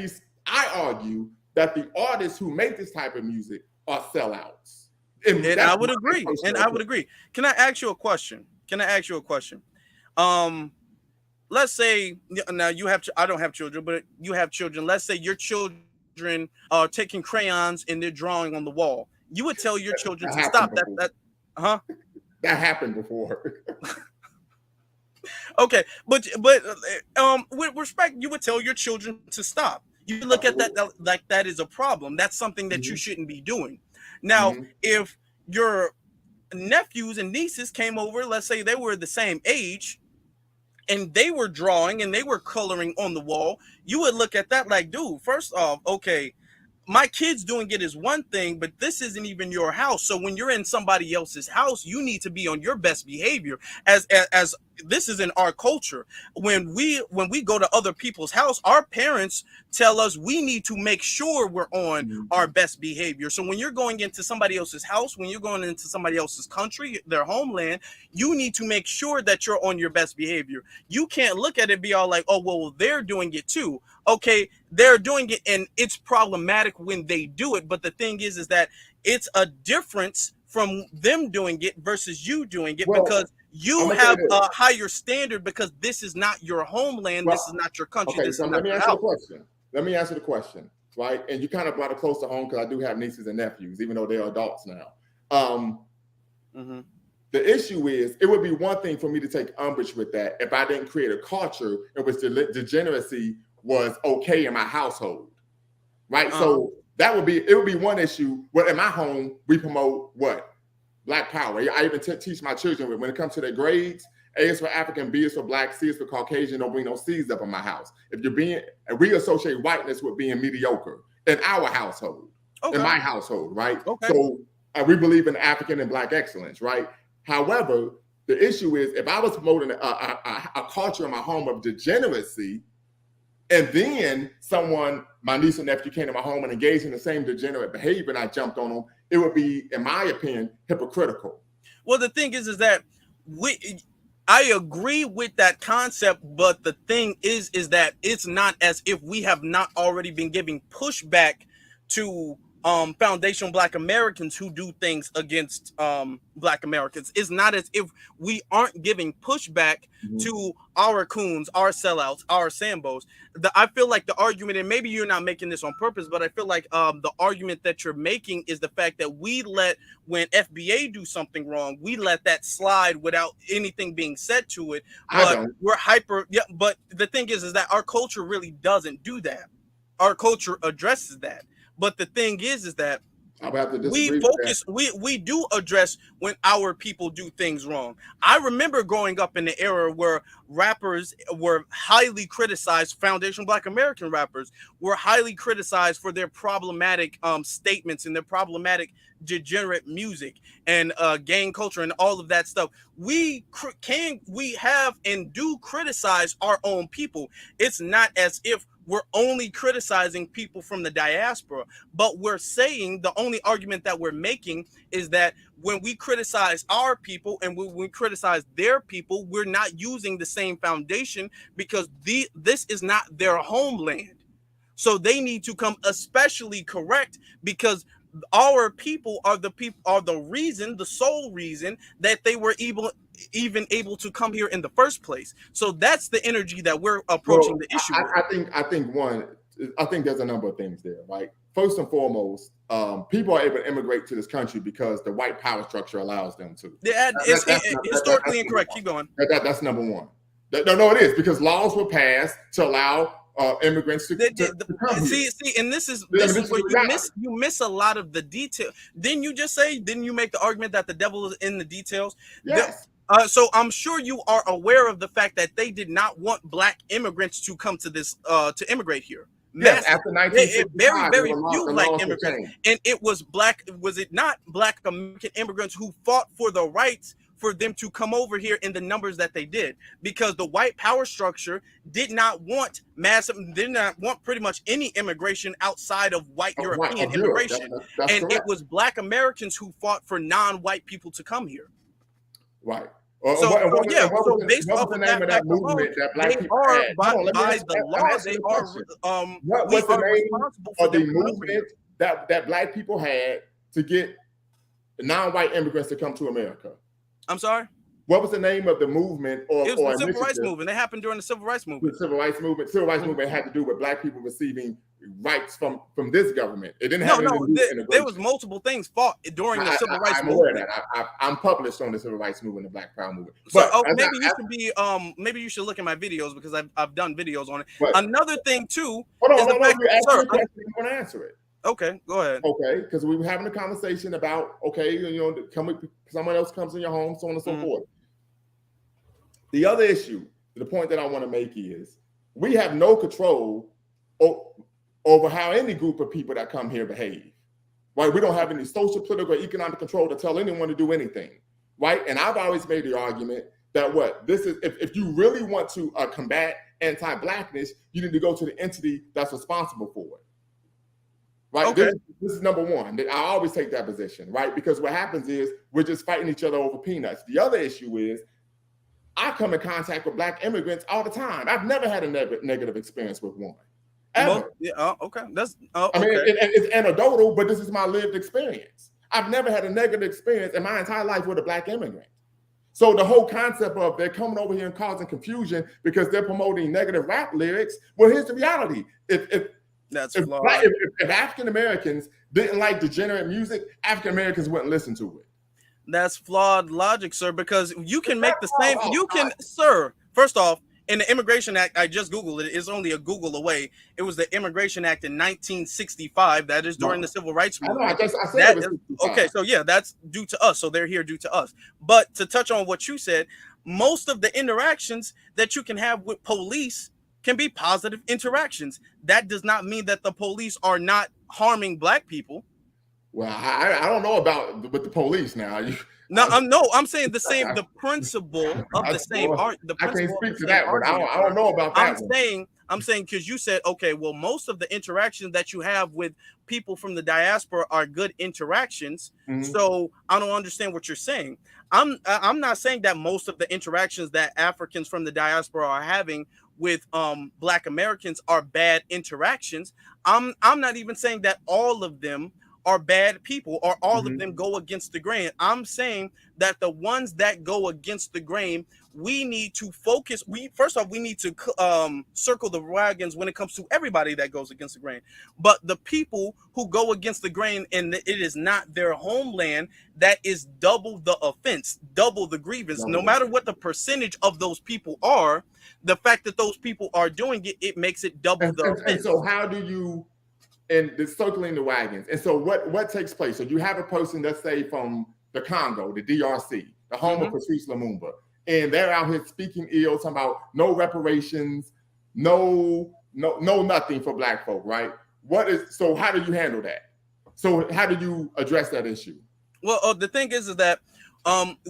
I argue that the artists who make this type of music are sellouts. And I would agree. Can I ask you a question? Let's say now you have. I don't have children, but you have children. Let's say your children are taking crayons and they're drawing on the wall. You would tell your children to stop that. That happened before. Okay, but with respect, you would tell your children to stop. You look at that like that is a problem. That's something that you shouldn't be doing. Now, if your nephews and nieces came over, let's say they were the same age, and they were drawing and they were coloring on the wall, you would look at that like, dude, first off, okay, my kid's doing it is one thing, but this isn't even your house. So when you're in somebody else's house, you need to be on your best behavior. As this is in our culture. When we go to other people's house, our parents tell us we need to make sure we're on our best behavior. So when you're going into somebody else's house, when you're going into somebody else's country, their homeland, you need to make sure that you're on your best behavior. You can't look at it and be all like, oh, well, they're doing it too. Okay, they're doing it and it's problematic when they do it. But the thing is that it's a difference from them doing it versus you doing it, because you have a higher standard, because this is not your homeland. This is not your country. Okay, so let me answer the question. Let me answer the question, right? And you kind of brought it close to home because I do have nieces and nephews, even though they're adults now. The issue is, it would be one thing for me to take umbrage with that if I didn't create a culture in which degeneracy was okay in my household, right? So it would be one issue. Well, in my home, we promote what? Black power. I even teach my children when it comes to their grades, A is for African, B is for Black, C is for Caucasian. Don't bring no C's up in my house. And we associate whiteness with being mediocre in our household, in my household, right? Okay. So we believe in African and Black excellence, right? However, the issue is, if I was promoting a culture in my home of degeneracy, and then my niece and nephew came to my home and engaged in the same degenerate behavior, and I jumped on them, it would be, in my opinion, hypocritical. Well, the thing is that I agree with that concept, but the thing is that it's not as if we have not already been giving pushback to foundational Black Americans who do things against Black Americans. It's not as if we aren't giving pushback to our coons, our sellouts, our Sambos. I feel like the argument, and maybe you're not making this on purpose, but I feel like the argument that you're making is the fact that when FBA do something wrong, we let that slide without anything being said to it. But we're hyper. Yeah, but the thing is that our culture really doesn't do that. Our culture addresses that. But the thing is that we do address when our people do things wrong. I remember growing up in the era where rappers were highly criticized. Foundational Black American rappers were highly criticized for their problematic statements and their problematic degenerate music and gang culture and all of that stuff. We have and do criticize our own people. It's not as if we're only criticizing people from the diaspora, but we're saying the only argument that we're making is that when we criticize our people and when we criticize their people, we're not using the same foundation, because this is not their homeland. So they need to come especially correct, because our people are the reason, the sole reason that they were even able to come here in the first place. So that's the energy that we're approaching the issue with. I think there's a number of things there, right? First and foremost, people are able to immigrate to this country because the white power structure allows them to. Yeah, it's historically incorrect. Keep going. That's number one. No, it is, because laws were passed to allow immigrants to come see, and this is where you miss a lot of the detail. Didn't you make the argument that the devil is in the details? Yes. So I'm sure you are aware of the fact that they did not want black immigrants to come to this to immigrate here. Yes, after 1965, very few black immigrants, and it was not black American immigrants who fought for the rights for them to come over here in the numbers that they did, because the white power structure did not want pretty much any immigration outside of white European immigration. That's and correct. It was black Americans who fought for non-white people to come here. Right. Based off of that movement that black people had, by the law, they are what's the name of the movement that black people had to get non-white immigrants to come to America? I'm sorry? What was the name of the movement? It was the Civil Rights Movement. It happened during the Civil Rights Movement. The Civil Rights Movement had to do with black people receiving rights from this government. It didn't have anything to do with integration. There was multiple things fought during the Civil Rights Movement. I'm aware of that. I'm published on the Civil Rights Movement, the Black Power Movement. So maybe you should look at my videos, because I've done videos on it. Another thing too. Hold on, you asked me a question. I'm going to answer it. Okay, go ahead. Okay, because we were having a conversation about someone else comes in your home, so on and so forth. The other issue, the point that I want to make is, we have no control over how any group of people that come here behave. Right? We don't have any social, political, or economic control to tell anyone to do anything. Right? And I've always made the argument that if you really want to combat anti-blackness, you need to go to the entity that's responsible for it. Right. Okay. This is number one. I always take that position, right? Because what happens is we're just fighting each other over peanuts. The other issue is, I come in contact with black immigrants all the time. I've never had a negative experience with one. Ever. Okay. I mean, it's anecdotal, but this is my lived experience. I've never had a negative experience in my entire life with a black immigrant. So the whole concept of they're coming over here and causing confusion because they're promoting negative rap lyrics. Well, here's the reality. If African Americans didn't like degenerate music, African Americans wouldn't listen to it. That's flawed logic, sir, because you can make the same. Sir, first off, in the Immigration Act, I just Googled it. It's only a Google away. It was the Immigration Act in 1965. That is during the Civil Rights Movement. I said it was okay, so yeah, that's due to us. So they're here due to us. But to touch on what you said, most of the interactions that you can have with police can be positive interactions. That does not mean that the police are not harming black people. Well, I don't know about with the police now. I'm saying the principle of the same art. I can't speak to that, but I don't know about that. I'm saying because you said, okay, well, most of the interactions that you have with people from the diaspora are good interactions. Mm-hmm. So I don't understand what you're saying. I'm not saying that most of the interactions that Africans from the diaspora are having with black Americans are bad interactions. I'm not even saying that all of them are bad people or all of them go against the grain. I'm saying that the ones that go against the grain, we need to focus. First off, we need to circle the wagons when it comes to everybody that goes against the grain. But the people who go against the grain and it is not their homeland, that is double the offense, double the grievance. No matter what the percentage of those people are, the fact that those people are doing it, it makes it double the offense. And so how do you, and the circling the wagons. And so what takes place? So you have a person, let's say from the Congo, the DRC, the home of Patrice Lumumba, and they're out here speaking ill, talking about no reparations, no nothing for black folk, right? So how do you handle that? So how do you address that issue? Well, the thing is that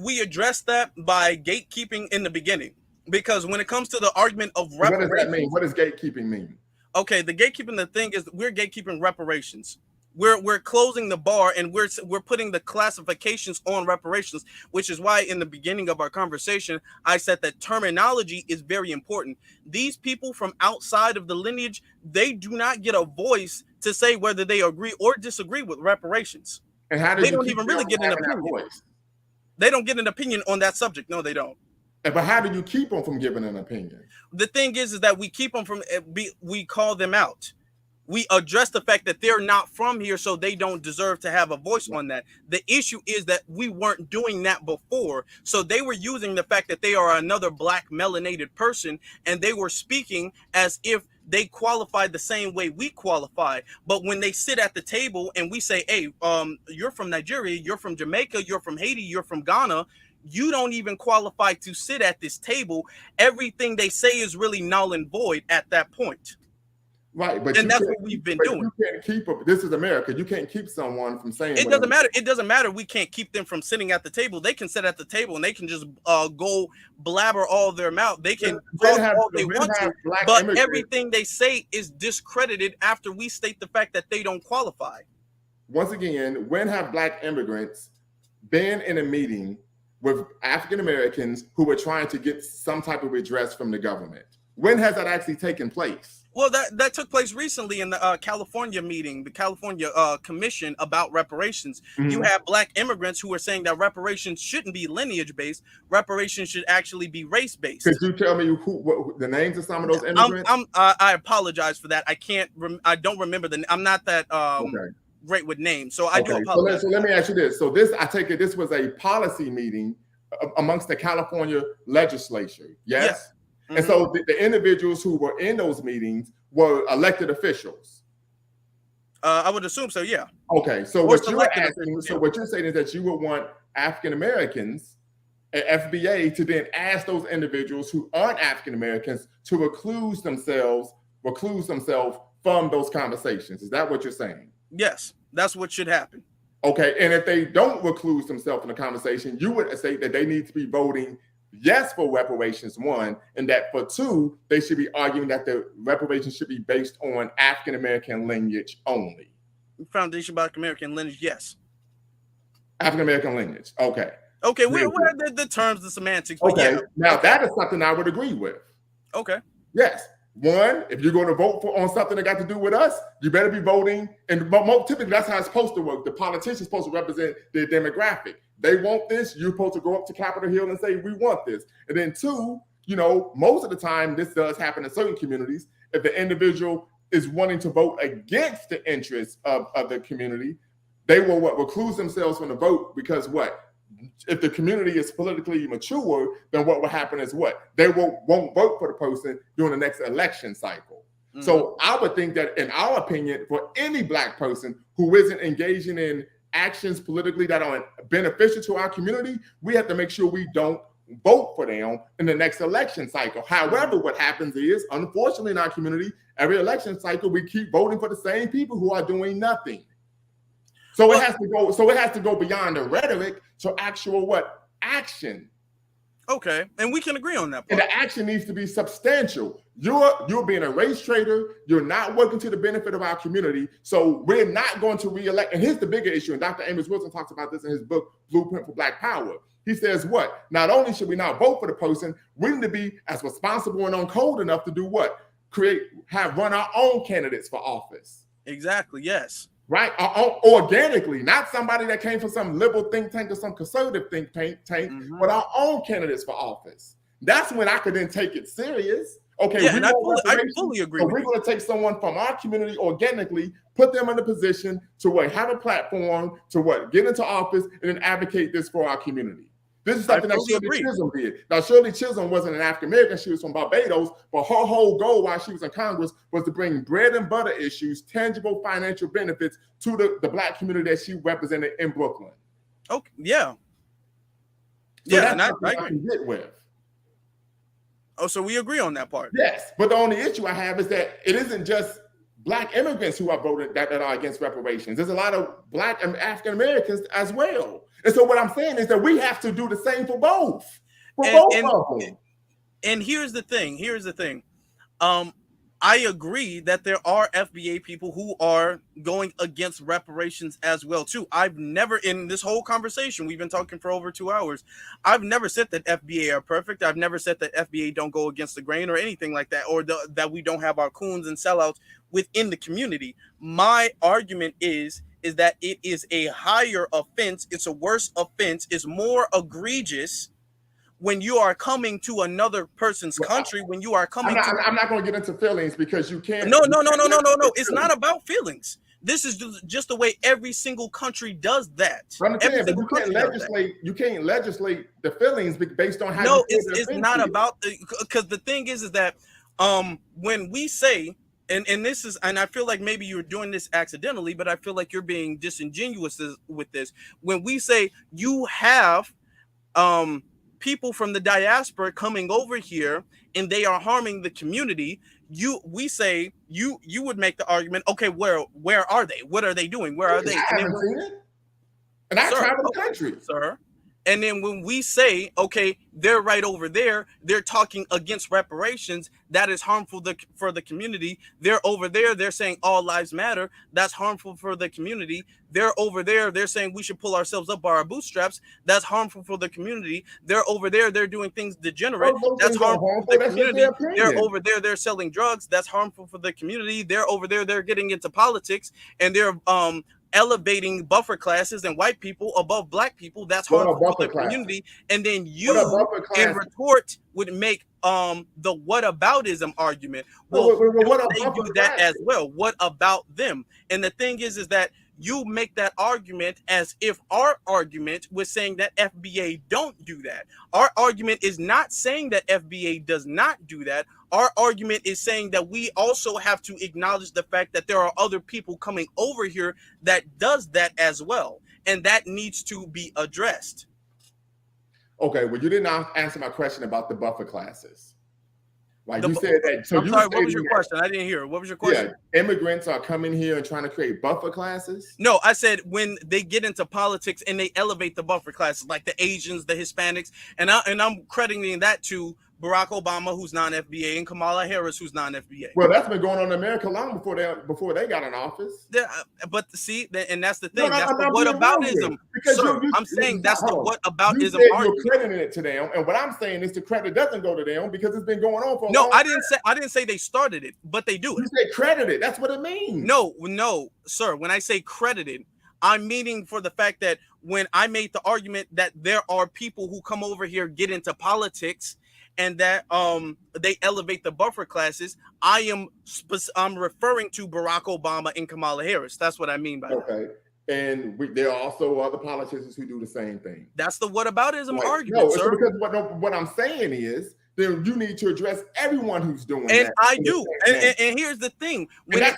we address that by gatekeeping in the beginning, because when it comes to the argument of reparations, what does that mean? What does gatekeeping mean? Okay, the gatekeeping, the thing is we're gatekeeping reparations. We're closing the bar, and we're putting the classifications on reparations, which is why in the beginning of our conversation I said that terminology is very important. These people from outside of the lineage, they do not get a voice to say whether they agree or disagree with reparations. And how do They you don't keep even them really from get an having that opinion. voice? They don't get an opinion on that subject. No, they don't. But how do you keep them from giving an opinion? The thing is that we keep them from, we call them out. We address the fact that they're not from here, so they don't deserve to have a voice on that. The issue is that we weren't doing that before, so they were using the fact that they are another black melanated person, and they were speaking as if they qualified the same way we qualify. But when they sit at the table and we say, hey, you're from Nigeria, you're from Jamaica, you're from Haiti, you're from Ghana, you don't even qualify to sit at this table. Everything they say is really null and void at that point. Right, but and that's what we've been doing. You can't keep this is America. You can't keep someone from saying it doesn't matter. It doesn't matter. We can't keep them from sitting at the table. They can sit at the table and they can just go blabber all their mouth. They can talk all they want to, but everything they say is discredited after we state the fact that they don't qualify. Once again, when have black immigrants been in a meeting with African Americans who were trying to get some type of redress from the government? When has that actually taken place? Well, that took place recently in the California meeting, the California Commission about reparations. Mm-hmm. You have black immigrants who are saying that reparations shouldn't be lineage-based. Reparations should actually be race-based. Could you tell me what the names of some of those immigrants? I apologize for that. I can't. I don't remember I'm not that great with names, so I do apologize. So let me ask you this. So I take it this was a policy meeting amongst the California legislature. Yes. Yeah. Mm-hmm. And so the individuals who were in those meetings were elected officials. I would assume so, yeah. Okay, so what you're saying is that you would want African Americans at FBA to then ask those individuals who aren't African Americans to recluse themselves from those conversations. Is that what you're saying? Yes, that's what should happen. Okay, and if they don't recluse themselves in the conversation, you would say that they need to be voting yes for reparations, one, and that for two, they should be arguing that the reparations should be based on African American lineage only. Foundation Black American lineage, yes. African American lineage, okay. Okay, we're the terms, the semantics. Okay, yeah. Now that is something I would agree with. Okay. Yes. One, if you're going to vote on something that got to do with us, you better be voting. And typically, that's how it's supposed to work. The politician's supposed to represent their demographic. They want this. You're supposed to go up to Capitol Hill and say, we want this. And then two, most of the time, this does happen in certain communities. If the individual is wanting to vote against the interests of the community, they will recluse themselves from the vote because if the community is politically mature, then what will happen is they won't vote for the person during the next election cycle. Mm-hmm. So I would think that, in our opinion, for any black person who isn't engaging in actions politically that are beneficial to our community, we have to make sure we don't vote for them in the next election cycle. However, what happens is, unfortunately, in our community, every election cycle, we keep voting for the same people who are doing nothing. So it has to go beyond the rhetoric to actual action. Okay, and we can agree on that part. And the action needs to be substantial. You're being a race trader. You're not working to the benefit of our community. So we're not going to reelect. And here's the bigger issue. And Dr. Amos Wilson talks about this in his book, Blueprint for Black Power. He says not only should we not vote for the person, we need to be as responsible and on code enough to do run our own candidates for office. Exactly, yes. Right? Organically, not somebody that came from some liberal think tank or some conservative think tank, mm-hmm. but our own candidates for office. That's when I could then take it serious. Okay, yeah, I fully agree. So we're going to take someone from our community organically, put them in a position to have a platform to get into office and then advocate this for our community. This is something that Shirley Chisholm did. Now, Shirley Chisholm wasn't an African American. She was from Barbados, but her whole goal while she was in Congress was to bring bread and butter issues, tangible financial benefits to the black community that she represented in Brooklyn. Okay, yeah. So that's something I can get with. Oh, so we agree on that part. Yes, but the only issue I have is that it isn't just black immigrants who are voted that are against reparations. There's a lot of black and African Americans as well. And so what I'm saying is that we have to do the same for both. For both of them. And here's the thing. I agree that there are FBA people who are going against reparations as well too. I've never, in this whole conversation, we've been talking for over 2 hours, I've never said that FBA are perfect. I've never said that FBA don't go against the grain or anything like that, or that we don't have our coons and sellouts within the community. My argument is that it is a higher offense. It's a worse offense. It's more egregious when you are coming to another person's country, when you are coming I'm not going to get into feelings because you can't. No. It's not about feelings. This is just the way every single country does that. Understand, but you can't legislate the feelings based on how. No, it's not about because the thing is that when we say, and this is, and I feel like maybe you're doing this accidentally, but I feel like you're being disingenuous with this. When we say you have people from the diaspora coming over here and they are harming the community, we say you would make the argument, okay, where are they? What are they doing? Where are they? I haven't seen it. And I travel the country, sir. And then when we say, okay, they're right over there, they're talking against reparations, that is harmful for the community. They're over there, they're saying all lives matter, that's harmful for the community. They're over there, they're saying we should pull ourselves up by our bootstraps, that's harmful for the community. They're over there, they're doing things degenerate, that's harmful for the community. They're over there, they're selling drugs, that's harmful for the community. They're over there, they're getting into politics, and they're elevating buffer classes and white people above black people, that's harmful for the community. And then you in retort would make the whataboutism argument. Well, they do that as well. What about them? And the thing is that you make that argument as if our argument was saying that FBA don't do that. Our argument is not saying that FBA does not do that. Our argument is saying that we also have to acknowledge the fact that there are other people coming over here that does that as well. And that needs to be addressed. Okay, well, you didn't answer my question about the buffer classes. Like you said that. So I'm sorry, what was your question? I didn't hear. What was your question? Yeah, immigrants are coming here and trying to create buffer classes? No, I said when they get into politics and they elevate the buffer classes, like the Asians, the Hispanics, and I'm crediting that to Barack Obama, who's non-FBA, and Kamala Harris, who's non-FBA. Well, that's been going on in America long before they got in office. But see, and that's the thing. That's the whataboutism. Sir, I'm saying that's the whataboutism argument. You're crediting it to them, and what I'm saying is the credit doesn't go to them because it's been going on for a long time. I didn't say they started it, but they do it. You say credited. That's what it means. No, sir. When I say credited, I'm meaning for the fact that when I made the argument that there are people who come over here, get into politics, and that they elevate the buffer classes, I'm referring to Barack Obama and Kamala Harris. That's what I mean by that. Okay. And there are also other politicians who do the same thing. That's the whataboutism argument, sir. Because what I'm saying is then you need to address everyone who's doing that. And I do. And here's the thing. This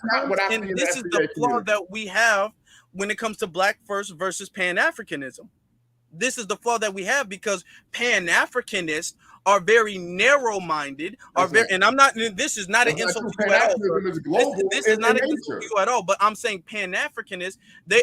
is the flaw that we have when it comes to Black First versus Pan-Africanism. This is the flaw that we have because Pan-Africanists are very narrow-minded, and I'm not. This is not an insult to you at all. This is not an insult to you at all. But I'm saying Pan-Africanists, they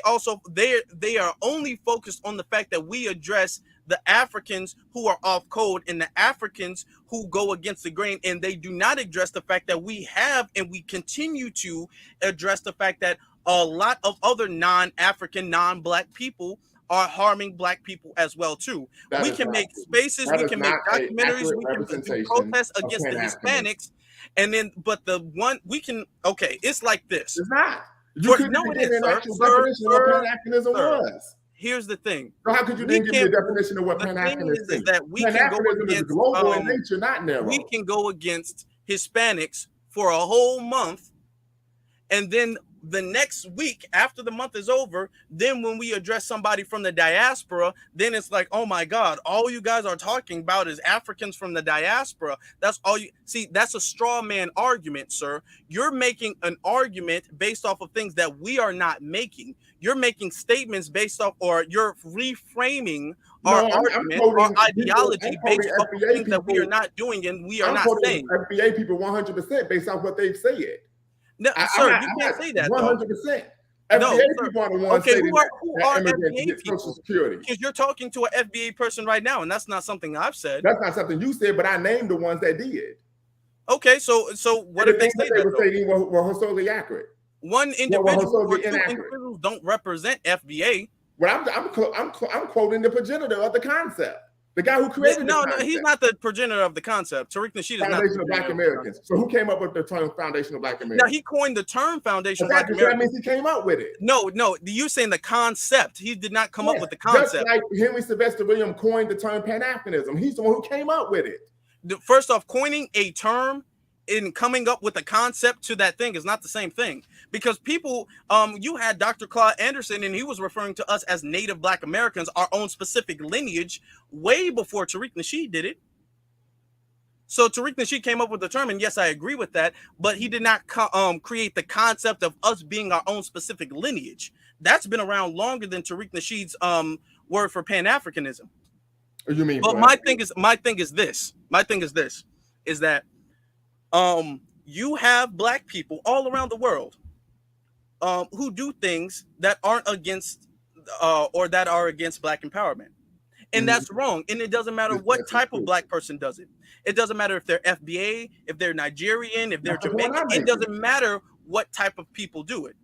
are only focused on the fact that we address the Africans who are off code and the Africans who go against the grain, and they do not address the fact that we have and we continue to address the fact that a lot of other non-African, non-Black people are harming Black people as well too. We can make spaces, we can make documentaries, we can do protests against the Hispanics, and then it's like this. It's not. No, it is, sir. Here's the thing. So how could you then give me a definition of what Pan-Africanism is? That we can go against global in nature, not narrow. We can go against Hispanics for a whole month, and then the next week after the month is over, then when we address somebody from the diaspora, then it's like, oh my God, all you guys are talking about is Africans from the diaspora. That's all you see. That's a straw man argument, sir. You're making an argument based off of things that we are not making. You're making statements based off, or you're reframing our argument, our ideology based off of things that we are not doing and we are not saying. FBA people 100% based off what they've said. No, sir, you can't say that. 100%. FBA people are the ones saying who are FBA people? Social Security. Because you're talking to an FBA person right now, and that's not something I've said. That's not something you said, but I named the ones that did. Okay, so what And if the they things that say they that were though? saying were historically accurate. One Were individual or historically two inaccurate. individuals don't represent FBA. Well, I'm quoting the progenitor of the concept, the guy who Yeah, created the no, he's concept. not the progenitor of the concept. Tariq Nasheed is not the Foundation of Black progenitor of the Americans. concept. So who came up with the term Foundation of Black Now, Americans? he coined the term Foundation of Black Exactly. So that Americans. means he came up with it. No, you're saying the concept. He did not come up with the Just concept. like Henry Sylvester Williams coined the term Pan-Africanism. He's the one who came up with it. First off, coining a term and coming up with a concept to that thing is not the same thing, because people, you had Dr. Claude Anderson, and he was referring to us as Native Black Americans, our own specific lineage, way before Tariq Nasheed did it. So Tariq Nasheed came up with the term, and yes, I agree with that, but he did not create the concept of us being our own specific lineage. That's been around longer than Tariq Nasheed's word for Pan-Africanism. You mean? But my thing is this, is that you have Black people all around the world who do things that aren't against or that are against Black empowerment. And that's wrong. And it doesn't matter what type of Black person does it. It doesn't matter if they're FBA, if they're Nigerian, if they're Jamaican. It doesn't matter what type of people do it.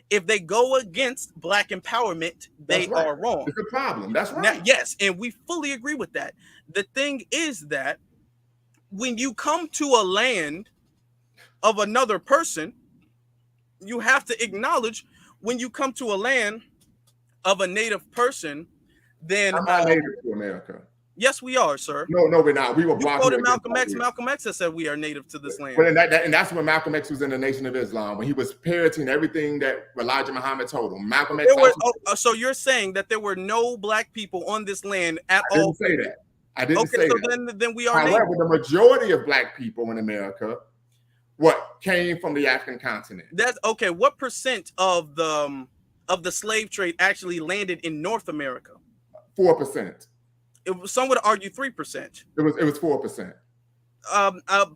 If they go against Black empowerment, they are wrong. It's a problem. That's right. Now, yes, and we fully agree with that. The thing is that when you come to a land of another person, you have to acknowledge when you come to a land of a native person, then I'm not native to America. Yes, we are, sir. No, we're not. We were brought here. Malcolm X. Malcolm X has said we are native to this land. But and that's when Malcolm X was in the Nation of Islam, when he was parroting everything that Elijah Muhammad told him. Malcolm X. So you're saying that there were no Black people on this land at all? I didn't say that. I didn't say that. So then we are. However, the majority of Black people in America, came from the African continent. That's okay. What percent of the slave trade actually landed in North America? 4%. Some would argue 3%. It was 4%.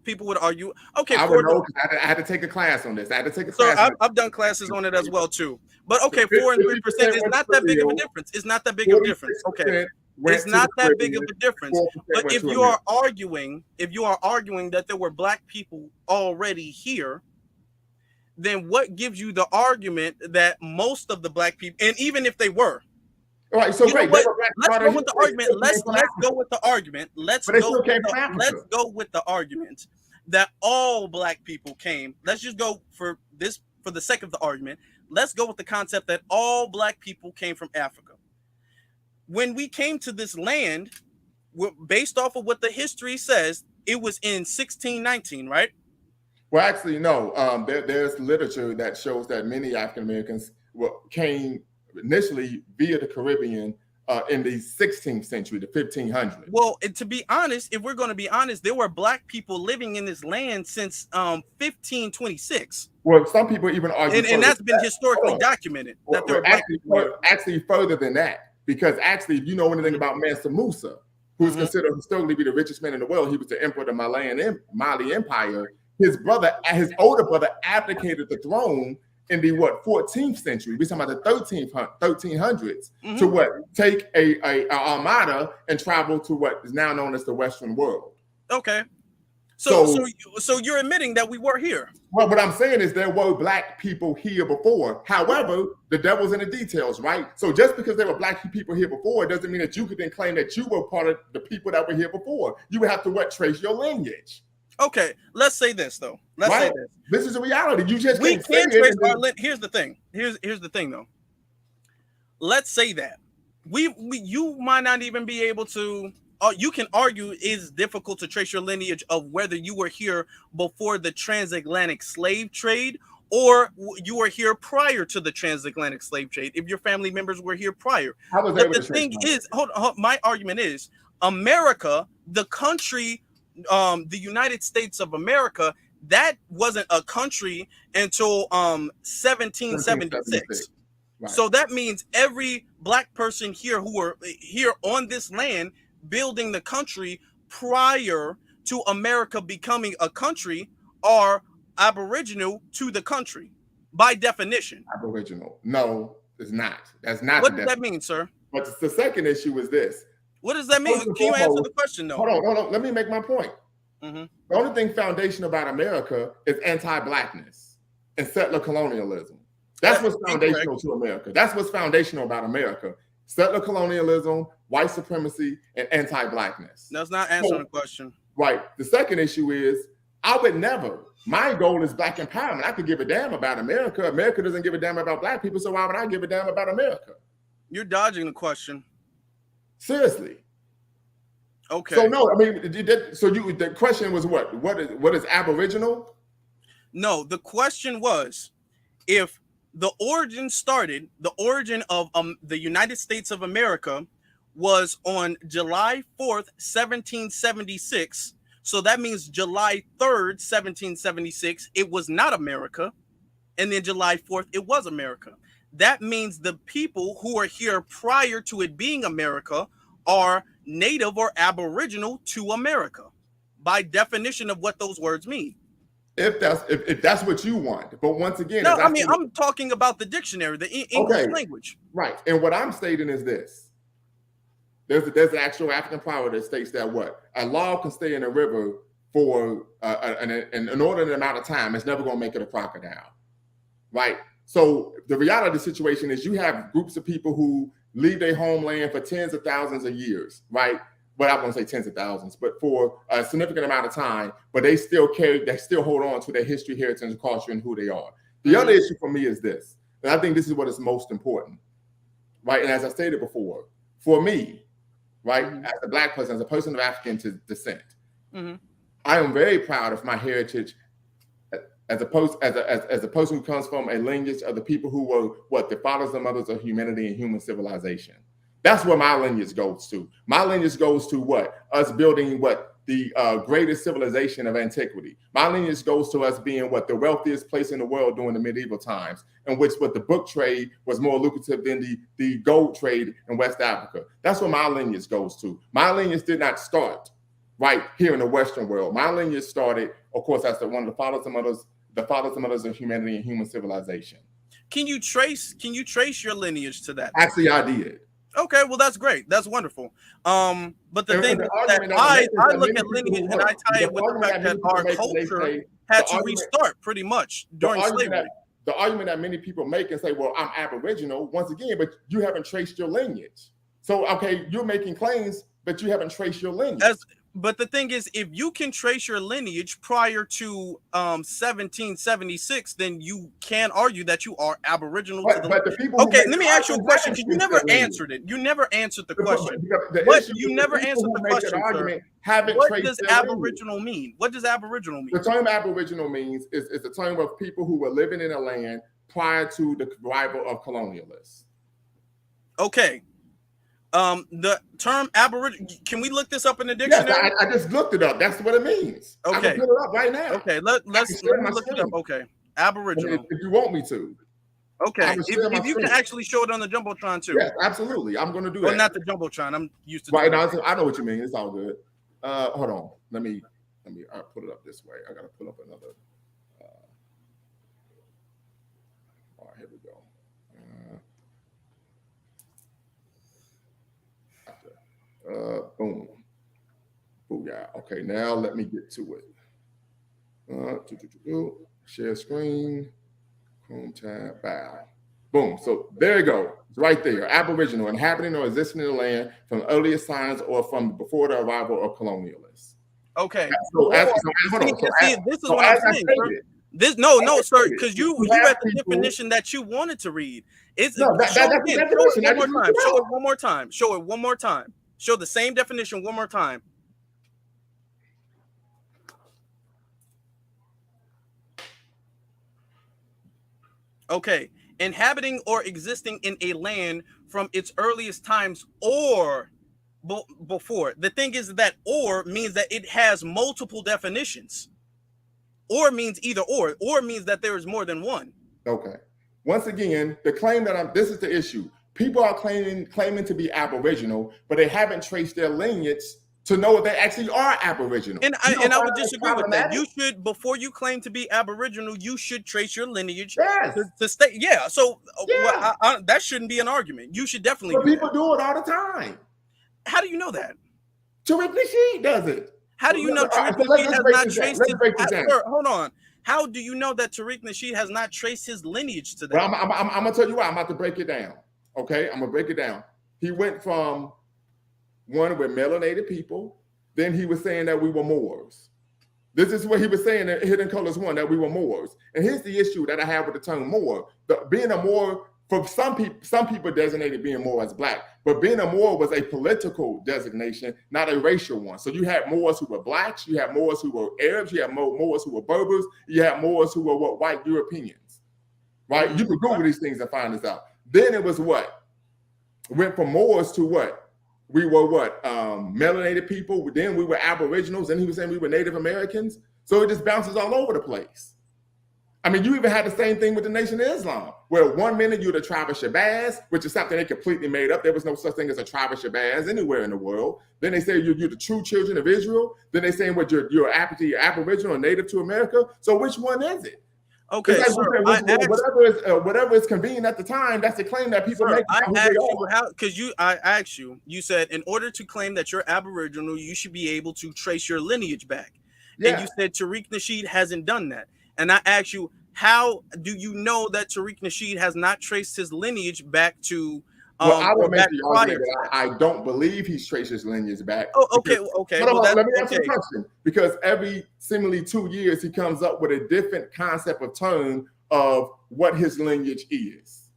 People would argue. Okay, I would know because I had to take a class on this. I had to take a class. So I've done classes on it as well too. But okay, 4 and 3% is not that big of a difference. It's not that big of a difference. Okay, it's not that big of a difference. But if you are arguing that there were Black people already here, then what gives you the argument that most of the Black people, and even if they were. All right, so great. Let's go with the argument. Let's go with the argument. Let's go with the argument that all Black people came. Let's just go for the sake of the argument. Let's go with the concept that all Black people came from Africa. When we came to this land, based off of what the history says, it was in 1619, right? Well, actually, no. There's literature that shows that many African Americans came initially via the Caribbean in the 16th century, the 1500s. Well, to be honest, if we're going to be honest, there were Black people living in this land since 1526. Well, some people even argue, and that's been historically documented. That there were actually further than that, because actually, if you know anything about Mansa Musa, who's considered historically to be the richest man in the world, he was the emperor of the Mali Empire. His older brother abdicated the throne in the 14th century. We're talking about the 1300s to take a armada and travel to what is now known as the Western world. Okay. So you're admitting that we were here. Well, what I'm saying is there were Black people here before. However, the devil's in the details, right? So just because there were Black people here before, it doesn't mean that you could then claim that you were part of the people that were here before. You would have to trace your lineage. Okay, let's say this though. Let's say this. This is a reality. You just can't trace our lineage. Here's the thing. Here's the thing though. Let's say that you might not even be able to. You can argue it's difficult to trace your lineage of whether you were here before the transatlantic slave trade or you were here prior to the transatlantic slave trade. If your family members were here prior, but the thing is, hold on, my argument is America, the country. The United States of America, that wasn't a country until 1776. Right. So that means every Black person here who were here on this land building the country prior to America becoming a country are Aboriginal to the country by definition. Aboriginal. No, it's not. That's not. What does that mean, sir? But the second issue is this. What does that mean? Can you answer the question, though? Hold on. Let me make my point. Mm-hmm. The only thing foundational about America is anti-blackness and settler colonialism. That's what's foundational to America. That's what's foundational about America. Settler colonialism, white supremacy, and anti-blackness. That's not answering the question. Right. The second issue is I would never. My goal is black empowerment. I could give a damn about America. America doesn't give a damn about black people, so why would I give a damn about America? You're dodging the question. Seriously. Okay. So no, I mean, the question was what? What is Aboriginal? No, the question was if the origin of the United States of America was on July 4th, 1776. So that means July 3rd, 1776, it was not America. And then July 4th, it was America. That means the people who are here prior to it being America are native or aboriginal to America by definition of what those words mean. If that's what you want. But once again, no, I mean, I'm talking about the dictionary, the English language. Right. And what I'm stating is this. There's an actual African proverb that states that what? A log can stay in a river for an inordinate amount of time. It's never going to make it a crocodile. Right. So the reality of the situation is you have groups of people who leave their homeland for tens of thousands of years. Right. But I won't say tens of thousands, but for a significant amount of time, but they still hold on to their history, heritage, and culture and who they are. The other issue for me is this, and I think this is what is most important. Right. And as I stated before, for me, right, as a black person, as a person of African descent, I am very proud of my heritage as a person who comes from a lineage of the people who were the fathers and mothers of humanity and human civilization. That's where my lineage goes to. My lineage goes to what? Us building what? The greatest civilization of antiquity. My lineage goes to us being what? The wealthiest place in the world during the medieval times, in which what the book trade was more lucrative than the gold trade in West Africa. That's where my lineage goes to. My lineage did not start right here in the Western world. My lineage started, of course, as one of the fathers and mothers of humanity and human civilization. Can you trace your lineage to that? Actually, I did. Okay, well, that's great. That's wonderful. But the thing is that I look at lineage and I tie it with the fact that our culture had to restart pretty much during slavery. The argument that many people make and say, well, I'm Aboriginal, once again, but you haven't traced your lineage. So, okay, you're making claims, but you haven't traced your lineage. But the thing is, if you can trace your lineage prior to 1776, then you can argue that you are Aboriginal to the lineage. Okay, let me ask you a question, because you never answered it. You never answered the question. You never answered the question, sir. What does Aboriginal mean? What does Aboriginal mean? The term Aboriginal means is the term of people who were living in a land prior to the arrival of colonialists. Okay. The term Aboriginal, can we look this up in the dictionary? Yes, I just looked it up. That's what it means. Okay. I can put it up right now. Okay, let me look it up. Okay. Aboriginal. If you want me to. Okay. If you can actually show it on the Jumbotron too. Yes, absolutely. I'm going to do that. Well, not the Jumbotron. I'm used to right now. I know what you mean. It's all good. Hold on. Let me put it up this way. I got to pull up another. All right, here we go. Boom. Booyah. Okay, now let me get to it. Share screen. Chrome tab. Bow. Boom. So there you go. It's right there. Aboriginal, inhabiting or existing in the land from earliest signs or from before the arrival of colonialists. Okay. So this is what I'm saying. No, sir, because you read the definition that you wanted to read. Show it one more time. Show the same definition one more time. Okay. Inhabiting or existing in a land from its earliest times or before. The thing is that or means that it has multiple definitions. Or means either or. Or means that there is more than one. Okay. Once again, the claim that this is the issue. People are claiming to be Aboriginal, but they haven't traced their lineage to know if they actually are Aboriginal. And I would disagree with that. You should, before you claim to be Aboriginal, you should trace your lineage to stay. Yeah. So that shouldn't be an argument. You should definitely. But people do it all the time. How do you know that? Tariq Nasheed does it. How do you know Tariq Nasheed has not traced his? Sir, hold on. How do you know that Tariq Nasheed has not traced his lineage to that? Well, I'm gonna tell you why. I'm about to break it down. Okay, I'm gonna break it down. He went from one with melanated people. Then he was saying that we were Moors. This is what he was saying in Hidden Colors 1, that we were Moors. And here's the issue that I have with the term Moor. Being a Moor, for some people designated being Moor as black, but being a Moor was a political designation, not a racial one. So you had Moors who were blacks, you had Moors who were Arabs, you had Moors who were Berbers, you had Moors who were white Europeans, right? You could Google these things and find this out. Then it was what? Went from Moors to what? We were what? Melanated people. Then we were Aboriginals. Then he was saying we were Native Americans. So it just bounces all over the place. I mean, you even had the same thing with the Nation of Islam, where 1 minute you're the tribe of Shabazz, which is something they completely made up. There was no such thing as a tribe of Shabazz anywhere in the world. Then they say you're the true children of Israel. Then they say what you're Aboriginal or Native to America. So which one is it? Okay, like whatever is convenient at the time, that's the claim that people make. I asked you how, because I asked you, you said in order to claim that you're Aboriginal, you should be able to trace your lineage back. Yeah. And you said Tariq Nasheed hasn't done that. And I asked you, how do you know that Tariq Nasheed has not traced his lineage back to? Well, I will make the argument that I don't believe he's traced his lineage back. Oh, okay, okay. Well, let me answer the question. Because every seemingly 2 years, he comes up with a different concept of term of what his lineage is.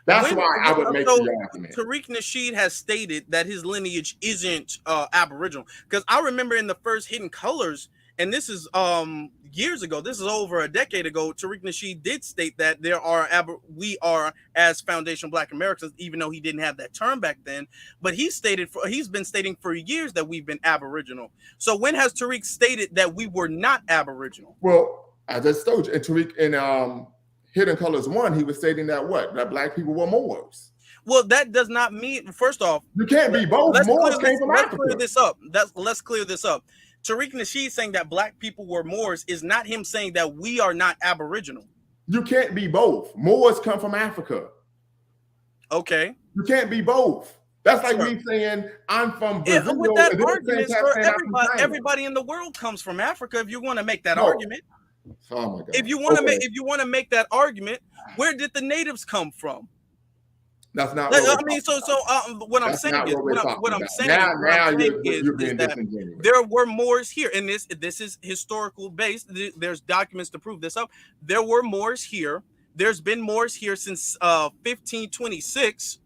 That's why I would make the argument. Tariq Nasheed has stated that his lineage isn't Aboriginal. Because I remember in the first Hidden Colors, and this is years ago, this is over a decade ago, Tariq Nasheed did state that we are as Foundation Black Americans, even though he didn't have that term back then. But he's been stating for years that we've been Aboriginal. So when has Tariq stated that we were not Aboriginal? Well, I just told you, and Tariq in Hidden Colors 1, he was stating that that black people were Moors. Well, that does not mean, first off, you can't be both. Moors came from Africa. Let's clear this up. Tariq Nasheed saying that black people were Moors is not him saying that we are not Aboriginal. You can't be both. Moors come from Africa. Okay. You can't be both. That's like me saying I'm from Brazil. With that argument, everybody in the world comes from Africa. If you want to make that argument, oh my God. If you want to make that argument, where did the natives come from? That's not. What I'm saying is that there were Moors here, and this is historical based. There's documents to prove this up. There were Moors here. There's been Moors here since 1526.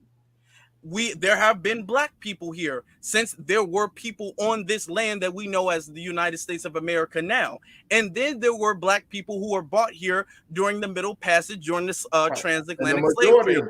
There have been black people here since there were people on this land that we know as the United States of America now. And then there were black people who were brought here during the Middle Passage, during this transatlantic slave trade.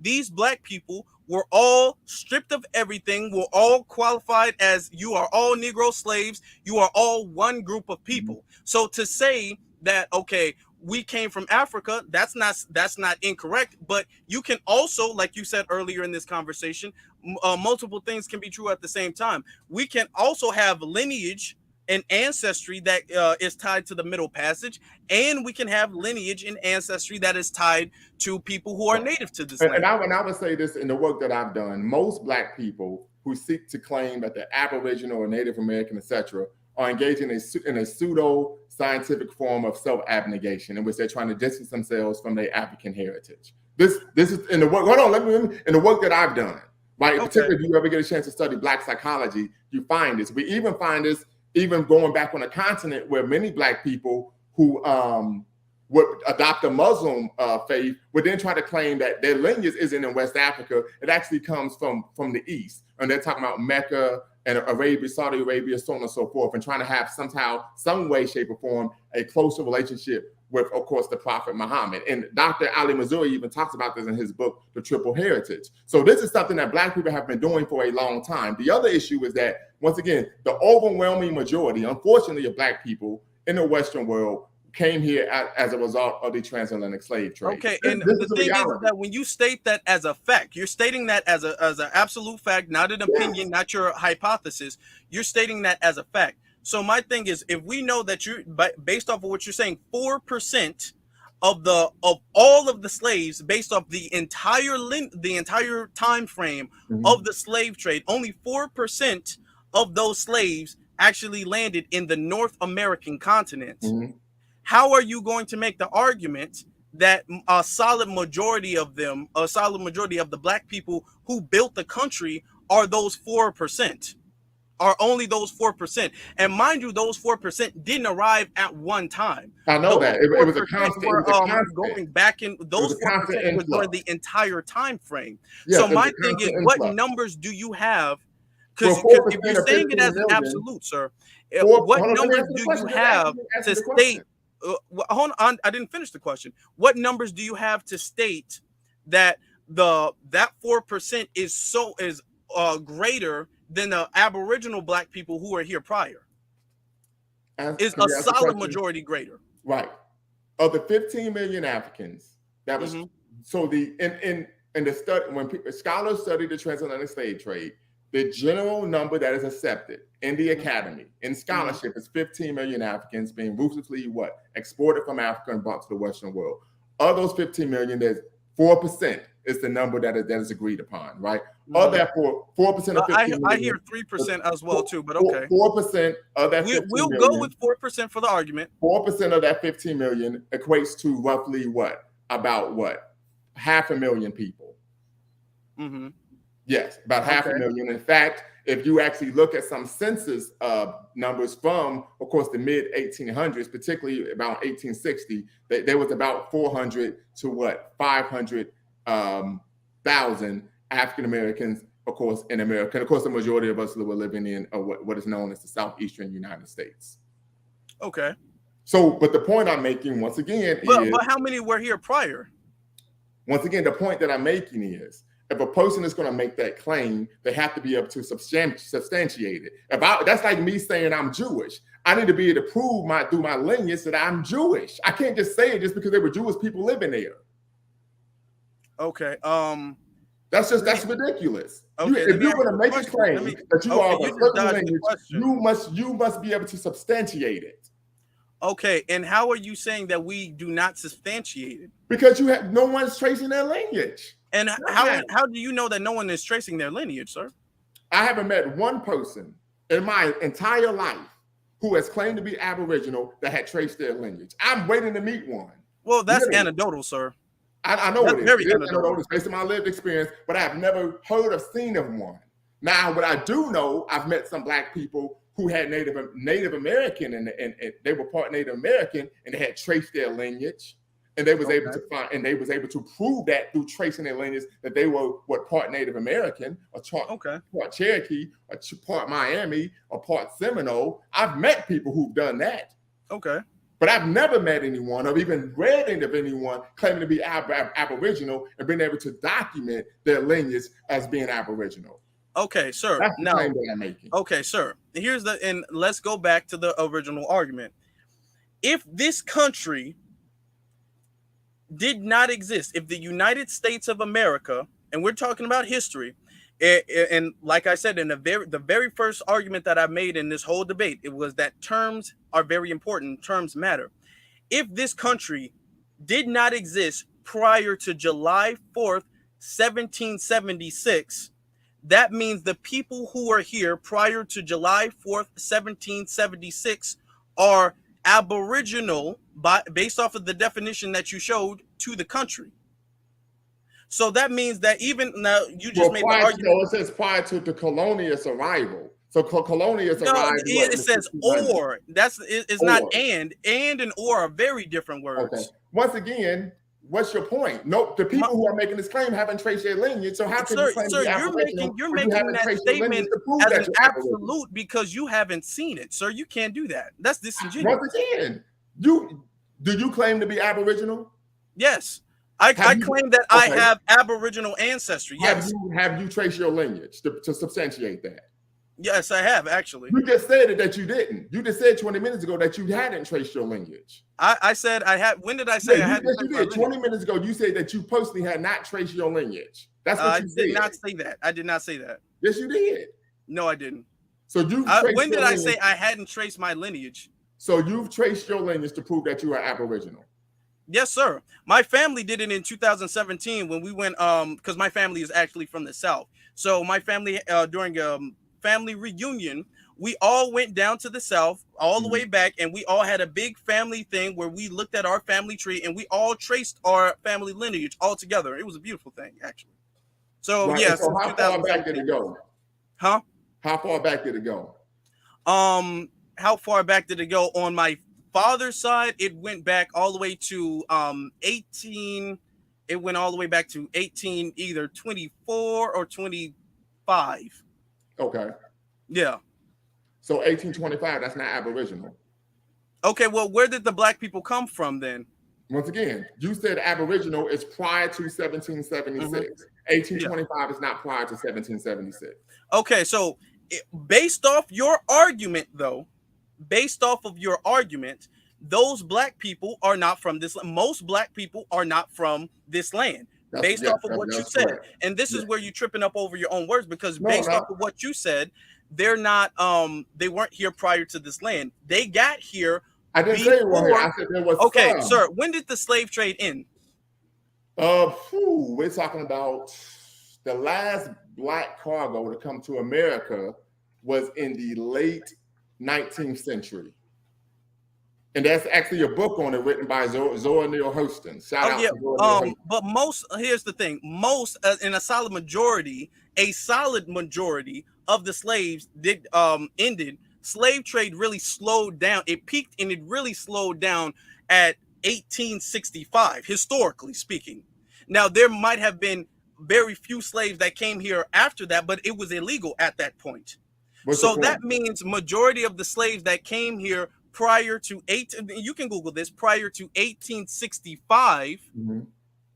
These black people were all stripped of everything, were all qualified as you are all Negro slaves, you are all one group of people. So to say that, okay, we came from Africa, that's not incorrect, but you can also, like you said earlier in this conversation, multiple things can be true at the same time. We can also have lineage and ancestry that is tied to the Middle Passage, and we can have lineage and ancestry that is tied to people who are native to this land. And I would say this in the work that I've done, most black people who seek to claim that they're Aboriginal or Native American, etc., are engaging in a pseudo-scientific form of self-abnegation in which they're trying to distance themselves from their African heritage. This is in the work. Hold on, in the work that I've done, right? Okay. Particularly if you ever get a chance to study Black psychology, you find this. We even find this even going back on the continent where many black people who would adopt a Muslim faith would then try to claim that their lineage isn't in West Africa. It actually comes from the East. And they're talking about Mecca and Arabia, Saudi Arabia, so on and so forth, and trying to have some way, shape, or form, a closer relationship with, of course, the Prophet Muhammad. And Dr. Ali Mazrui even talks about this in his book, The Triple Heritage. So this is something that black people have been doing for a long time. The other issue is that, once again, the overwhelming majority, unfortunately, of black people in the Western world came here as a result of the transatlantic slave trade. Okay, and the thing is that when you state that as a fact, you're stating that as an absolute fact, not an opinion, not your hypothesis. You're stating that as a fact. So my thing is, if we know that based off of what you're saying, 4% of all of the slaves, based off the entire time frame of the slave trade, only 4% of those slaves actually landed in the North American continent, Mhm. how are you going to make the argument that a solid majority of them, a solid majority of the black people who built the country are those 4%? Are only those 4%. And mind you, those 4% didn't arrive at one time. I know Those that. It was a 4% constant. It were was a constant. going back in. Those a constant 4% was during influx. the entire time frame. Yes, So it was my a thing is, constant what influx. numbers do you have? Well, Because 4% if you're of saying it 15 as an million. absolute, sir, Hold what on, let me numbers answer the do question. you Just have answer to the state? question. Hold on, I didn't finish the question. What numbers do you have to state that that 4% is greater than the Aboriginal black people who were here prior? Is Can a you ask the solid question? majority greater? Right. Of the 15 million Africans, that was so in the study, when scholars study the transatlantic slave trade, the general number that is accepted in the academy in scholarship is 15 million Africans being ruthlessly exported from Africa and brought to the Western world. Of those 15 million, there's 4% is the number that is agreed upon, right? Of that 4% of 15 million. I hear 3% as well too, but okay. 4% of that 15 we'll million. go with 4% for the argument. 4% of that 15 million equates to roughly about 500,000 people. Yes, about 500,000. In fact, if you actually look at some census numbers from, of course, the mid 1800s, particularly about 1860, there was about 400 to 500,000 African Americans, of course, in America. And of course, the majority of us were living in what is known as the southeastern United States. Okay. So, but the point I'm making once again is. But how many were here prior? Once again, the point that I'm making is, if a person is going to make that claim, they have to be able to substantiate it. That's like me saying I'm Jewish. I need to be able to prove through my lineage that I'm Jewish. I can't just say it just because there were Jewish people living there. Okay. That's ridiculous. Okay, if you're going to make a claim that you are of a certain lineage, you must be able to substantiate it. Okay, and how are you saying that we do not substantiate it? Because no one's tracing their lineage. And how do you know that no one is tracing their lineage, sir? I haven't met one person in my entire life who has claimed to be Aboriginal that had traced their lineage. I'm waiting to meet one. Well, that's anecdotal, sir. I know that's it is. Very anecdotal. It's based on my lived experience, but I have never heard or seen of one. Now, what I do know, I've met some Black people who had Native American and they were part Native American and they had traced their lineage. And they was able to find, and they was able to prove that through tracing their lineage that they were part Native American, or part Cherokee, or part Miami, or part Seminole. I've met people who've done that. Okay. But I've never met anyone or even read of anyone claiming to be Aboriginal and been able to document their lineage as being Aboriginal. Okay, sir. That's the claim that I'm making. Okay, sir. And let's go back to the original argument. If this country did not exist, if the United States of America, and we're talking about history, and like I said, in the very first argument that I made in this whole debate, it was that terms are very important, terms matter. If this country did not exist prior to July 4th, 1776, that means the people who are here prior to July 4th, 1776 are Aboriginal based off of the definition that you showed to the country. So that means that even now you just made the argument. It says prior to the colonialist arrival. So colonialist arrived. It says or. It's not and or are very different words. Okay. Once again, what's your point? No, the people who are making this claim haven't traced their lineage. So how can you claim you're making that statement as an absolute because you haven't seen it, sir. You can't do that. That's disingenuous. Once again, do you claim to be Aboriginal? Yes. I claim that I have Aboriginal ancestry. Yes. Have you traced your lineage to substantiate that? Yes, I have, actually. You just said that you didn't. You just said 20 minutes ago that you hadn't traced your lineage. I said I had. When did I say I had? Yes, you did. 20 minutes ago, you said that you personally had not traced your lineage. That's what you said. I did not say that. I did not say that. Yes, you did. No, I didn't. So when did I say I hadn't traced my lineage? So you've traced your lineage to prove that you are Aboriginal. Yes, sir. My family did it in 2017 when we went because my family is actually from the South. So my family during family reunion, we all went down to the South, all the way back, and we all had a big family thing where we looked at our family tree and we all traced our family lineage all together. It was a beautiful thing, actually. So right. yeah, So how far back did it go? Huh? How far back did it go? How far back did it go? On my father's side, it went back all the way to 18. It went all the way back to 18, either 24 or 25. Okay. Yeah. So 1825, that's not Aboriginal. Okay, well, where did the black people come from then? Once again, you said Aboriginal is prior to 1776. 1825 is not prior to 1776. Okay, so based off your argument, though, based off of your argument, those black people are not from this. Most black people are not from this land. Based off of what you said. Correct. And this is where you're tripping up over your own words, because based off of what you said, they're not they weren't here prior to this land. They got here. I didn't say it was here. I said there was okay, sir. When did the slave trade end? We're talking about the last black cargo to come to America was in the late 19th century. And that's actually a book on it written by Zora Neale Hurston. Shout out to Zora Neale Hurston. But here's the thing, most in a solid majority of the slaves did ended. Slave trade really slowed down. It peaked and it really slowed down at 1865, historically speaking. Now, there might have been very few slaves that came here after that, but it was illegal at that point. So that means majority of the slaves that came here prior to you can Google this, prior to 1865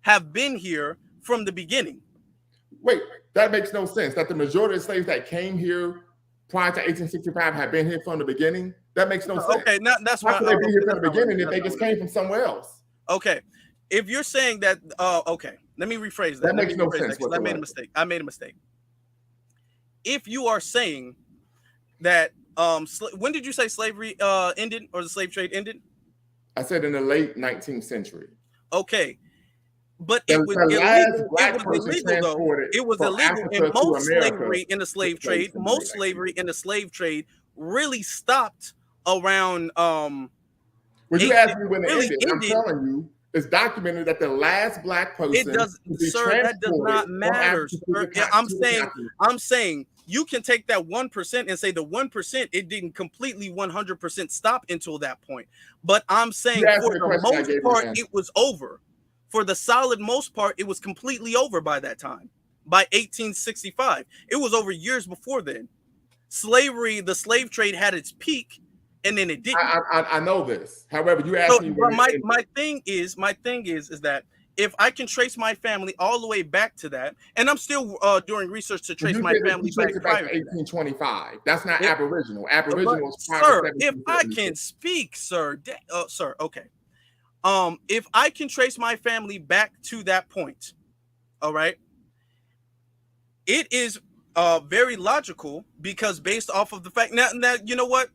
have been here from the beginning. Wait, that makes no sense. That the majority of slaves that came here prior to 1865 have been here from the beginning? That makes no sense. Okay, that's why. How could they be here from the beginning if they just came from somewhere else? Okay, if you're saying that, okay, let me rephrase that. That makes no sense. I made a mistake. I made a mistake. If you are saying that, when did you say slavery ended, or the slave trade ended? I said in the late 19th century. Okay. But it was illegal. It was illegal, though. It was illegal, and most slavery in the slave trade, really stopped around. Well, you asked me when it ended. I'm telling you, it's documented that the last black person. It does, sir. That does not matter. Sir. I'm saying you can take that 1% and say the 1%, it didn't completely 100% stop until that point. But I'm saying for the most part, it was over. For the solid most part, it was completely over by that time. By 1865, it was over years before then. Slavery, the slave trade had its peak, and then it didn't. I know this. However, you asked me. My thing is that if I can trace my family all the way back to that, and I'm still doing research to trace my family back to 1825. That's not Aboriginal. Aboriginal is sir. If I can speak, sir, sir, okay. If I can trace my family back to that point, all right, it is very logical, because based off of the fact now you know what,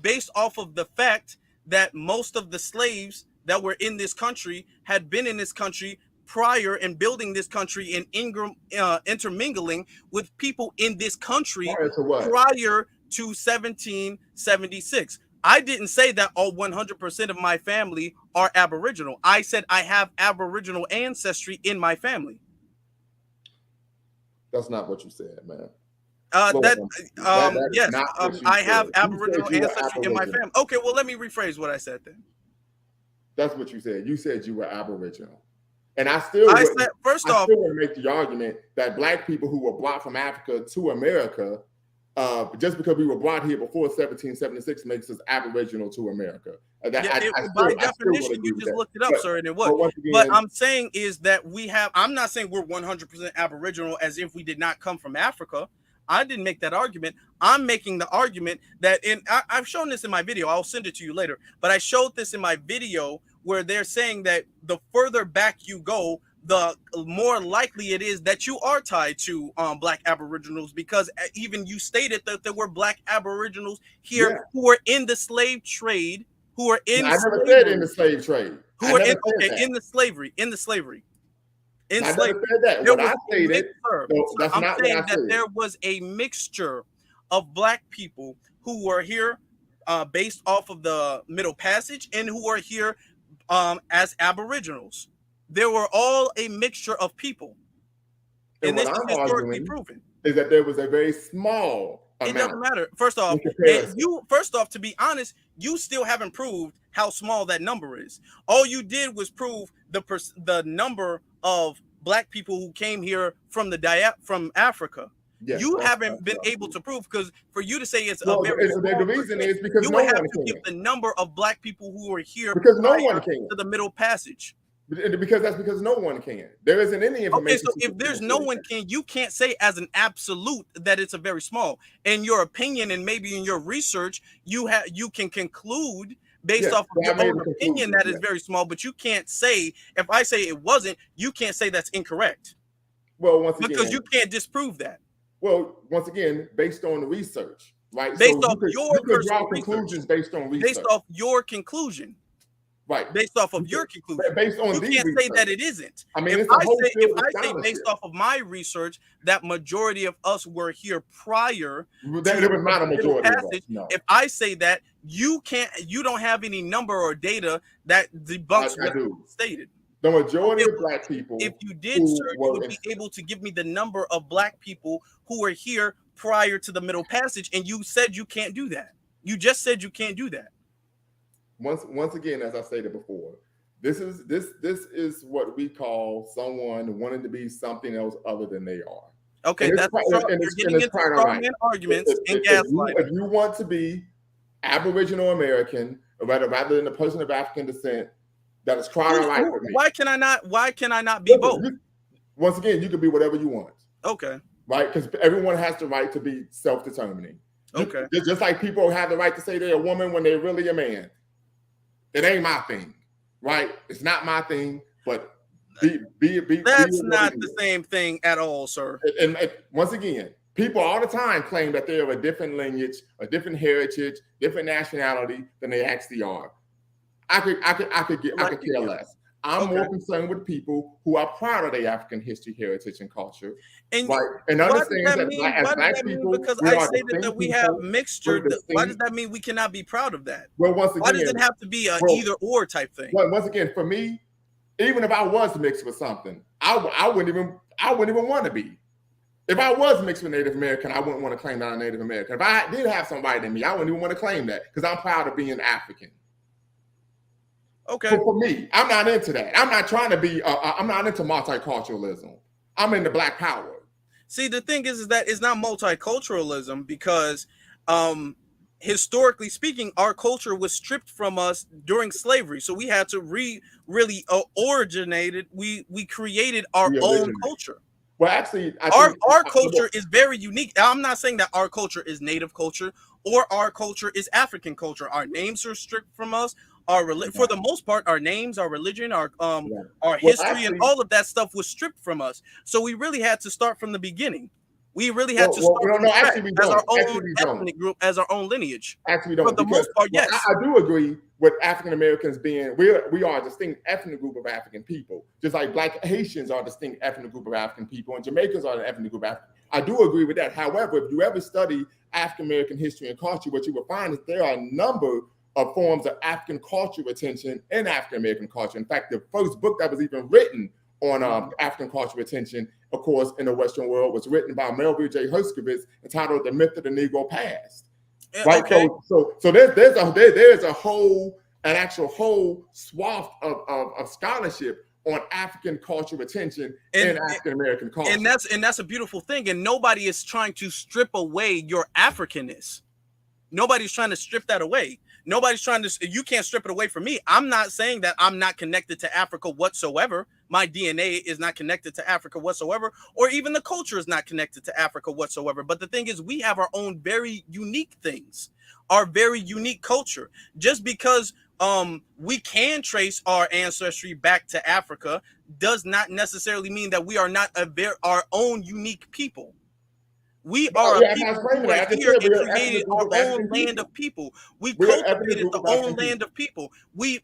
based off of the fact that most of the slaves that were in this country had been in this country prior and building this country and intermingling with people in this country prior to 1776. I didn't say that all 100% of my family are Aboriginal. I said I have Aboriginal ancestry in my family. That's not what you said, man. Yes, I have Aboriginal ancestry in my family. Okay, well, let me rephrase what I said then. That's what you said. You said you were Aboriginal. And I still would make the argument that black people who were brought from Africa to America, just because we were brought here before 1776 makes us Aboriginal to America. By definition, you just looked it up, sir, and it was. But I'm saying is that I'm not saying we're 100% Aboriginal as if we did not come from Africa. I didn't make that argument. I'm making the argument that I've shown this in my video. I'll send it to you later. But I showed this in my video where they're saying that the further back you go, the more likely it is that you are tied to black Aboriginals, because even you stated that there were black Aboriginals here who were in the slave trade, who are in. I never said in the slave trade. Who are in the slavery. In slavery. I never said that. What I stated, I'm saying that there was a mixture of black people who were here based off of the Middle Passage and who are here as Aboriginals. They were all a mixture of people. And what this is I'm historically arguing proven. is that there was a very small It doesn't amount matter. First off, in comparison. to be honest, you still haven't proved how small that number is. All you did was prove the number of black people who came here from from Africa. Yes, You haven't that's been right. able to prove, because for you to say it's Well, a very the small reason percent, is because you no would have one to give the number of black people who were here because no one prior can. to the Middle Passage. Because no one can. There isn't any information. Okay, so if there's no one can, you can't say as an absolute that it's a very small. In your opinion, and maybe in your research, you can conclude based off of your own opinion that is very small, but you can't say, if I say it wasn't, you can't say that's incorrect. Well, once again, because you can't disprove that. Well, once again, based on the research, right? Based so off your personal conclusions based on research. Based off your conclusion. Right. Based off of your conclusion. Based on you can't research. say that it isn't. I mean, if I say based off of my research that majority of us were here prior there was not a majority of us, no. If I say that, you don't have any number or data that debunks what you stated. The majority of black people. If you did, sir, you would be able to give me the number of black people who were here prior to the Middle Passage, and you said you can't do that. You just said you can't do that. Once again, as I stated before, this is what we call someone wanting to be something else other than they are. Okay, you're getting into strongman arguments and gaslighting. If you want to be Aboriginal American, rather than a person of African descent, that is trying to write with me. Why can I not be both? Once again, you can be whatever you want. Okay. Right? Because everyone has the right to be self-determining. Okay. Just like people have the right to say they're a woman when they're really a man. It ain't my thing, right? It's not my thing, but that's not the same thing at all, sir. And once again, people all the time claim that they're of a different lineage, a different heritage, different nationality than they actually are. I could care less. I'm more concerned with people who are proud of their African history, heritage, and culture. And understand that as black people, because I stated that we have mixture. Why does that mean we cannot be proud of that? Well, once again, why does it have to be an either or type thing? Well, once again, for me, even if I was mixed with something, I wouldn't even want to be. If I was mixed with Native American, I wouldn't want to claim that I'm Native American. If I did have somebody in me, I wouldn't even want to claim that because I'm proud of being African. Okay. So for me, I'm not into that. I'm not trying to be. I'm not into multiculturalism. I'm into Black power. See, the thing is that it's not multiculturalism because, historically speaking, our culture was stripped from us during slavery. So we had to really originated. We created our own culture. Well, actually, our culture is very unique. I'm not saying that our culture is Native culture or our culture is African culture. Our names are stripped from us. For the most part, our names, our religion, our history, and all of that stuff was stripped from us. So we really had to start from the beginning. We really had to start as our own ethnic group, as our own lineage. Actually, we don't. For the most part, yes. I do agree with African Americans being we are a distinct ethnic group of African people, just like Black Haitians are a distinct ethnic group of African people, and Jamaicans are an ethnic group of African. I do agree with that. However, if you ever study African American history and culture, what you will find is there are a number of forms of African culture retention in African American culture. In fact, the first book that was even written on African culture retention, of course, in the Western world, was written by Melville J. Herskovitz, entitled "The Myth of the Negro Past." Right. Okay. So there's an actual whole swath of scholarship on African culture retention in African American culture, and that's a beautiful thing. And nobody is trying to strip away your Africanness. Nobody's trying to strip that away. Nobody's trying to. You can't strip it away from me. I'm not saying that I'm not connected to Africa whatsoever. My DNA is not connected to Africa whatsoever, or even the culture is not connected to Africa whatsoever. But the thing is, we have our own very unique things, our very unique culture. Just because we can trace our ancestry back to Africa does not necessarily mean that we are not our own unique people. We are a people who are here and created our own land of people. We cultivated the own land of people. We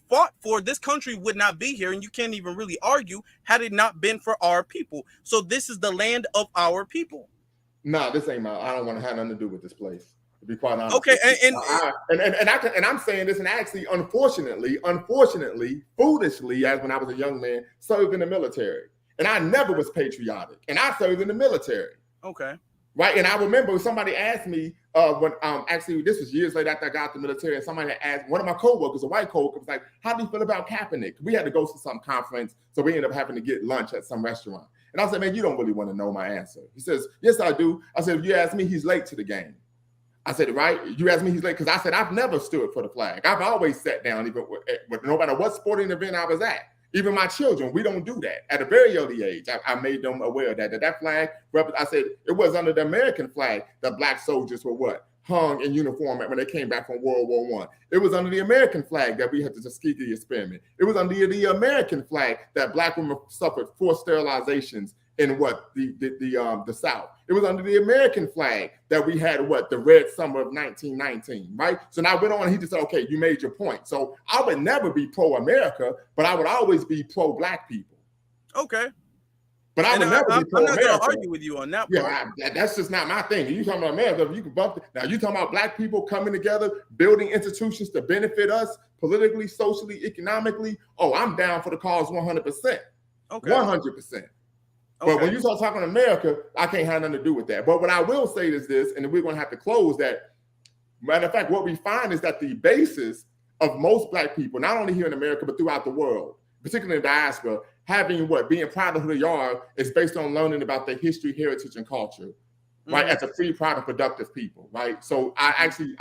fought for this country would not be here, and you can't even really argue had it not been for our people. So this is the land of our people. nah, this ain't I don't want to have nothing to do with this place. To be quite honest. Okay, and I'm saying this, and actually, unfortunately, foolishly, as when I was a young man, served in the military, and I never was patriotic, and I served in the military. Okay. Right, and I remember somebody asked me when actually this was years later after I got out the military, and somebody had asked one of my coworkers, a white coworker, was like, "How do you feel about Kaepernick?" We had to go to some conference, so we ended up having to get lunch at some restaurant. And I said, "Man, you don't really want to know my answer." He says, "Yes, I do." I said, "If you ask me, he's late to the game." I said, "Right? You asked me, he's late," because I said I've never stood for the flag. I've always sat down, even with no matter what sporting event I was at. Even my children, we don't do that. At a very early age, I made them aware of that flag, I said it was under the American flag that black soldiers were what? Hung in uniform when they came back from World War I. It was under the American flag that we had the Tuskegee experiment. It was under the American flag that black women suffered forced sterilizations in what? The South. It was under the American flag that we had what? The Red Summer of 1919, right? So now I went on and he just said, okay, you made your point. So I would never be pro-America, but I would always be pro-black people. Okay. But I would never be pro-America. I'm not going to argue with you on that part. Yeah, that's just not my thing. You talking about America, you can bump it. Now you talking about black people coming together, building institutions to benefit us politically, socially, economically. Oh, I'm down for the cause 100%. Okay. 100%. But when you start talking America, I can't have nothing to do with that. But what I will say is this, and we're going to have to close that. Matter of fact, what we find is that the basis of most black people, not only here in America, but throughout the world, particularly in diaspora, having being proud of who they are is based on learning about their history, heritage, and culture, right? As a free, proud, and productive people, right? So I actually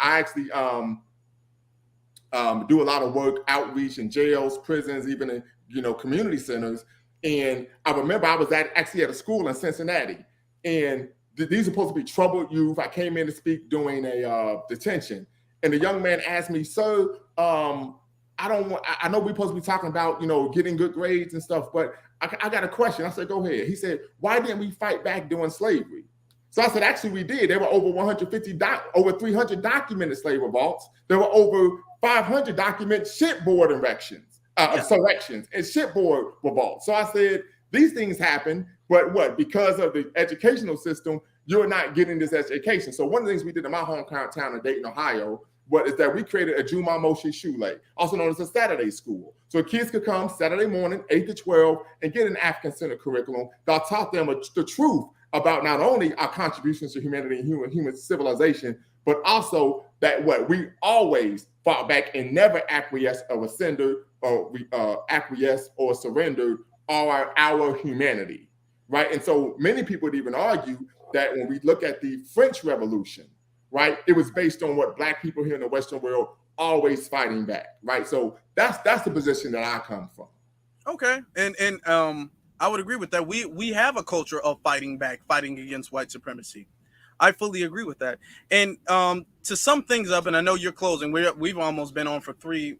do a lot of work, outreach in jails, prisons, even in community centers. And I remember I was actually at a school in Cincinnati, and these are supposed to be troubled youth. I came in to speak during a detention, and the young man asked me, "Sir, I know we're supposed to be talking about getting good grades and stuff, but I got a question." I said, "Go ahead." He said, "Why didn't we fight back during slavery?" So I said, "Actually, we did. There were over over 300 documented slave revolts. There were over 500 documented shipboard erections. Selections and shipboard revolts." So I said, these things happen, but what? Because of the educational system, you're not getting this education. So one of the things we did in my hometown of Dayton, Ohio, is that we created a Juma Moshe Shule, also known as a Saturday school. So kids could come Saturday morning, 8 to 12, and get an African-centered curriculum that taught them the truth about not only our contributions to humanity and human civilization, but also that we always fought back and never acquiesced or ascended or acquiesced or surrendered our humanity, right? And so many people would even argue that when we look at the French Revolution, right, it was based on what black people here in the Western world always fighting back, right? So that's the position that I come from. Okay, and I would agree with that. We have a culture of fighting back, fighting against white supremacy. I fully agree with that. And to sum things up, and I know you're closing, we've almost been on for three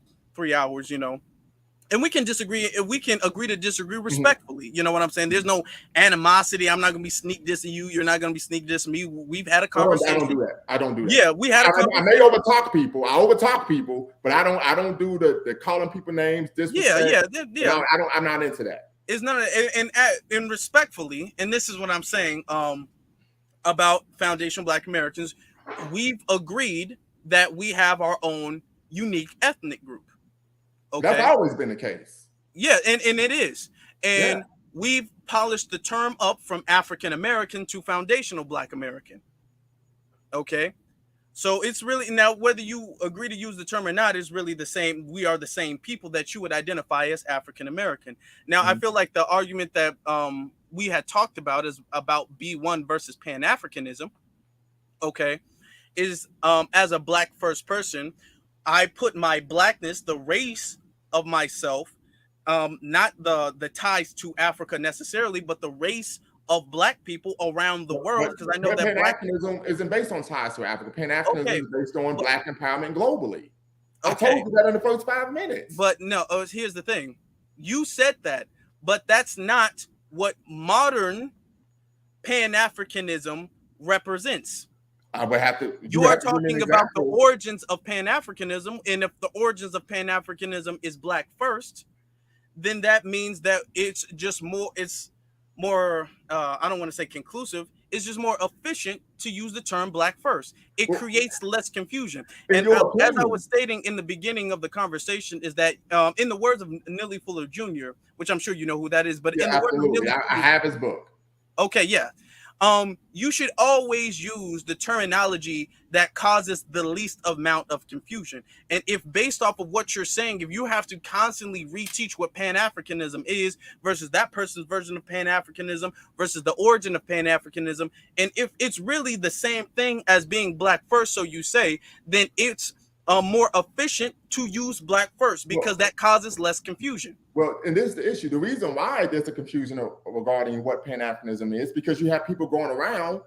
hours, and we can disagree. We can agree to disagree respectfully. Mm-hmm. You know what I'm saying? There's no animosity. I'm not going to be sneak dissing you. You're not going to be sneak dissing me. We've had a conversation. I don't do that. Yeah, we had a conversation. I may overtalk people. I overtalk people, but I don't do the calling people names. Yeah. I'm not into that. It's not, and respectfully, and this is what I'm saying about Foundation Black Americans. We've agreed that we have our own unique ethnic group. Okay. That's always been the case. Yeah, and it is. And we've polished the term up from African American to foundational Black American. Okay. So it's really, now whether you agree to use the term or not is really the same. We are the same people that you would identify as African American. Now, I feel like the argument that we had talked about is about B1 versus Pan-Africanism. Okay. Is as a Black first person, I put my Blackness, the race of myself, not the ties to Africa necessarily, but the race of Black people around the world. Because I know that Pan-Africanism isn't based on ties to Africa. Pan-Africanism is based on Black empowerment globally. I told you that in the first 5 minutes. But no, here's the thing. You said that, but that's not what modern Pan-Africanism represents. I would have to. You are talking about the origins of Pan-Africanism, and if the origins of Pan-Africanism is Black first, then that means that it's just more. It's more. I don't want to say conclusive. it's just more efficient to use the term black first. It creates less confusion. In And your as I opinion. was stating in the beginning of the conversation, is that in the words of Neely Fuller Jr., which I'm sure you know who that is, but Yeah, in the words of absolutely. Neely I have his book. okay, yeah. You should always use the terminology that causes the least amount of confusion. And if based off of what you're saying, if you have to constantly reteach what Pan-Africanism is versus that person's version of Pan-Africanism versus the origin of Pan-Africanism, and if it's really the same thing as being black first, so you say, then it's more efficient to use black first because that causes less confusion. Well, and this is the issue. The reason why there's a confusion regarding what Pan-Africanism is because you have people going around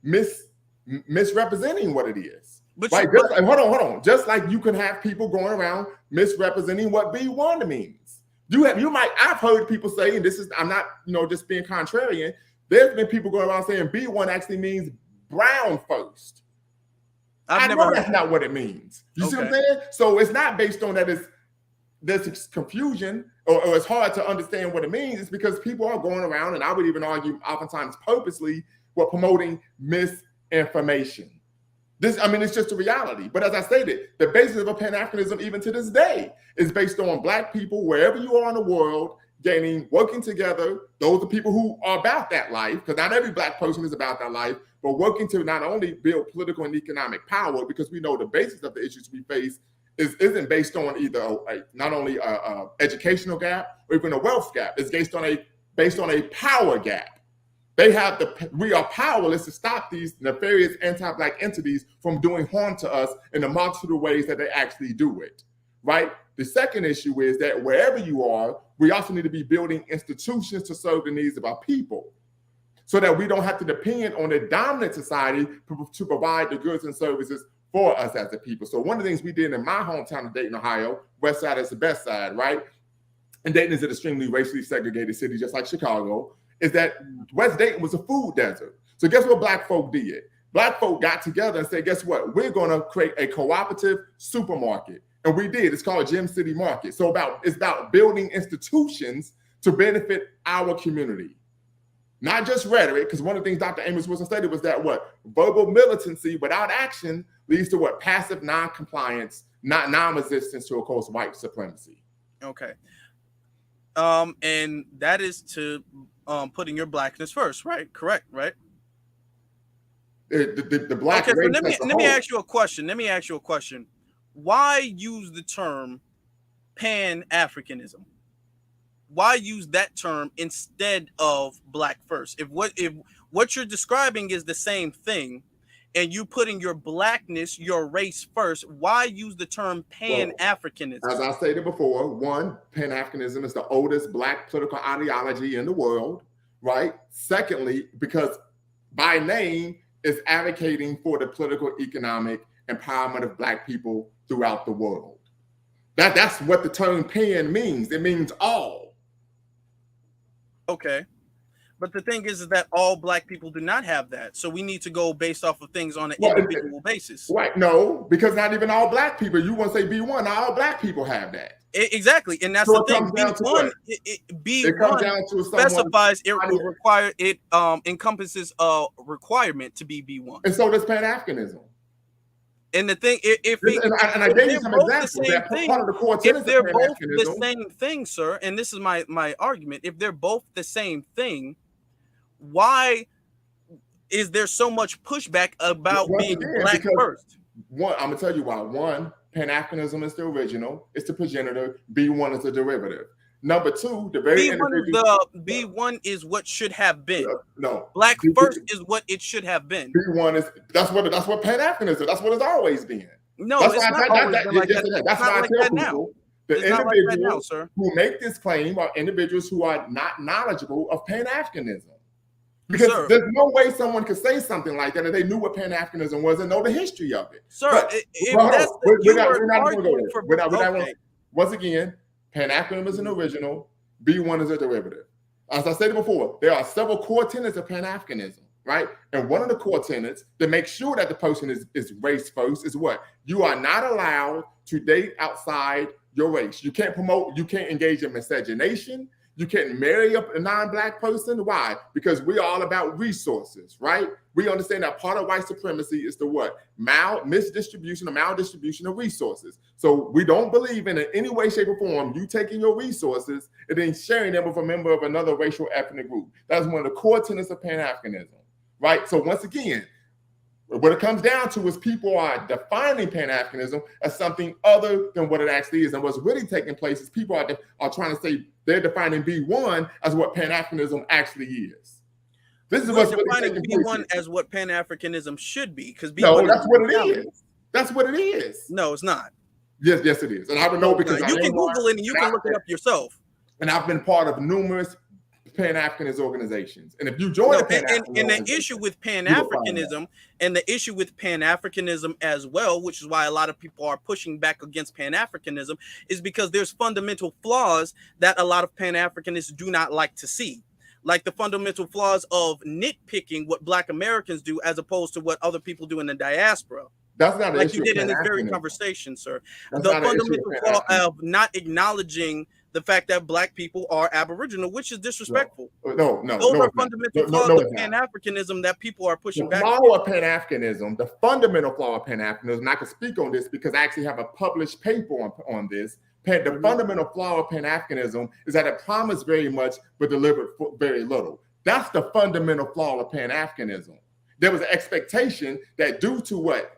misrepresenting what it is. But right? Hold on. Just like you can have people going around misrepresenting what B1 means. I've heard people say, and this is, I'm not, just being contrarian. There's been people going around saying B1 actually means brown first. I know that's not what it means. You see what I'm saying? So it's not based on that there's confusion or it's hard to understand what it means. It's because people are going around, and I would even argue oftentimes purposely, were promoting misinformation. It's just a reality. But as I stated, the basis of a Pan-Africanism, even to this day, is based on black people, wherever you are in the world, working together. Those are people who are about that life, because not every black person is about that life, but working to not only build political and economic power, because we know the basis of the issues we face isn't based on either not only a educational gap or even a wealth gap. It's based on a power gap. We are powerless to stop these nefarious anti-black entities from doing harm to us in the multitude of ways that they actually do it. Right? The second issue is that wherever you are, we also need to be building institutions to serve the needs of our people, so that we don't have to depend on the dominant society to provide the goods and services for us as a people. So one of the things we did in my hometown of Dayton, Ohio, West Side is the best side, right? And Dayton is an extremely racially segregated city, just like Chicago, is that West Dayton was a food desert. So guess what black folk did? Black folk got together and said, guess what? We're going to create a cooperative supermarket. And we did. It's called Gem City Market. So it's about building institutions to benefit our community. Not just rhetoric, because one of the things Dr. Amos Wilson stated was that verbal militancy without action leads to passive non-compliance, not non-resistance to, of course, white supremacy. Okay. And that is to putting your blackness first, right? Correct, right? The black race. So let me ask you a question. Why use the term Pan-Africanism? Why use that term instead of black first? If what you're describing is the same thing, and you putting your blackness, your race first, why use the term Pan-Africanism? As I stated before, one, Pan-Africanism is the oldest black political ideology in the world, right? Secondly, because by name is advocating for the political, economic empowerment of black people throughout the world. That's what the term Pan means. It means all. Okay. But the thing is that all black people do not have that. So we need to go based off of things on an individual basis. Right. No, because not even all black people. You want to say B1, not all black people have that. Exactly. And that's the thing. B1 specifies it encompasses a requirement to be B1. And so does Pan-Africanism. And the thing, if they're both the same thing, sir, and this is my argument, if they're both the same thing, why is there so much pushback about being black first? One, I'm gonna tell you why. One, Pan-Africanism is the original, it's the progenitor. B1 is the derivative. Number two, the very B1 is what should have been. No, black first is what it should have been. B1 is that's what Pan-Africanism. That's what it's always been. No, that's why I tell people the individuals who make this claim are individuals who are not knowledgeable of Pan-Africanism. Because there's no way someone could say something like that if they knew what Pan-Africanism was and know the history of it. Sir, once again, Pan-Africanism is an original, B1 is a derivative. As I said before, there are several core tenets of Pan-Africanism, right? And one of the core tenets to make sure that the person is race first is what? You are not allowed to date outside your race. You can't engage in miscegenation. You can't marry a non-black person. Why? Because we're all about resources, right? We understand that part of white supremacy is the what? Misdistribution or maldistribution of resources. So we don't believe in any way, shape, or form you taking your resources and then sharing them with a member of another racial ethnic group. That's one of the core tenets of Pan-Africanism, right? So once again, what it comes down to is people are defining Pan-Africanism as something other than what it actually is. And what's really taking place is people are trying to say they're defining B1 as what Pan-Africanism actually is. This is what's defining really B1 as what Pan-Africanism should be. Because no, that's what it is. That's what it is. No, it's not. Yes, it is. And I don't know because you can Google it and you can look it up yourself. And I've been part of numerous Pan-Africanist organizations, and if you join and the issue with Pan-Africanism and the issue with Pan-Africanism as well, which is why a lot of people are pushing back against Pan-Africanism, is because there's fundamental flaws that a lot of Pan-Africanists do not like to see, like the fundamental flaws of nitpicking what Black Americans do as opposed to what other people do in the diaspora. That's not an like issue you did in this very conversation, sir. That's the fundamental flaw of not acknowledging the fact that Black people are Aboriginal, which is disrespectful. No. Those are fundamental flaws of Pan-Africanism that people are pushing back. The flaw of Pan-Africanism, the fundamental flaw of Pan-Africanism, and I can speak on this because I actually have a published paper on this. The fundamental flaw of Pan-Africanism is that it promised very much but delivered very little. That's the fundamental flaw of Pan-Africanism. There was an expectation that due to what?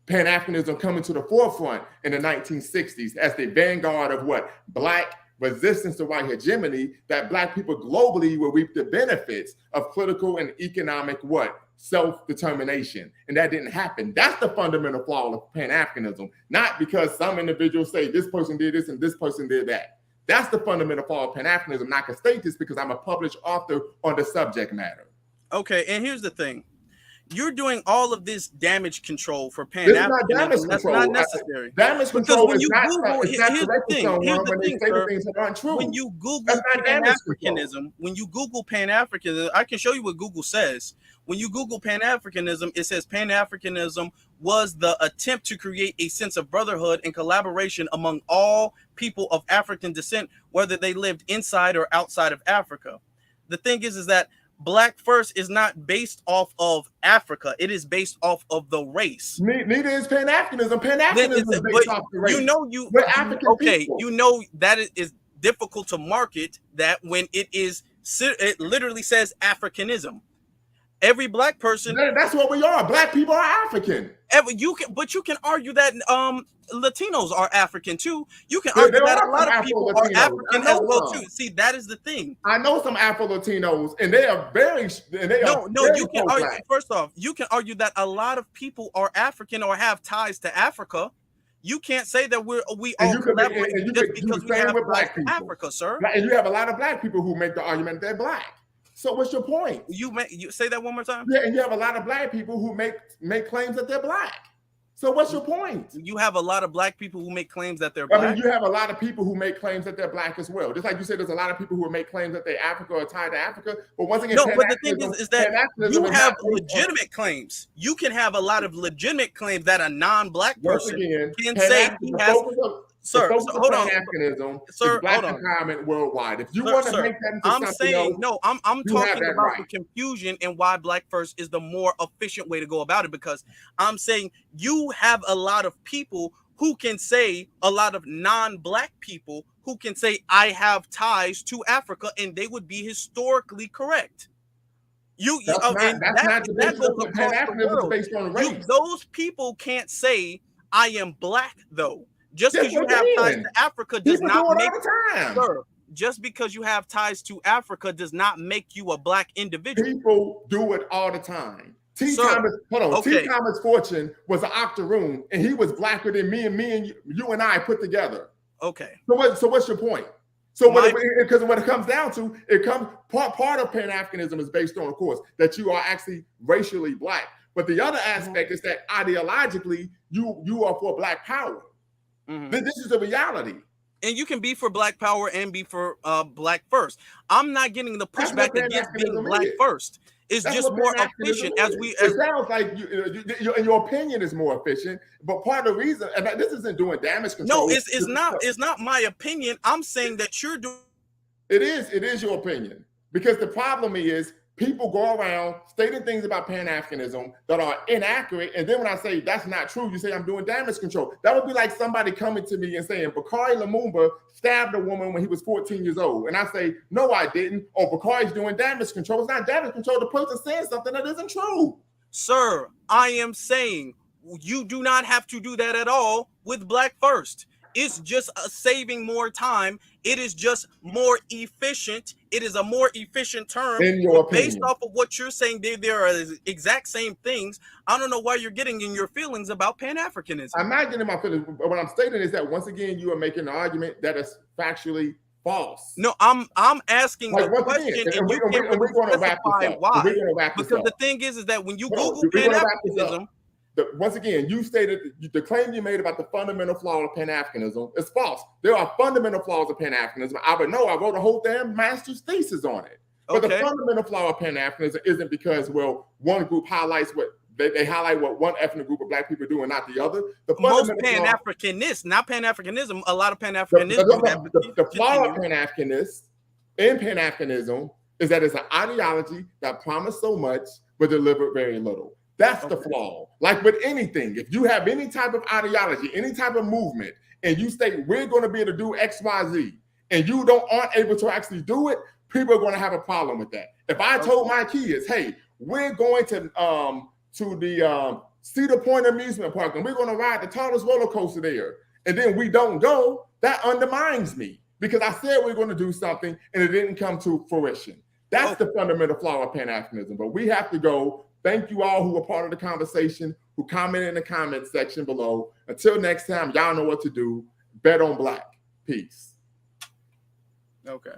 Pan-Africanism coming to the forefront in the 1960s as the vanguard of what? Black resistance to white hegemony, that Black people globally will reap the benefits of political and economic what? Self-determination. And that didn't happen. That's the fundamental flaw of Pan-Africanism, not because some individuals say this person did this and this person did that. That's the fundamental flaw of Pan-Africanism. And I can state this because I'm a published author on the subject matter. Okay, and here's the thing. You're doing all of this damage control for Pan-Africanism. That's not necessary. Damage control when is you not, Google, it's not here's the thing, sir, things that aren't true. When you Google Pan-Africanism, I can show you what Google says. When you Google Pan-Africanism, it says Pan-Africanism was the attempt to create a sense of brotherhood and collaboration among all people of African descent, whether they lived inside or outside of Africa. The thing is that Black first is not based off of Africa. It is based off of the race. Neither is Pan-Africanism. Pan-Africanism is based off the race. We're African people. You know that it is difficult to market that when it literally says Africanism. Every Black person. That's what we are. Black people are African. You can argue that Latinos are African too. You can argue that a lot of people are African as well too. See, that is the thing. I know some Afro-Latinos, and they are very. You can argue. First off, you can argue that a lot of people are African or have ties to Africa. You can't say that we all collaborate just because we have Black Africa, sir. And you have a lot of Black people who make the argument that they're Black. So what's your point? You say that one more time. Yeah, and you have a lot of Black people who make claims that they're Black. So what's your point? You have a lot of Black people who make claims that they're Black. I mean, you have a lot of people who make claims that they're Black as well. Just like you said, there's a lot of people who make claims that they're Africa or tied to Africa. But once again, no. But the thing is that you have legitimate claims. You can have a lot of legitimate claims that a non-Black person can say he has. Sir, hold on. Sir, Black empowerment worldwide. If you want to make that into something else, I'm talking about the confusion and why Black first is the more efficient way to go about it. Because I'm saying you have a lot of people who can say, a lot of non-Black people who can say, I have ties to Africa, and they would be historically correct. Based on race. Those people can't say, I am Black though. Just because you have ties to Africa does not make just because you have ties to Africa does not make you a Black individual. People do it all the time. T. Thomas Fortune was an octoroon, and he was Blacker than me and you and I put together. Okay. So what's your point? Because what it comes down to, part of Pan-Africanism is based on, of course, that you are actually racially Black. But the other aspect is that ideologically, you are for Black power. Mm-hmm. This is the reality. And you can be for Black power and be for Black first. I'm not getting the pushback against being Black first. It's just more efficient it sounds like your opinion is more efficient, but part of the reason, and this isn't doing damage control. No, it's not my opinion. I'm saying that you're doing It is your opinion. Because the problem is people go around stating things about Pan-Africanism that are inaccurate. And then when I say that's not true, you say I'm doing damage control. That would be like somebody coming to me and saying Bakari Lumumba stabbed a woman when he was 14 years old. And I say, no, I didn't. Or Bakari's doing damage control. It's not damage control. The person saying something that isn't true. Sir, I am saying you do not have to do that at all with Black First. It's just saving more time. It is just more efficient. It is a more efficient term. In your opinion. Based off of what you're saying, they are exact same things. I don't know why you're getting in your feelings about Pan-Africanism. I'm not getting my feelings. What I'm stating is that once again, you are making an argument that is factually false. No, I'm asking like, the question, again, and you can't really specify why. Because the thing is that when you Google Pan-Africanism, once again, you stated the claim you made about the fundamental flaw of Pan-Africanism is false. There are fundamental flaws of Pan-Africanism. I wrote a whole damn master's thesis on it. But the fundamental flaw of Pan-Africanism isn't because, well, one group highlights what they highlight what one ethnic group of Black people do and not the other. Most Pan-Africanists, not Pan-Africanism, a lot of Pan-Africanism. The flaw of Pan-Africanists in Pan-Africanism is that it's an ideology that promised so much but delivered very little. That's the flaw. Like with anything, if you have any type of ideology, any type of movement, and you state we're going to be able to do X, Y, Z, and you aren't able to actually do it, people are going to have a problem with that. If I told my kids, hey, we're going to the Cedar Point amusement park and we're going to ride the tallest roller coaster there, and then we don't go, that undermines me because I said we're going to do something and it didn't come to fruition. That's the fundamental flaw of Pan-Africanism. But we have to go. Thank you all who were part of the conversation, who commented in the comment section below. Until next time, y'all know what to do. Bet on Black. Peace. Okay.